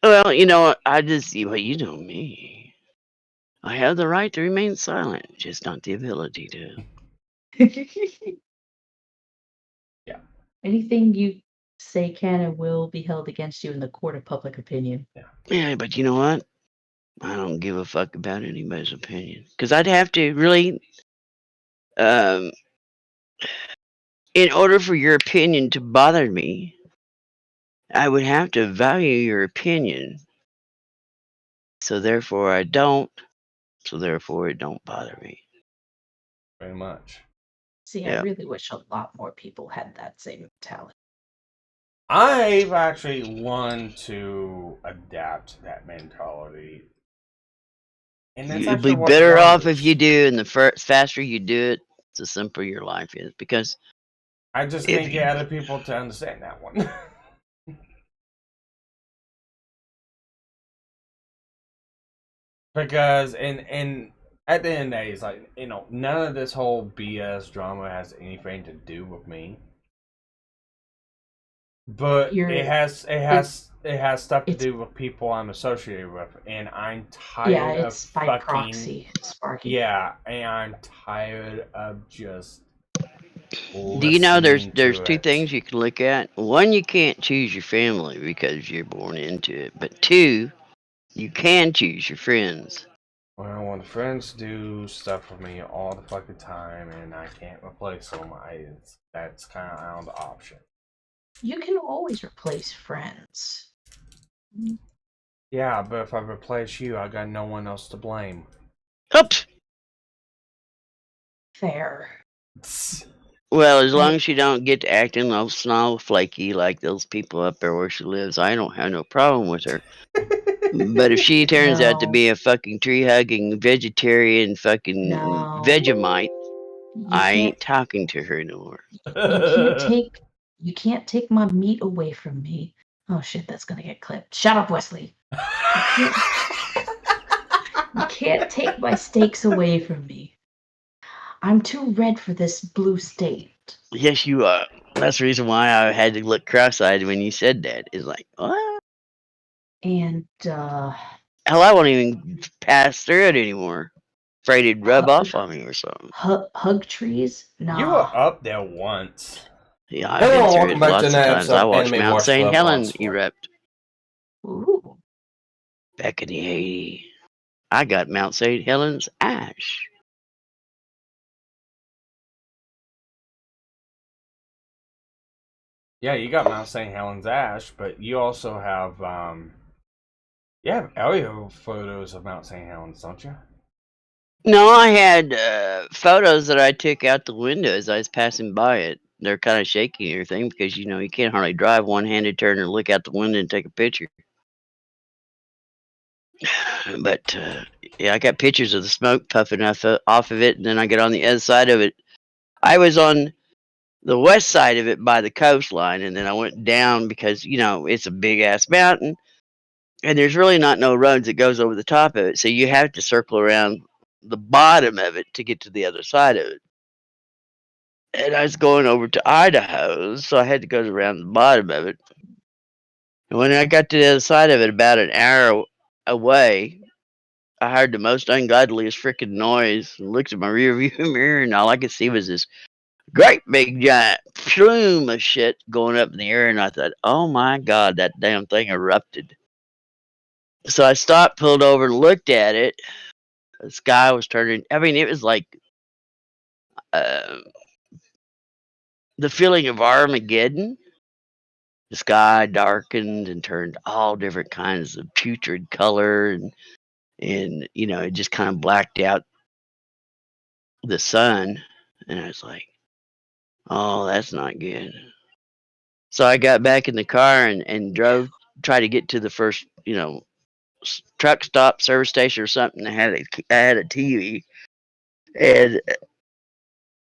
S3: Well, you know, you know me. I have the right to remain silent, just not the ability to.
S2: Yeah.
S4: Anything you say can and will be held against you in the court of public opinion.
S3: Yeah, but you know what? I don't give a fuck about anybody's opinion. Because I'd have to really, in order for your opinion to bother me, I would have to value your opinion. So therefore I don't. So therefore it don't bother me.
S2: Very much.
S4: See,
S3: Yeah.
S4: I really wish a lot more people had that same mentality.
S2: I've actually wanted to adapt that mentality. And that's
S3: You'd
S2: actually
S3: be
S2: what
S3: better off
S2: wonders.
S3: if you do, and the faster you do it, the simpler your life is. Because
S2: I just
S3: if
S2: can't get other people to understand that one. Because and at the end of the day, it's like, none of this whole BS drama has anything to do with me. But it has stuff to do with people I'm associated with, and I'm tired of
S4: it's by
S2: fucking
S4: proxy, Sparky.
S2: yeah, and I'm tired of just
S3: Do you know there's
S2: listening to
S3: two
S2: it.
S3: things you can look at? One, you can't choose your family because you're born into it. But two, you can choose your friends.
S2: Well, when friends do stuff for me all the fucking time and I can't replace them, that's kind of out of the option.
S4: You can always replace friends.
S2: Yeah, but if I replace you, I got no one else to blame.
S3: Oops.
S4: Fair.
S3: Well, as long as you don't get to acting all snowflakey like those people up there where she lives, I don't have no problem with her. But if she turns out to
S4: No.
S3: be a fucking tree hugging vegetarian fucking
S4: No.
S3: Vegemite,
S4: You
S3: I
S4: can't
S3: ain't talking to her no more.
S4: you can't take my meat away from me. Oh shit, that's gonna get clipped. Shut up, Wesley. You can't take my steaks away from me. I'm too red for this blue state.
S3: Yes, you are. That's the reason why I had to look cross-eyed when you said that. It's like, what?
S4: And
S3: Hell, I won't even pass through it anymore. Afraid it'd rub off on me or something.
S4: hug trees?
S2: You were
S4: Nah.
S2: up there once.
S3: Yeah, I've
S2: Hello,
S3: been through
S2: welcome
S3: it
S2: back to
S3: lots of
S2: another
S3: times.
S2: episode
S3: I
S2: of
S3: watched
S2: Anime
S3: Mount
S2: Watch
S3: St.
S2: Club
S3: Helen
S2: Once.
S3: erupt
S4: Ooh.
S3: back in the 80s. I got Mount St. Helens ash.
S2: Yeah, you got Mount St. Helens Ash, but you also have aerial photos of Mount St. Helens, don't you?
S3: No, I had photos that I took out the window as I was passing by it. They're kind of shaky and everything because, you know, you can't hardly drive one-handed, turn and look out the window and take a picture. But, yeah, I got pictures of the smoke puffing off of it, and then I get on the other side of it. I was on the west side of it by the coastline, and then I went down because, you know, it's a big-ass mountain, and there's really not no roads that goes over the top of it, so you have to circle around the bottom of it to get to the other side of it. And I was going over to Idaho, so I had to go around the bottom of it. And when I got to the other side of it, about an hour away, I heard the most ungodliest freaking noise and looked at my rear view mirror, and all I could see was this great big giant plume of shit going up in the air. And I thought, oh my God, that damn thing erupted. So I stopped, pulled over, and looked at it. The sky was turning, I mean, it was like uh, the feeling of Armageddon. The sky darkened and turned all different kinds of putrid color, and you know, it just kind of blacked out the sun. And I was like, oh, that's not good. So I got back in the car and drove, tried to get to the first, you know, truck stop, service station or something. I had a TV, and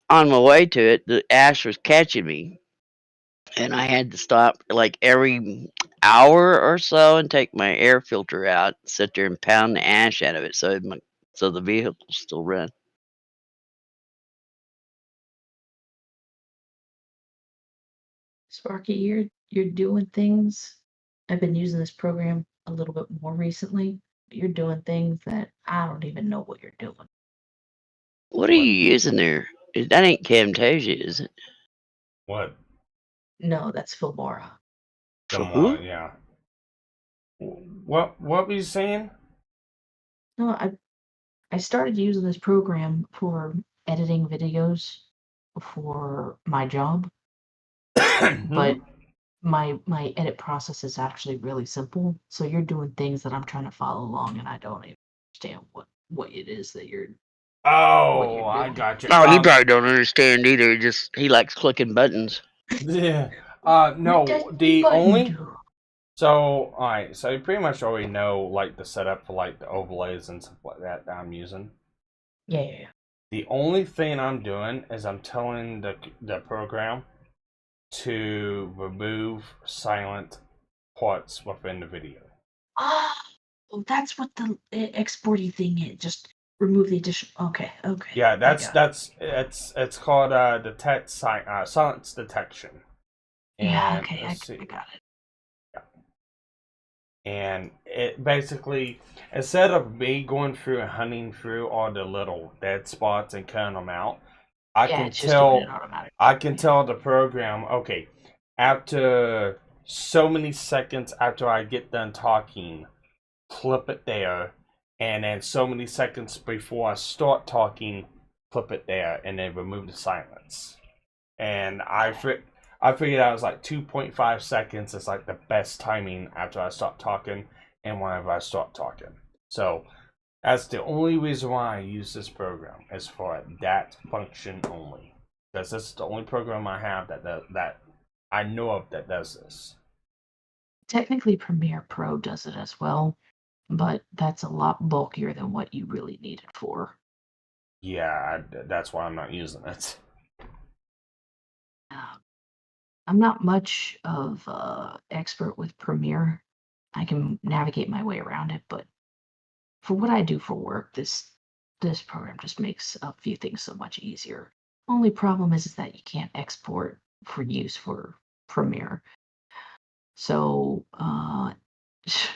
S3: on my way to it, the ash was catching me, and I had to stop like every hour or so and take my air filter out, sit there and pound the ash out of it so the vehicle still run.
S4: Sparky, you're doing things. I've been using this program a little bit more recently. You're doing things that I don't even know what you're doing.
S3: What are you using there? That ain't Camtasia, is it?
S2: What?
S4: No, that's Filmora.
S3: For who?
S2: Yeah. What were you saying?
S4: No, I started using this program for editing videos for my job, but my edit process is actually really simple. So you're doing things that I'm trying to follow along, and I don't even understand what it is that you're what
S2: Oh,
S4: you're
S2: I
S4: doing.
S2: got you.
S3: Oh, he probably don't understand either. He likes clicking buttons.
S2: Yeah.
S4: What
S2: No,
S4: does
S2: the
S4: button
S2: only
S4: do?
S2: so alright, so you pretty much already know like the setup for like the overlays and stuff like that I'm using.
S4: Yeah.
S2: The only thing I'm doing is I'm telling the program to remove silent parts within the video.
S4: Oh, that's what the exporty thing is. Just remove the additional. Okay.
S2: Yeah,
S4: I got it.
S2: it's called silence detection.
S4: Yeah.
S2: And
S4: Okay.
S2: let's
S4: I
S2: see.
S4: got it.
S2: And it basically, instead of me going through and hunting through all the little dead spots and cutting them out, I
S4: Yeah,
S2: can
S4: it's just doing it
S2: tell.
S4: automatically.
S2: I can tell the program. Okay, after so many seconds after I get done talking, clip it there, and then so many seconds before I start talking, clip it there, and then remove the silence. And I figured out it was like 2.5 seconds is like the best timing after I stop talking and whenever I start talking. So that's the only reason why I use this program is for that function only. Because this is the only program I have that I know of that does this.
S4: Technically, Premiere Pro does it as well, but that's a lot bulkier than what you really need it for.
S2: Yeah, that's why I'm not using it.
S4: I'm not much of expert with Premiere. I can navigate my way around it, but for what I do for work, this program just makes a few things so much easier. Only problem is that you can't export for use for Premiere. So, should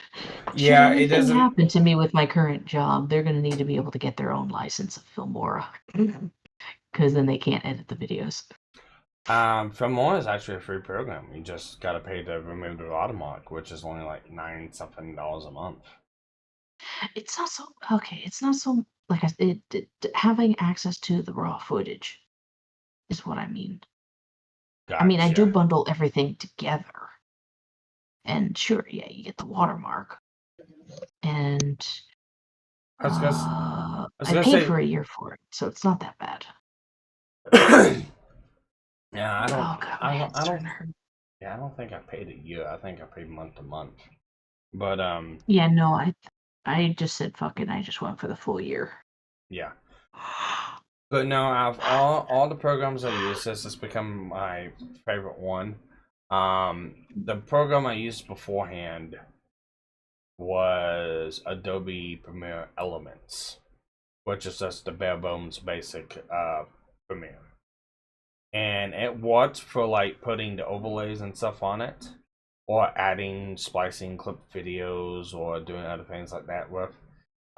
S2: Yeah, it
S4: anything
S2: doesn't.
S4: happen to me with my current job, they're going to need to be able to get their own license of Filmora, because then they can't edit the videos.
S2: Filmora is actually a free program. You just gotta pay to remove the watermark, which is only like $9 something a month.
S4: It's not so okay. It's not so like having access to the raw footage is what I mean. I mean, I do
S2: Gotcha.
S4: bundle everything together, and sure, yeah, you get the watermark, and
S2: I was gonna, I was
S4: I
S2: gonna
S4: paid
S2: say,
S4: for a year for it, so it's not that bad.
S2: yeah,
S4: Oh god, my head's
S2: I don't,
S4: starting to hurt.
S2: yeah, I don't think I paid a year. I think I paid month to month. But
S4: Yeah, no, I just said fuck it. I just went for the full year.
S2: yeah. But no, out of all the programs I use, this has become my favorite one. The program I used beforehand was Adobe Premiere Elements, which is just the bare bones basic Premiere. And it works for like putting the overlays and stuff on it, or adding splicing clip videos, or doing other things like that with.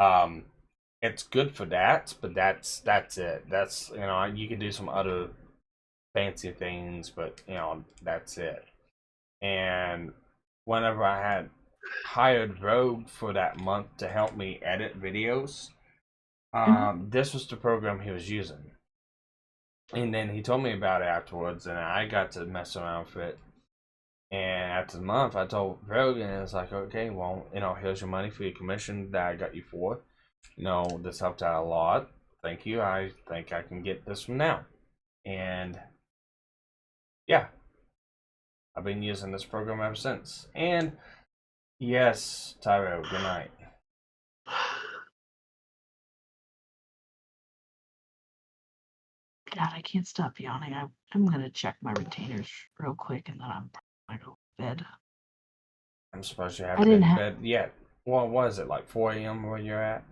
S2: Um, it's good for that, but that's it. That's you can do some other fancy things, but that's it. And whenever I had hired Rogue for that month to help me edit videos,
S4: Mhm.
S2: this was the program he was using. And then he told me about it afterwards, and I got to mess around with it. And after the month, I told Rogue, and it's like, okay, well, here's your money for your commission that I got you for. This helped out a lot. Thank you. I think I can get this from now. And yeah, I've been using this program ever since. And yes, Tyro, good night.
S4: God, I can't stop yawning. I'm gonna check my retainers real quick, and then I'm gonna go to bed.
S2: I'm surprised you
S4: I
S2: haven't
S4: didn't
S2: been to
S4: have.
S2: bed yet. Well, what is it, like 4 a.m. where you're at?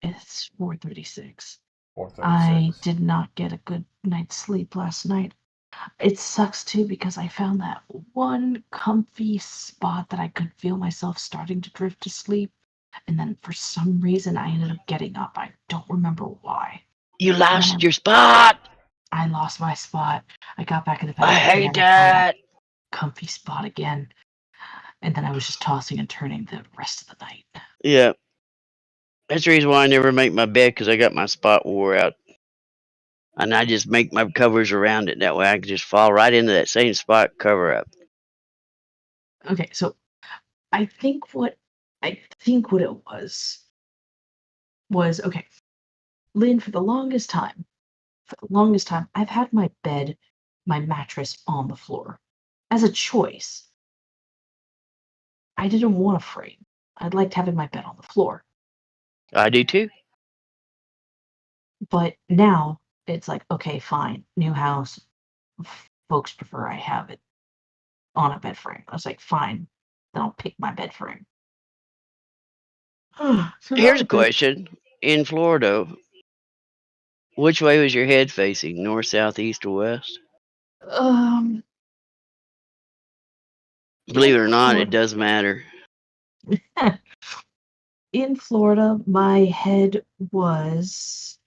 S4: It's 4:36. I
S2: 4:36.
S4: did not get a good night's sleep last night. It sucks too because I found that one comfy spot that I could feel myself starting to drift to sleep, and then for some reason I ended up getting up. I don't remember why.
S3: You
S4: And
S3: lost
S4: then
S3: your spot.
S4: I lost my spot. I got back in the bed.
S3: I
S4: I could
S3: hate
S4: never find that
S3: that.
S4: comfy spot again. And then I was just tossing and turning the rest of the night.
S3: Yeah. That's the reason why I never make my bed, because I got my spot wore out. And I just make my covers around it. That way I can just fall right into that same spot, cover up.
S4: Okay, so I think what it was okay. Lynn, for the longest time, I've had my bed, my mattress on the floor as a choice. I didn't want a frame. I liked having my bed on the floor.
S3: I do too.
S4: But now it's like, okay, fine, new house. Folks prefer I have it on a bed frame. I was like, fine, then I'll pick my bed frame. So now
S3: Here's
S4: my
S3: a
S4: bed.
S3: question. In Florida, which way was your head facing? North, south, east, or west?
S4: Um,
S3: Believe
S4: in
S3: it or not, it
S4: Florida,
S3: does matter.
S4: in Florida, my head was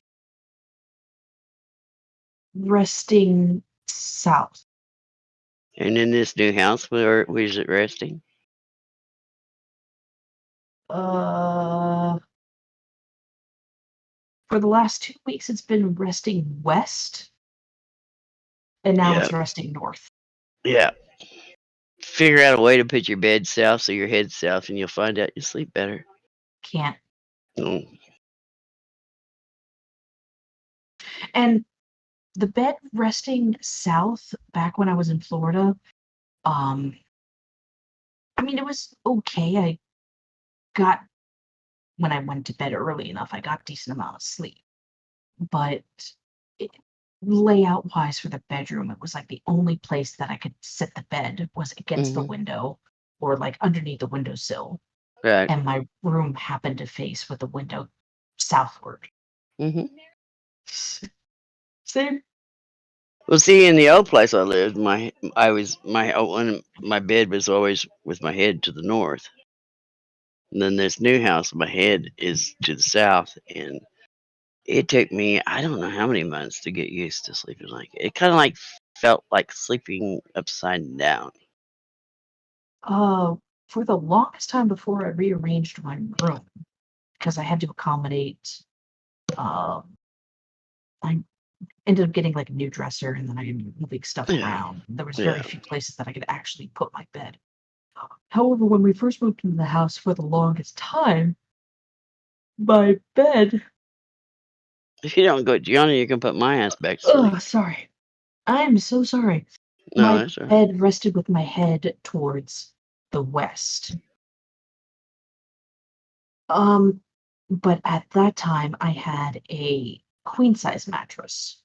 S4: resting south.
S3: And in this new house, where is it resting?
S4: For the last 2 weeks, it's been resting west, and now
S3: Yeah.
S4: it's resting north.
S3: Yeah. Figure out a way to put your bed south so your head's south, and you'll find out you sleep better.
S4: Can't.
S3: Mm.
S4: And the bed resting south back when I was in Florida, I mean, it was okay. When I went to bed early enough, I got a decent amount of sleep. But layout wise for the bedroom, it was like the only place that I could set the bed was against the window or like underneath the windowsill.
S3: Right.
S4: And my room happened to face with the window southward.
S3: Mm-hmm.
S4: Same.
S3: Well, see, in the old place I lived, my bed was always with my head to the north. And then this new house, my head is to the south, and it took me, I don't know how many months to get used to sleeping like it. It kind of like felt like sleeping upside down.
S4: For the longest time before I rearranged my room, because I had to accommodate, I ended up getting like a new dresser, and then I ended up moving stuff
S3: Yeah.
S4: around. There was
S3: Yeah.
S4: very few places that I could actually put my bed. However, when we first moved into the house, for the longest time, my bed.
S3: If you don't go, Gianna, you can put my ass back to sleep.
S4: Oh, sorry. I am so sorry.
S3: No,
S4: My
S3: that's all right.
S4: bed rested with my head towards the west. But at that time, I had a queen size mattress,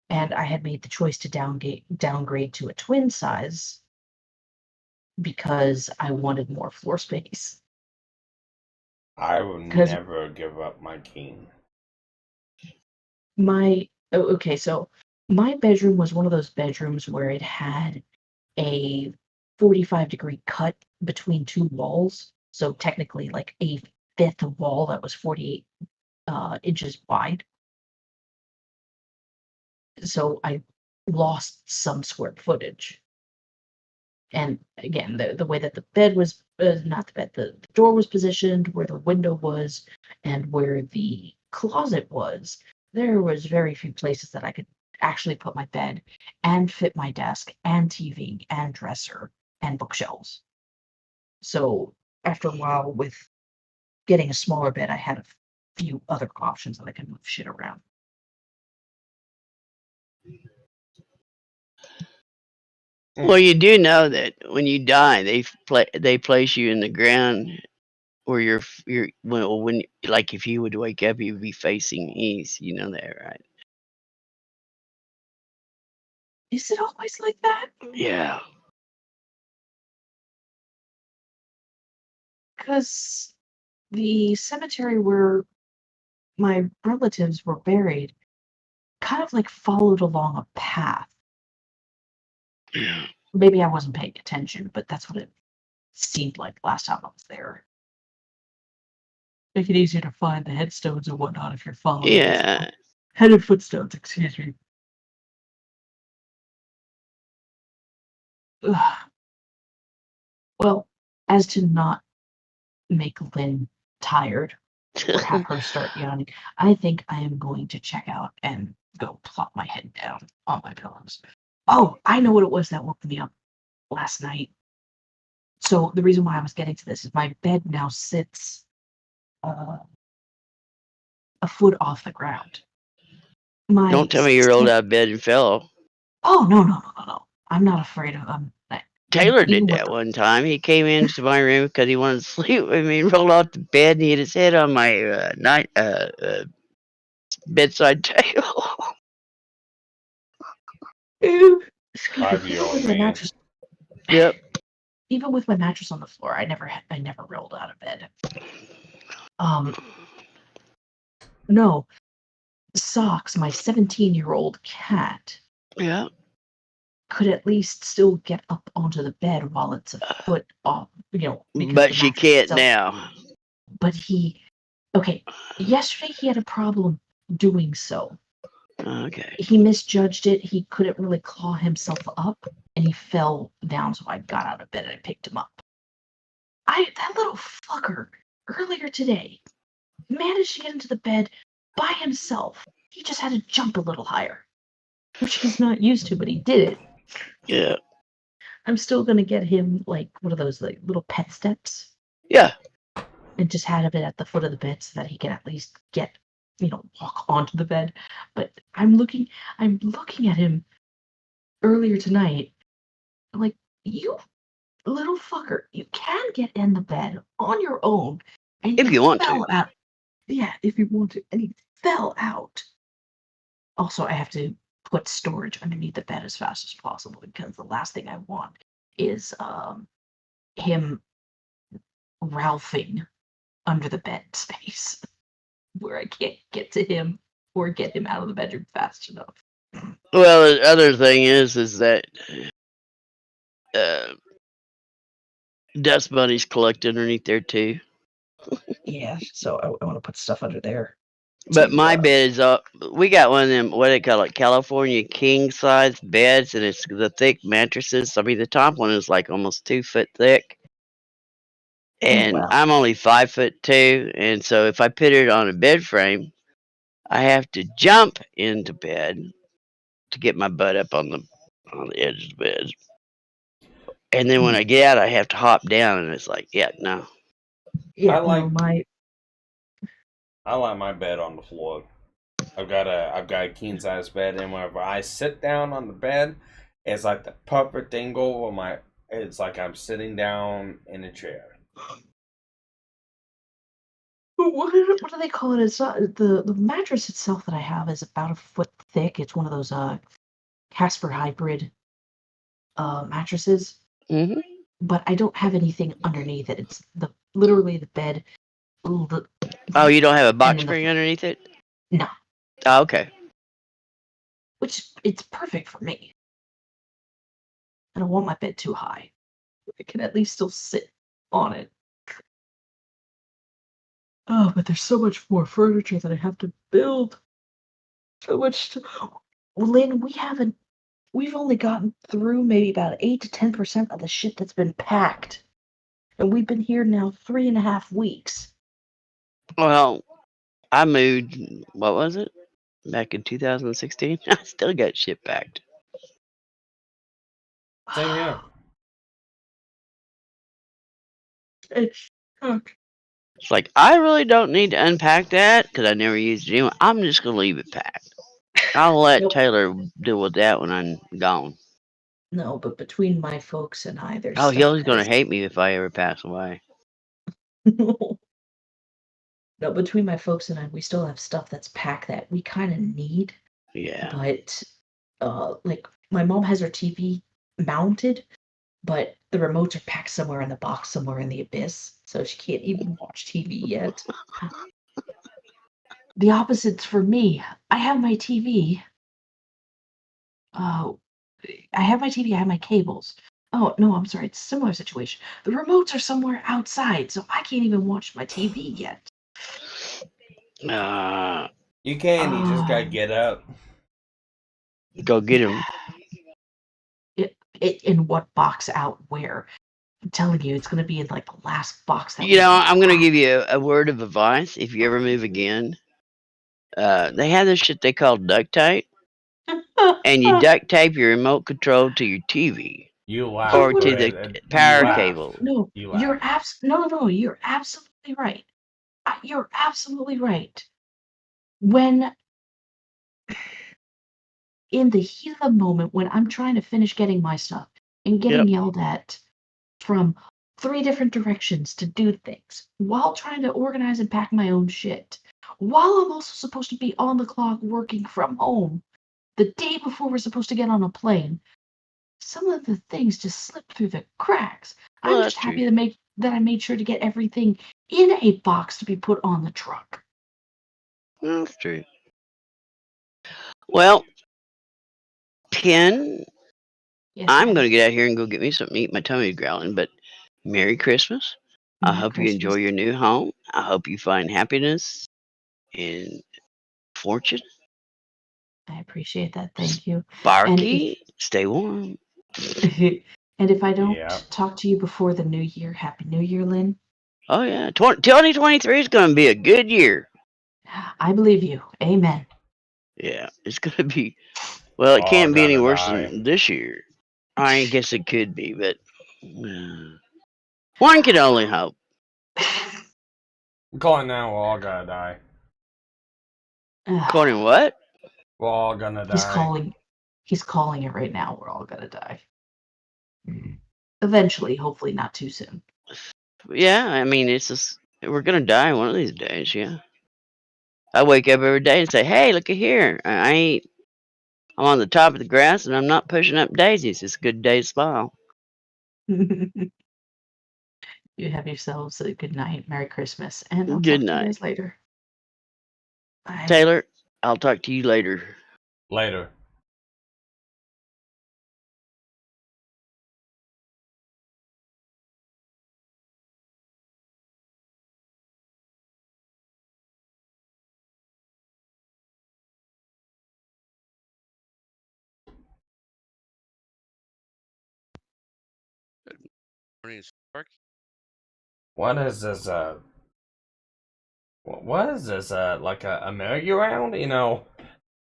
S4: and I had made the choice to downgrade to a twin size because I wanted more floor space.
S2: I will
S4: 'Cause
S2: never give up my king.
S4: Okay, so my bedroom was one of those bedrooms where it had a 45-degree cut between two walls. So technically, like a fifth wall that was 48 inches wide. So I lost some square footage. And again, the way that the bed was, not the bed, the door was positioned, where the window was, and where the closet was, there was very few places that I could actually put my bed and fit my desk and TV and dresser and bookshelves. So after a while, with getting a smaller bed, I had a few other options that I could move shit around.
S3: Well, you do know that when you die, they place you in the ground where you're when like if you would wake up, you'd be facing east. You know that, right?
S4: Is it always like that?
S3: Yeah.
S4: Because the cemetery where my relatives were buried kind of like followed along a path.
S3: Yeah.
S4: Maybe I wasn't paying attention, but that's what it seemed like last time I was there. Make it easier to find the headstones and whatnot if you're following these
S3: Yeah.
S4: headed footstones, excuse me. Ugh. Well, as to not make Lynn tired or have her start yawning, I think I am going to check out and go plop my head down on my pillows. Oh, I know what it was that woke me up last night. So the reason why I was getting to this is my bed now sits a foot off the ground.
S3: Don't tell me you rolled out of bed and fell.
S4: Oh, no. I'm not afraid of
S3: Taylor did that one time. He came into my room because he wanted to sleep with me. Rolled off the bed and he hit his head on my bedside table.
S4: Excuse me,
S2: 5-year-old
S4: even with my
S2: man.
S4: mattress.
S3: Yep.
S4: Even with my mattress on the floor, I never rolled out of bed. No. Socks, my 17-year-old cat,
S3: Yeah.
S4: could at least still get up onto the bed while it's a foot off, because
S3: But
S4: the
S3: she
S4: mattress
S3: can't
S4: itself.
S3: now.
S4: But yesterday he had a problem doing so.
S3: Okay.
S4: He misjudged it. He couldn't really claw himself up, and he fell down. So I got out of bed and I picked him up. That little fucker earlier today managed to get into the bed by himself. He just had to jump a little higher, which he's not used to, but he did it.
S3: Yeah.
S4: I'm still gonna get him like one of those like little pet steps.
S3: Yeah.
S4: And just have it at the foot of the bed so that he can at least get, walk onto the bed. But I'm looking at him earlier tonight. I'm like, you little fucker, you can get in the bed on your own. And
S3: If you want to.
S4: fell out. Yeah, if you want to. And he fell out. Also, I have to put storage underneath the bed as fast as possible because the last thing I want is him ralphing under the bed space where I can't get to him or get him out of the bedroom fast enough.
S3: Well, the other thing is that dust bunnies collect underneath there too.
S4: Yeah, so I want to put stuff under there.
S3: But my bed is up. We got one of them, what they call it, California king size beds, and it's the thick mattresses. I mean, the top one is like almost 2 foot thick, and
S4: wow.
S3: I'm only 5'2", and so if I put it on a bed frame, I have to jump into bed to get my butt up on the edge of the bed, and then when I get out, I have to hop down, and it's like, yeah, no.
S4: Yeah,
S2: I like
S1: my bed on the floor. I've got a king size bed, and whenever I sit down on the bed, it's like the perfect angle of it's like I'm sitting down in a chair.
S4: What do they call it? It's not the mattress itself that I have is about a foot thick. It's one of those Casper hybrid mattresses.
S3: Mm-hmm.
S4: But I don't have anything underneath it. It's literally the bed.
S3: Oh, you don't have a box spring underneath it?
S4: No.
S3: Oh, okay.
S4: Which it's perfect for me. I don't want my bed too high. I can at least still sit on it. Oh, but there's so much more furniture that I have to build. So much. Lynn, we've only gotten through maybe about 8 to 10% of the shit that's been packed. And we've been here now 3.5 weeks.
S3: Well, I moved, what was it? Back in 2016? I still got shit packed.
S1: Same here.
S4: It's
S3: like, I really don't need to unpack that because I never used it anyway. I'm just going to leave it packed. I'll let Taylor deal with that when I'm gone.
S4: No, but between my folks and I, there's
S3: Oh,
S4: stuff
S3: he's going to hate me if I ever pass away.
S4: No, between my folks and I, we still have stuff that's packed that we kind of need.
S3: Yeah.
S4: But, like, my mom has her TV mounted, but the remotes are packed somewhere in the box, somewhere in the abyss, so she can't even watch TV yet. The opposite's for me. I have my TV. I have my cables. Oh, no, I'm sorry. It's a similar situation. The remotes are somewhere outside, so I can't even watch my TV yet.
S1: You can. You just gotta get up.
S3: Go get him.
S4: In what box out where? I'm telling you, it's going to be in like the last box.
S3: I'm going to give you a word of advice. If you ever move again, they have this shit they call duct tape. And you duct tape your remote control to your TV.
S1: You laugh.
S3: Or to the power cable.
S4: No, you're absolutely right. You're absolutely right. When in the heat of the moment, when I'm trying to finish getting my stuff and getting yelled at from 3 different directions to do things, while trying to organize and pack my own shit, while I'm also supposed to be on the clock working from home, the day before we're supposed to get on a plane, some of the things just slip through the cracks.
S3: Well,
S4: I'm just happy that I made sure to get everything in a box to be put on the truck.
S3: That's true. Well, Ken,
S4: Yes,
S3: I'm going to get out here and go get me something to eat. My tummy's growling, but Merry Christmas. I hope you enjoy your new home. I hope you find happiness and fortune.
S4: I appreciate that. Thank you.
S3: Sparky, stay warm.
S4: And if I don't
S1: Yeah.
S4: talk to you before the new year, Happy New Year, Lynn.
S3: Oh yeah, 2023 is going to be a good year.
S4: I believe you. Amen.
S3: Yeah, it's going to be. Well, it
S1: All
S3: can't be any
S1: gonna
S3: worse
S1: die.
S3: than this year. I guess it could be, but one can only hope.
S1: I'm calling now. We're all gonna die.
S3: According to what?
S1: We're all gonna die.
S4: He's calling it right now. We're all gonna die. Eventually, hopefully not too soon.
S3: Yeah, I mean, it's just we're going to die one of these days. Yeah. I wake up every day and say, "Hey, look at here! I'm on the top of the grass and I'm not pushing up daisies. It's a good day to smile."
S4: You have yourselves a good night, Merry Christmas, and I'll
S3: Good
S4: talk to you
S3: night,
S4: guys later. Bye.
S3: Taylor. I'll talk to you later.
S1: Later.
S5: Morning, Sparky.
S1: What is this? What is this? Like a merry-go-round? You know,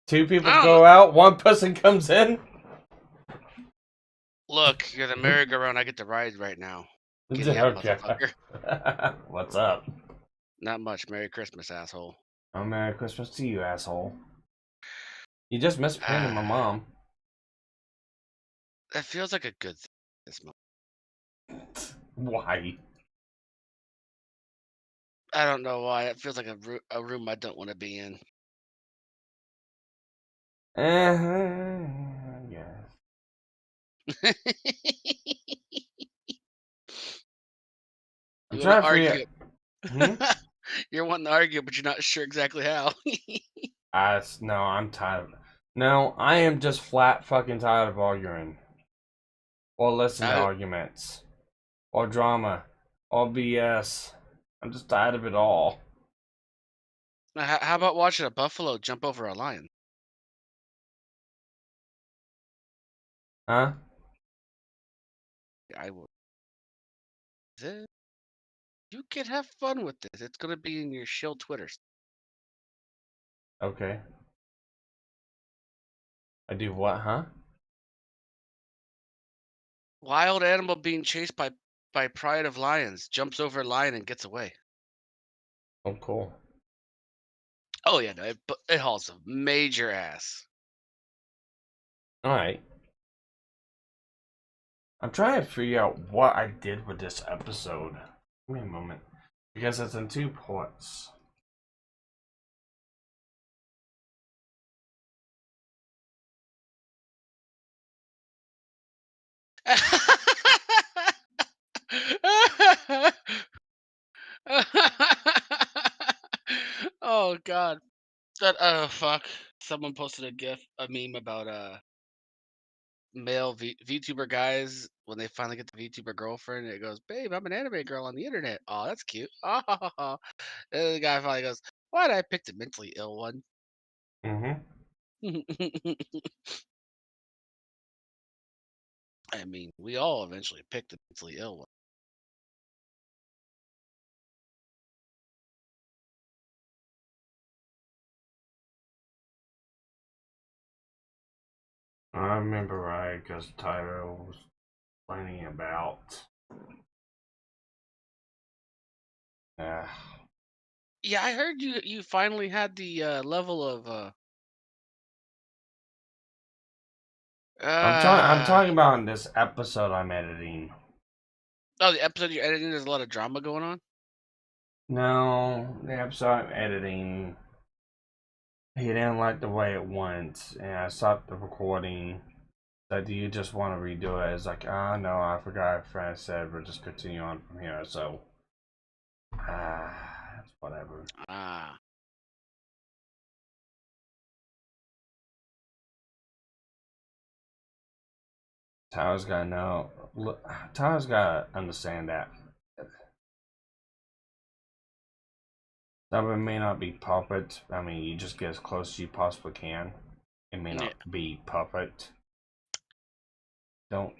S1: two people
S5: Oh.
S1: go out, one person comes in.
S5: Look, you're the merry-go-round. I get to ride right now. Giddy up,
S1: Okay.
S5: motherfucker.
S1: What's up?
S5: Not much. Merry Christmas, asshole.
S1: Oh, Merry Christmas to you, asshole. You just missed painting my mom.
S5: That feels like a good thing this month.
S1: Why?
S5: I don't know why. It feels like a room I don't want to be in.
S1: Yeah. I'm
S5: You
S1: trying
S5: want
S1: to
S5: to
S1: figure.
S5: argue? You're wanting to argue, but you're not sure exactly how.
S1: No, I'm tired. No, I am just flat fucking tired of arguing. Or listening to arguments. Or drama. Or BS. I'm just tired of it all.
S5: How about watching a buffalo jump over a lion?
S1: Huh?
S5: I would. You can have fun with this. It's gonna be in your shill Twitters.
S1: Okay. I do what, huh?
S5: Wild animal being chased by pride of lions jumps over a lion and gets away.
S1: Oh, cool.
S5: Oh yeah, no, it hauls a major ass.
S1: Alright. I'm trying to figure out what I did with this episode. Give me a moment. Because it's in two parts.
S5: Oh god. Fuck. Someone posted a meme about male VTuber guys when they finally get the VTuber girlfriend. And it goes, "Babe, I'm an anime girl on the internet." Oh, that's cute. Oh, and the guy finally goes, "Why did I pick the mentally ill one?" I mean, we all eventually pick the mentally ill one.
S1: I remember right, because Tyro was complaining about. Yeah.
S5: Yeah, I heard you finally had the level of
S1: I'm talking about in this episode I'm editing.
S5: Oh, the episode you're editing, there's a lot of drama going on?
S1: No, the episode I'm editing, he didn't like the way it went, and I stopped the recording. Said, "Do you just want to redo it?" It's like, no, I forgot what friend said, we'll just continue on from here, so. It's whatever. Tyler's gotta know. Look, Tyler's gotta understand that. Some of it may not be perfect. I mean, you just get as close as you possibly can. It may not be perfect. Don't.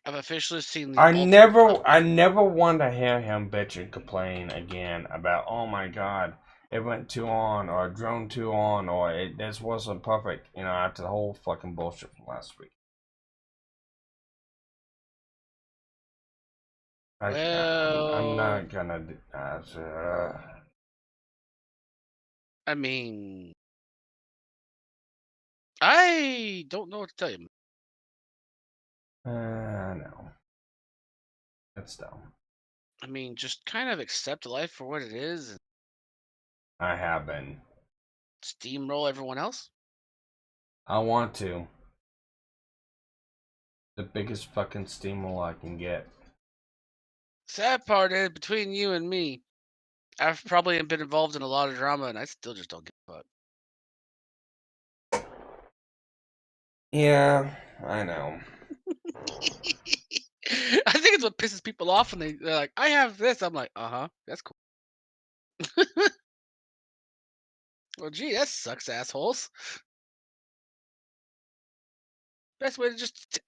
S5: I've officially seen the
S1: I
S5: ultimate.
S1: never want to hear him bitch and complain again about, oh my god, it went too on, or it droned too on, or this wasn't perfect, you know, after the whole fucking bullshit from last week. I'm
S5: Well,
S1: not gonna.
S5: I mean, I don't know what to tell you.
S1: No. It's dumb.
S5: I mean, just kind of accept life for what it is and
S1: I have been.
S5: steamroll everyone else.
S1: I want to. The biggest fucking steamroll I can get.
S5: Sad part is, between you and me, I've probably been involved in a lot of drama, and I still just don't give a fuck.
S1: Yeah, I know.
S5: I think it's what pisses people off when they're like, "I have this." I'm like, that's cool. Well, gee, that sucks, assholes. Best way to just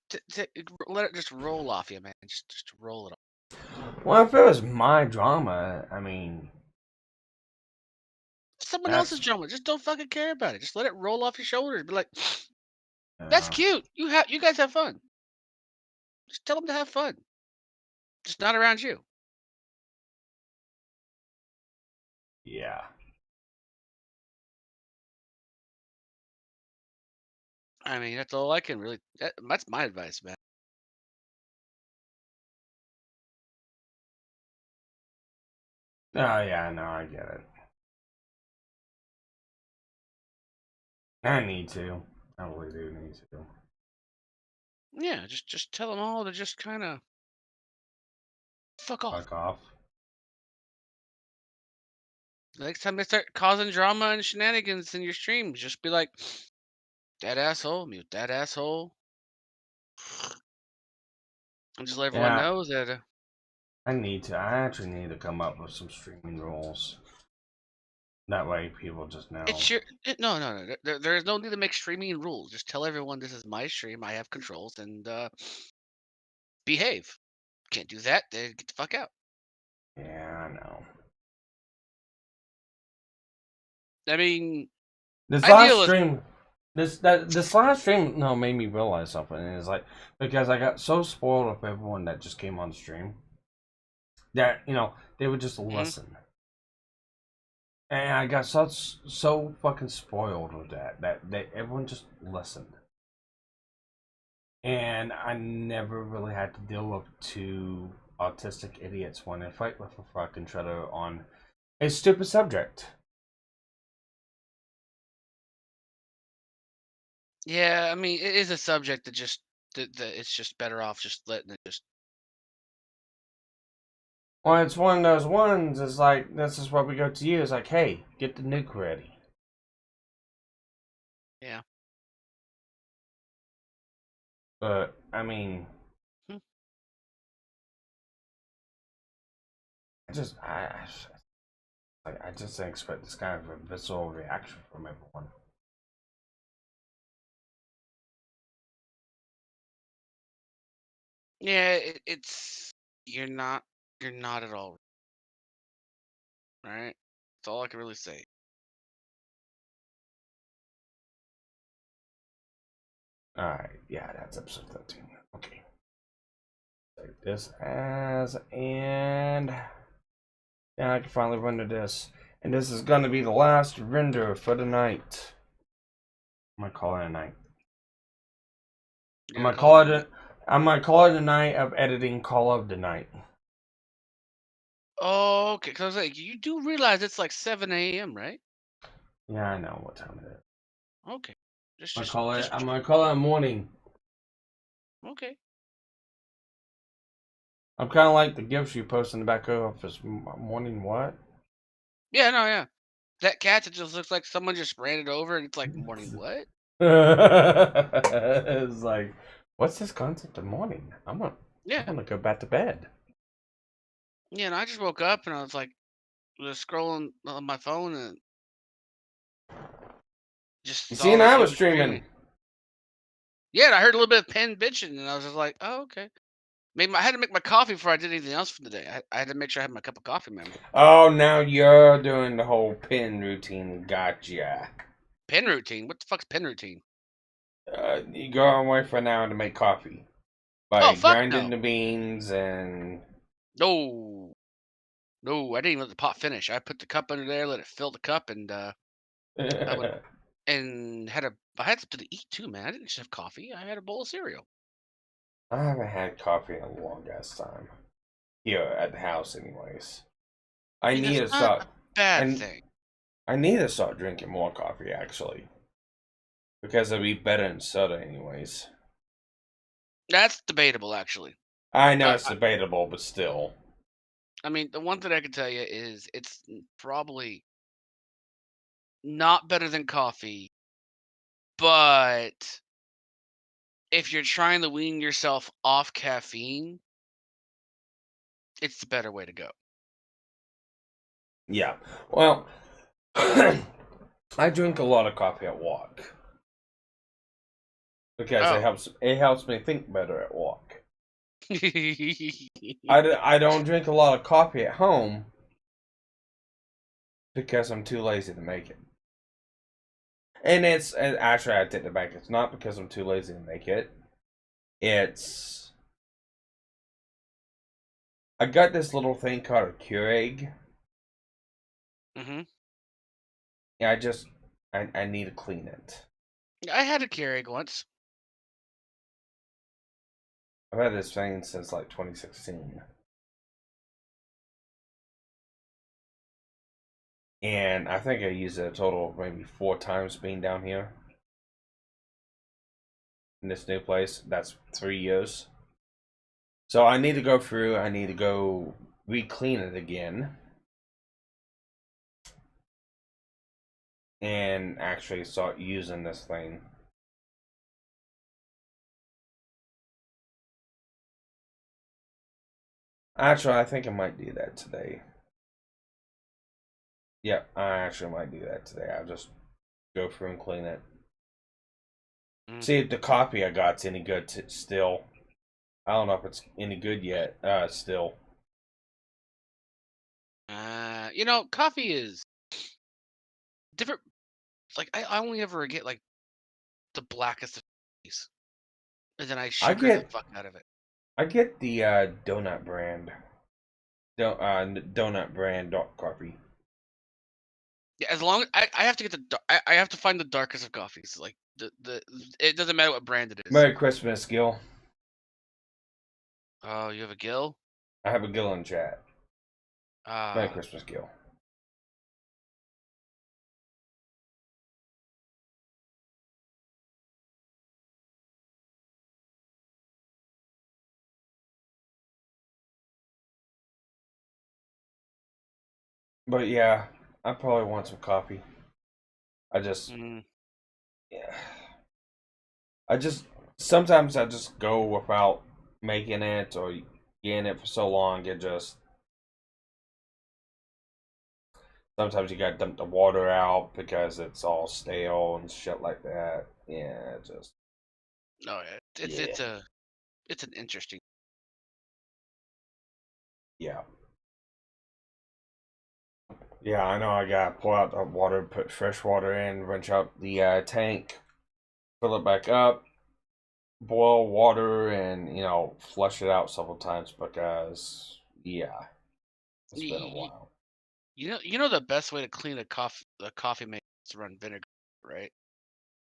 S5: let it just roll off you, man. Just roll it off.
S1: Well, if it was my drama, I mean,
S5: Someone else's drama. Just don't fucking care about it. Just let it roll off your shoulders. Be like, that's cute. You guys have fun. Just tell them to have fun. Just not around you.
S1: Yeah.
S5: I mean, that's all I can really. That's my advice, man.
S1: Oh, yeah, no, I get it. I need to. I really do need to.
S5: Yeah, just tell them all to just kind of fuck off.
S1: Fuck off.
S5: Next time they start causing drama and shenanigans in your streams, just be like, that asshole, mute that asshole. And just let everyone know that.
S1: I need to. I actually need to come up with some streaming rules. That way people just know.
S5: It's your no. There is no need to make streaming rules. Just tell everyone this is my stream. I have controls and behave. Can't do that, then get the fuck out.
S1: Yeah, I know.
S5: I mean,
S1: This last stream, no, made me realize something. And it's like, because I got so spoiled with everyone that just came on stream that, you know, they would just listen. And I got so fucking spoiled with that everyone just listened. And I never really had to deal with two autistic idiots when they fight with a fucking shredder on a stupid subject.
S5: yeah, I mean, it is a subject that just that it's just better off just letting it just.
S1: Well, it's one of those ones. It's like, this is what we go to you. It's like, hey, get the nuke ready.
S5: Yeah.
S1: But I mean, I just didn't expect this kind of a visceral reaction from everyone.
S5: Yeah, it's you're not at all. All right, that's all I can really say.
S1: Alright, yeah, that's episode 13. Okay. Take this as, and now I can finally render this. And this is gonna be the last render for the night. I'm gonna call it a night. I'm gonna call it a night of editing Call of the Night.
S5: Oh, okay. Cause like you do realize it's like 7 a.m., right?
S1: Yeah, I know what time it is.
S5: Okay.
S1: I'm gonna call it morning.
S5: Okay.
S1: I'm kind of like the gifts you post in the back of this morning. What?
S5: Yeah, no, yeah. That cat that just looks like someone just ran it over, and it's like morning what?
S1: It's like, what's this concept of morning? I'm gonna go back to bed.
S5: Yeah, and I just woke up and I was like, was scrolling on my phone and just
S1: You
S5: saw
S1: see, and
S5: that
S1: I
S5: it
S1: was
S5: was
S1: streaming.
S5: Yeah, and I heard a little bit of pen bitching, and I was just like, "Oh, okay." I had to make my coffee before I did anything else for the day. I had to make sure I had my cup of coffee, man.
S1: Oh, now you're doing the whole pin routine. Gotcha.
S5: Pen routine? What the fuck's pen routine?
S1: You go away for an hour to make coffee
S5: Oh,
S1: by
S5: fuck
S1: grinding
S5: no.
S1: the beans and.
S5: No. No, I didn't even let the pot finish. I put the cup under there, let it fill the cup, and I went and I had something to eat too, man. I didn't just have coffee. I had a bowl of cereal.
S1: I haven't had coffee in a long ass time. Here at the house, anyways. I
S5: mean,
S1: need
S5: that's
S1: to
S5: not
S1: start.
S5: a bad
S1: And
S5: thing.
S1: I need to start drinking more coffee, actually, because it'll be better than soda, anyways.
S5: That's debatable, actually.
S1: I know
S5: Uh,
S1: it's debatable, but still.
S5: I mean, the one thing I can tell you is it's probably not better than coffee, but if you're trying to wean yourself off caffeine, it's the better way to go.
S1: Yeah. Well, I drink a lot of coffee at work because
S5: Oh.
S1: it helps me think better at work. I don't drink a lot of coffee at home because I'm too lazy to make it. And actually, I take it back. It's not because I'm too lazy to make it. It's I got this little thing called a Keurig.
S5: hmm
S1: Yeah, I need to clean it.
S5: I had a Keurig once.
S1: I've had this thing since like 2016. And I think I used it a total of maybe 4 times being down here. In this new place. That's 3 years. So I need to go through, I need to go re-clean it again. And actually start using this thing. Actually, I think I might do that today. Yep, I actually might do that today. I'll just go through and clean it. See if the coffee I got's any good still. I don't know if it's any good yet. Still.
S5: Coffee is different. Like I only ever get like the blackest of coffees, and then I sugar the fuck out of it.
S1: I get the donut brand. Donut brand coffee.
S5: Yeah, as long I have to get I have to find the darkest of coffees. Like it doesn't matter what brand it is.
S1: Merry Christmas, Gil.
S5: Oh, you have a Gill?
S1: I have a Gil in chat. Merry
S5: Ah,
S1: Christmas, Gil. But yeah, I probably want some coffee. I just, yeah. Sometimes I just go without making it or getting it for so long. Sometimes you gotta dump the water out because it's all stale and shit like that. Yeah,
S5: oh yeah, it's an interesting.
S1: yeah. Yeah, I know I gotta pull out the water, put fresh water in, rinse out the tank, fill it back up, boil water, and flush it out several times because yeah, it's been a
S5: Y-
S1: while.
S5: You know the best way to clean a coffee maker is to run vinegar, right?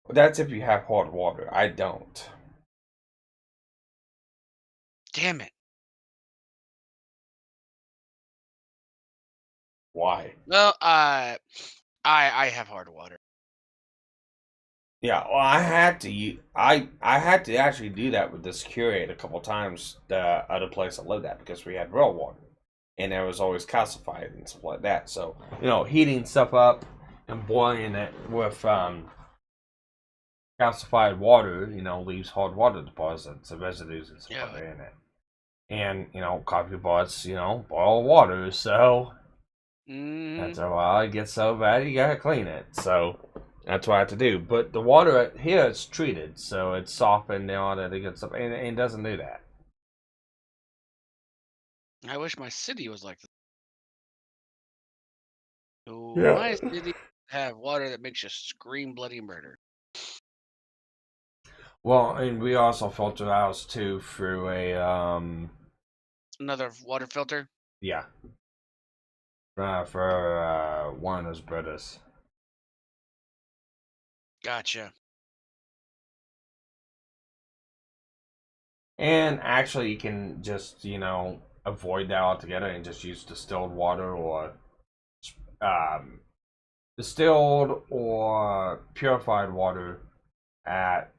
S1: That's if you have hot water. I don't.
S5: Damn it.
S1: Why?
S5: Well, I have hard water.
S1: Yeah, well, I had to actually do that with this Curate a couple times. The other place I lived at because we had raw water, and it was always calcified and stuff like that. So heating stuff up and boiling it with calcified water, leaves hard water deposits, the residues and stuff like that in it. And coffee pots, boil water. So
S5: Mm-hmm.
S1: After a while, it gets so bad you gotta clean it. So that's what I have to do. But the water here is treated, so it's softened down and it gets up, and it doesn't do that.
S5: I wish my city was like this. So
S1: Yeah.
S5: my city have water that makes you scream bloody murder.
S1: Well, and we also filter ours too through a
S5: Another water filter.
S1: yeah, for one of those brothers.
S5: Gotcha.
S1: And actually, you can just avoid that altogether and just use distilled water or um, distilled or purified water at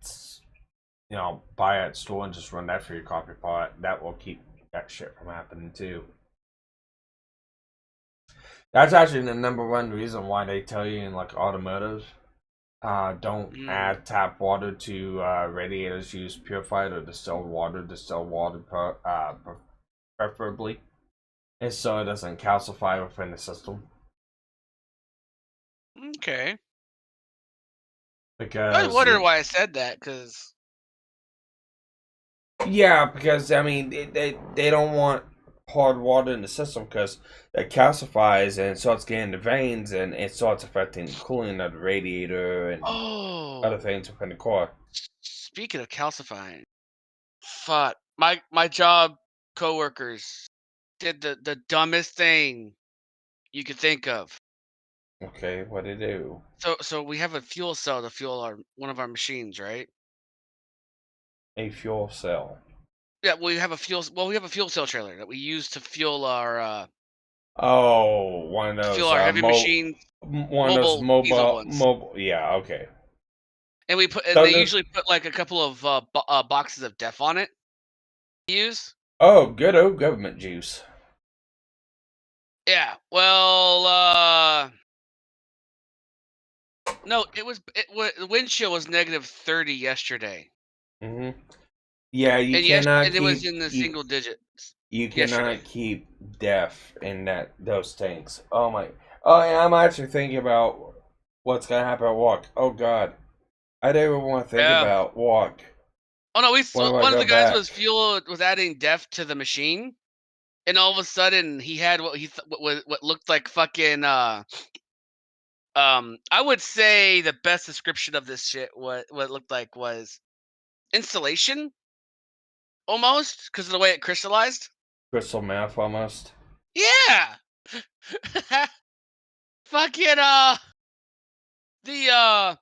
S1: buy at store and just run that through your coffee pot. That will keep that shit from happening too. That's actually the number one reason why they tell you in like automotive, don't add tap water to radiators. Use purified or distilled water. Preferably, and so it doesn't calcify within the system.
S5: Okay.
S1: Because
S5: I was wondering why I said that, because
S1: because I mean they don't want hard water in the system because it calcifies and starts getting the veins and it starts affecting the cooling of the radiator and other things within the car.
S5: Speaking of calcifying, fuck my job coworkers did the dumbest thing you could think of.
S1: Okay, what do they do?
S5: So we have a fuel cell to fuel one of our machines, right?
S1: A fuel cell.
S5: Yeah, we have a fuel cell trailer that we use to fuel our
S1: Oh, one of those
S5: heavy machines,
S1: one of those
S5: mobile diesel ones.
S1: mobile. Yeah, okay.
S5: And
S1: So
S5: they usually put like a couple of boxes of Def on it. To use.
S1: Oh, good old government juice.
S5: Yeah. Well, no, the wind chill was -30 yesterday.
S1: Hmm. Yeah, you
S5: And yes,
S1: cannot
S5: and it was
S1: keep
S5: in the single digits
S1: you
S5: yesterday.
S1: cannot keep def in those tanks. Oh my! Oh, yeah, I'm actually thinking about what's gonna happen at walk. Oh God, I don't even want to think
S5: Yeah.
S1: about walk.
S5: Oh no,
S1: When I
S5: one of
S1: go
S5: the guys
S1: back,
S5: was adding def to the machine, and all of a sudden he had what looked like fucking I would say the best description of this shit what it looked like was installation almost because of the way it crystallized.
S1: crystal meth almost.
S5: Yeah. Fucking the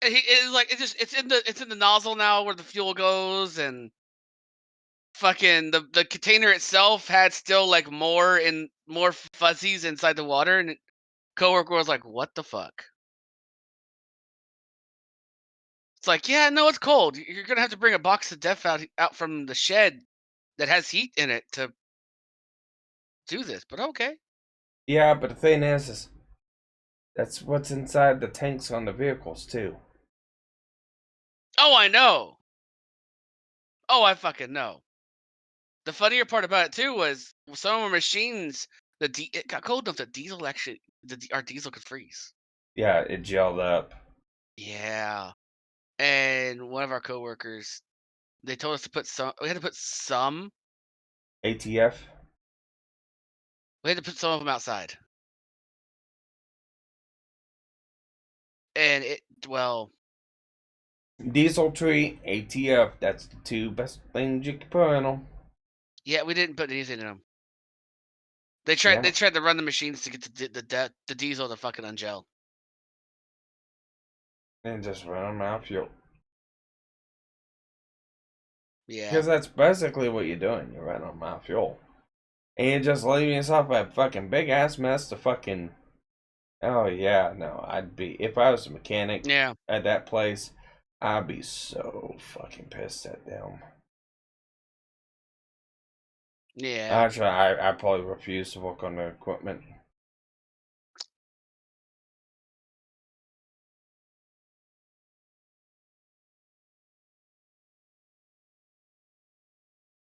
S5: it's like it's in the nozzle now where the fuel goes, and fucking the container itself had still like more fuzzies inside the water, and coworker was like, "What the fuck?" It's like, yeah, no, it's cold. You're gonna have to bring a box of Def out from the shed that has heat in it to do this, but okay.
S1: Yeah, but the thing is that's what's inside the tanks on the vehicles too.
S5: Oh, I know. Oh, I fucking know. The funnier part about it too was some of our machines. It got cold enough that diesel actually our diesel could freeze.
S1: Yeah, it gelled up.
S5: Yeah, and one of our coworkers, they told us to put some. We had to put some.
S1: ATF.
S5: We had to put some of them outside, and
S1: Diesel tree, ATF. That's the two best things you can put in them.
S5: yeah, we didn't put anything in them. They tried.
S1: Yeah,
S5: They tried to run the machines to get the diesel to fucking ungel.
S1: and just run them out of fuel.
S5: Yeah.
S1: Because that's basically what you're doing. You're running them out of fuel. And you're just leaving yourself a fucking big ass mess to fucking. Oh, yeah, no. I'd be. If I was a mechanic
S5: Yeah.
S1: at that place, I'd be so fucking pissed at them.
S5: Yeah.
S1: Actually, I probably refuse to work on the equipment.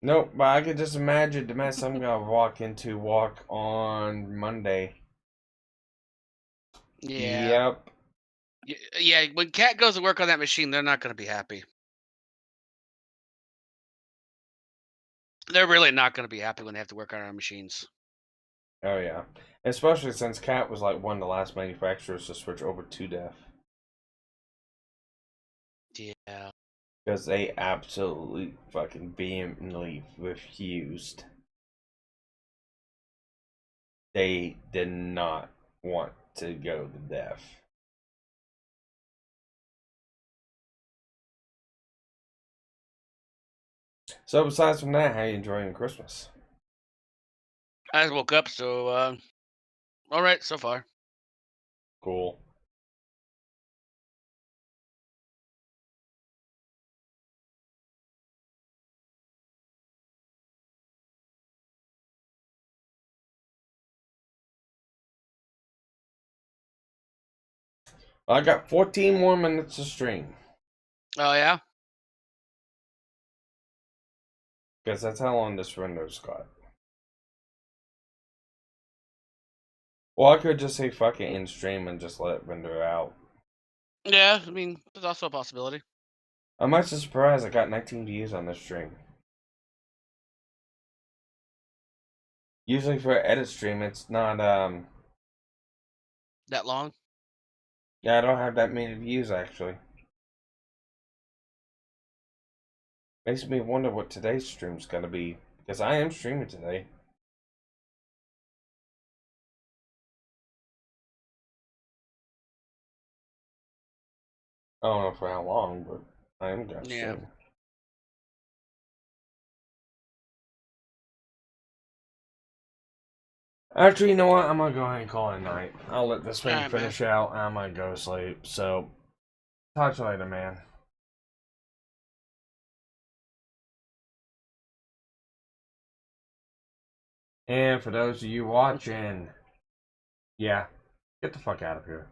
S1: Nope, but I could just imagine the mess I'm gonna walk on Monday.
S5: Yeah.
S1: Yep.
S5: Yeah, when Cat goes to work on that machine, they're not going to be happy. They're really not going to be happy when they have to work on our machines.
S1: Oh yeah. Especially since Cat was like one of the last manufacturers to switch over to DEF.
S5: Yeah.
S1: Because they absolutely fucking vehemently refused. They did not want to go to DEF. So besides from that, how you enjoying Christmas?
S5: I just woke up, so all right so far.
S1: Cool. I got 14 more minutes to stream.
S5: Oh yeah.
S1: Because that's how long this render's got. Well, I could just say fuck it in stream and just let it render out.
S5: Yeah, I mean, there's also a possibility.
S1: I'm actually surprised I got 19 views on this stream. Usually for an edit stream, it's not,
S5: That long?
S1: yeah, I don't have that many views, actually. Makes me wonder what today's stream's gonna be. Because I am streaming today. I don't know for how long, but I am gonna
S5: Yeah.
S1: stream. Actually, you know what? I'm gonna go ahead and call it a night. I'll let this thing
S5: Alright, man.
S1: finish out. I'm gonna go to sleep. So, talk to you later, man. And for those of you watching, yeah, get the fuck out of here.